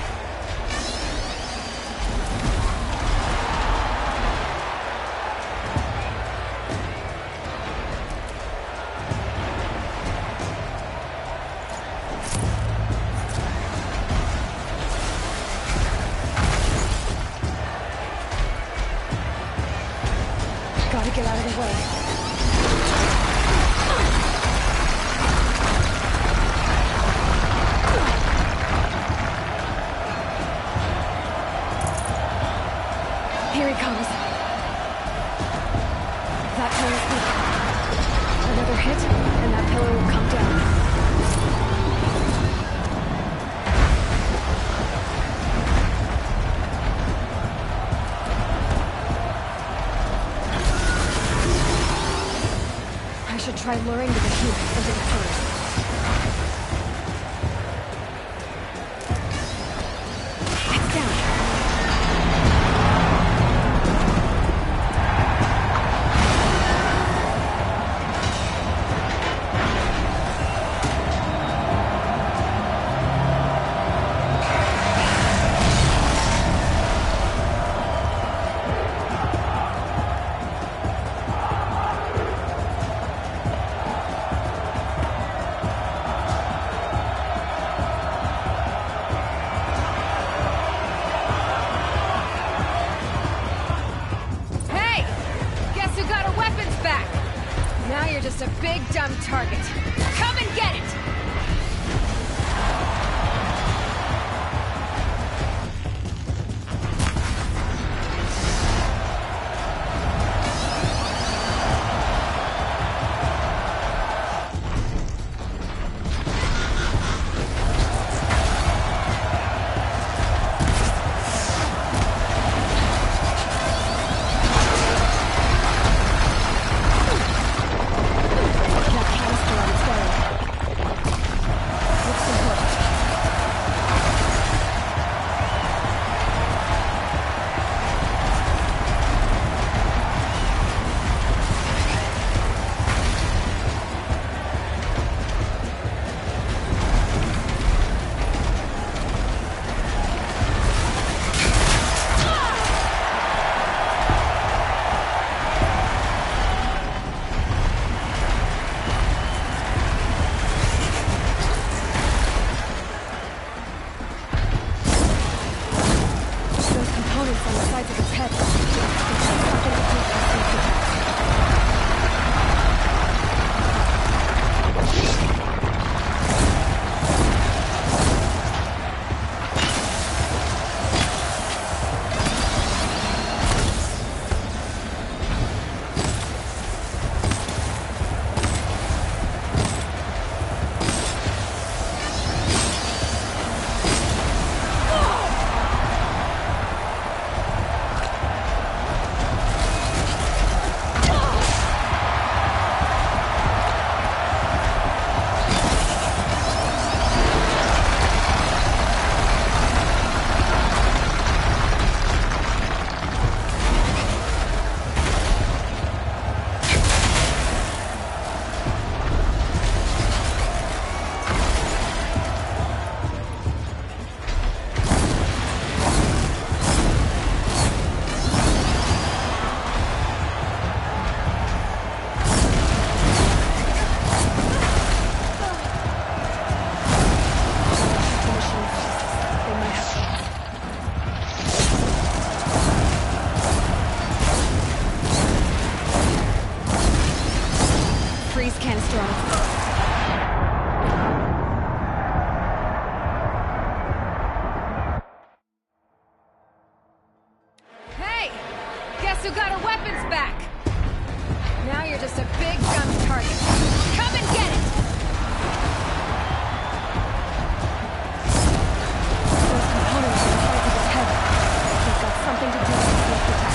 Gotta get out of the way. Here he comes. That pillow's weak. Another hit, and that pillar will come down. I should try luring the behemoth into the pillars. It's down. just a big dumb target. Come and get it! Who got her weapons back? Now you're just a big dumb target. Come and get it! Those components are inside of his head. They've got something to do with his sneak attack.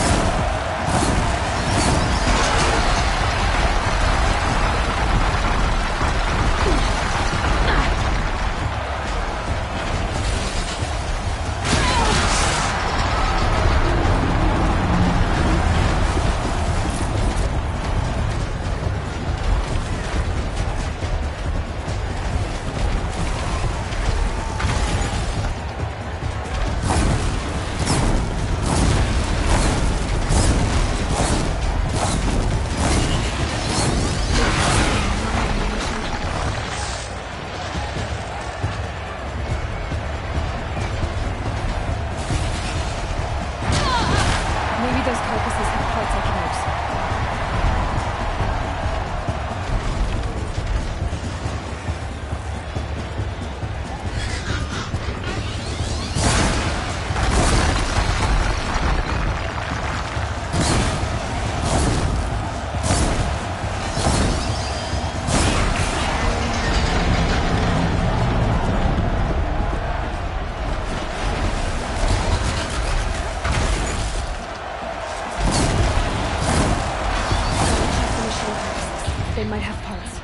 They might have parts.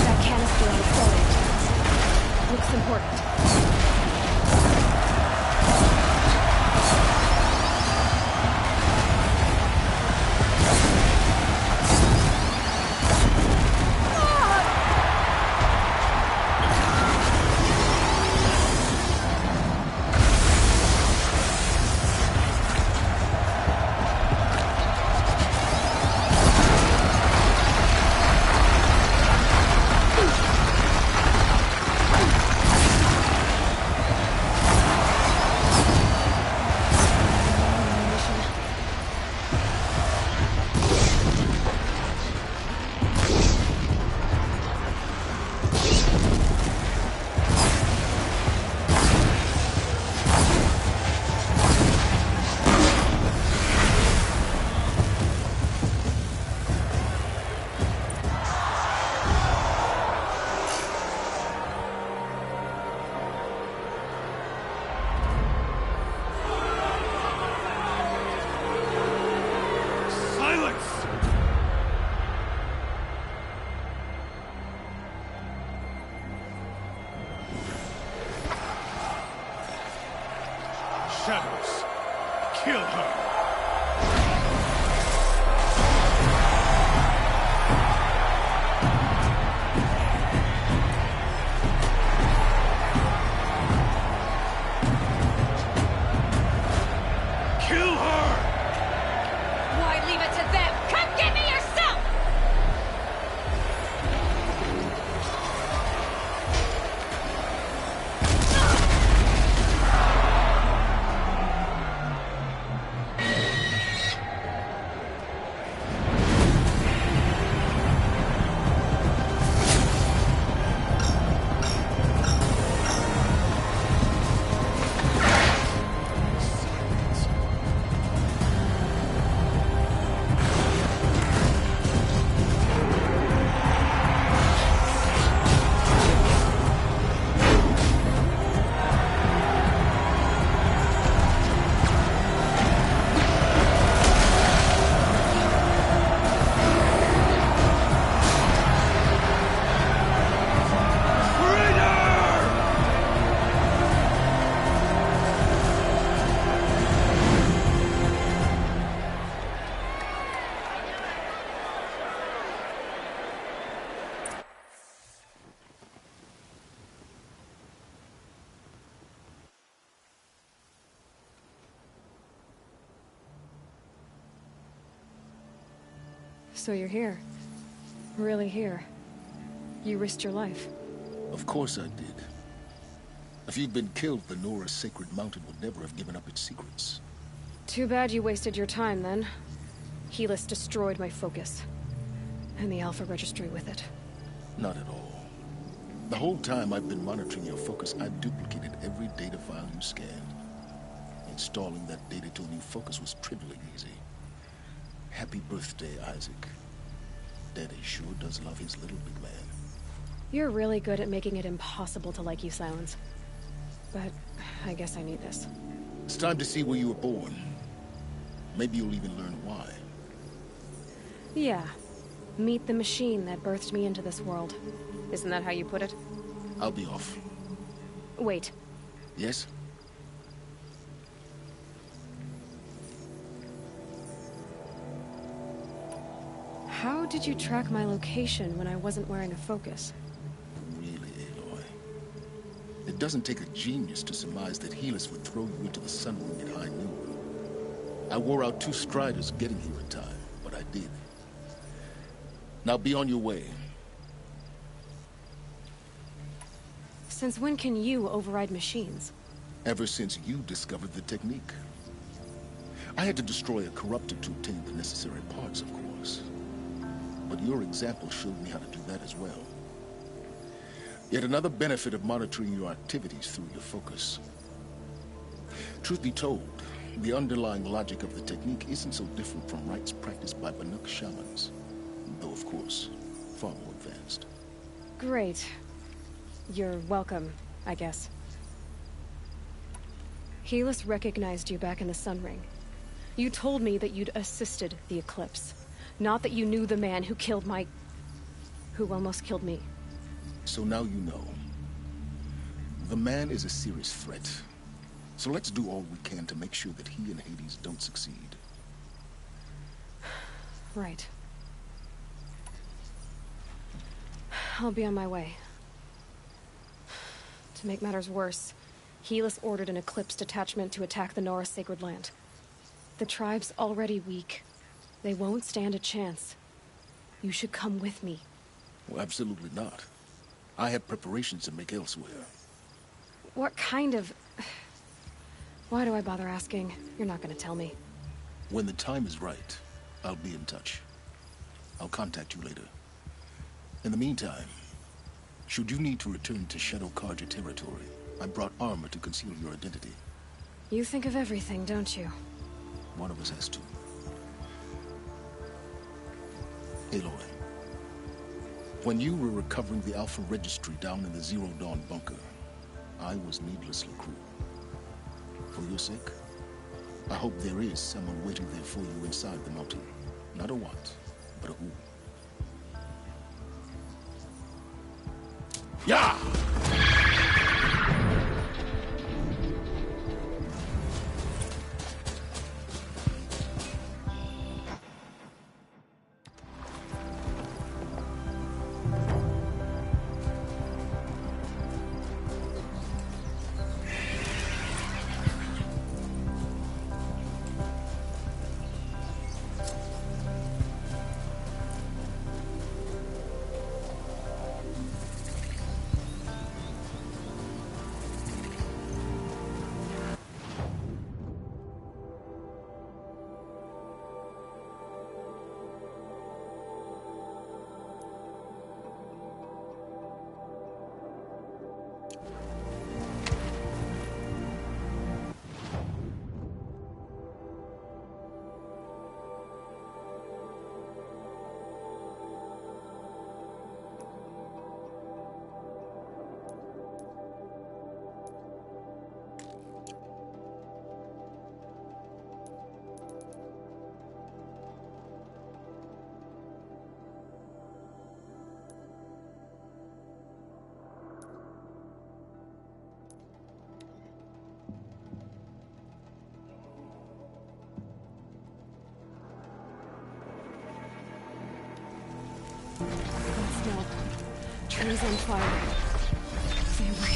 That canister in the storage looks important. shadows. Kill her. So you're here. Really here. You risked your life. Of course I did. If you'd been killed, the Nora's Sacred Mountain would never have given up its secrets. Too bad you wasted your time, then. Helis destroyed my focus. And the Alpha Registry with it. Not at all. The whole time I've been monitoring your focus, I've duplicated every data file you scanned. Installing that data to a new focus was trivially easy. Happy birthday, Isaac. Daddy sure does love his little big man. You're really good at making it impossible to like you, Silence. But I guess I need this. It's time to see where you were born. Maybe you'll even learn why. Yeah. Meet the machine that birthed me into this world. Isn't that how you put it? I'll be off. Wait. Yes? How did you track my location when I wasn't wearing a focus? Really, Aloy? It doesn't take a genius to surmise that Helis would throw you into the sun ring at high noon. I wore out 2 striders getting here in time, but I did. Now be on your way. Since when can you override machines? Ever since you discovered the technique. I had to destroy a corruptor to obtain the necessary parts, of course. But your example showed me how to do that as well. Yet another benefit of monitoring your activities through your focus. Truth be told, the underlying logic of the technique isn't so different from rites practiced by Banuk shamans. Though, of course, far more advanced. Great. You're welcome, I guess. Helis recognized you back in the Sun Ring. You told me that you'd assisted the Eclipse. Not that you knew the man who almost killed me. So now you know. The man is a serious threat. So let's do all we can to make sure that he and Hades don't succeed. Right. I'll be on my way. To make matters worse, Helis ordered an Eclipse detachment to attack the Nora Sacred Land. The tribe's already weak. They won't stand a chance. You should come with me. Well, absolutely not. I have preparations to make elsewhere. What kind of... Why do I bother asking? You're not gonna tell me. When the time is right, I'll be in touch. I'll contact you later. In the meantime, should you need to return to Shadow Karja territory, I brought armor to conceal your identity. You think of everything, don't you? One of us has to. Aloy, when you were recovering the Alpha Registry down in the Zero Dawn bunker, I was needlessly cruel. For your sake, I hope there is someone waiting there for you inside the mountain. Not a what, but a who. Yeah! tree's on fire. Stay away.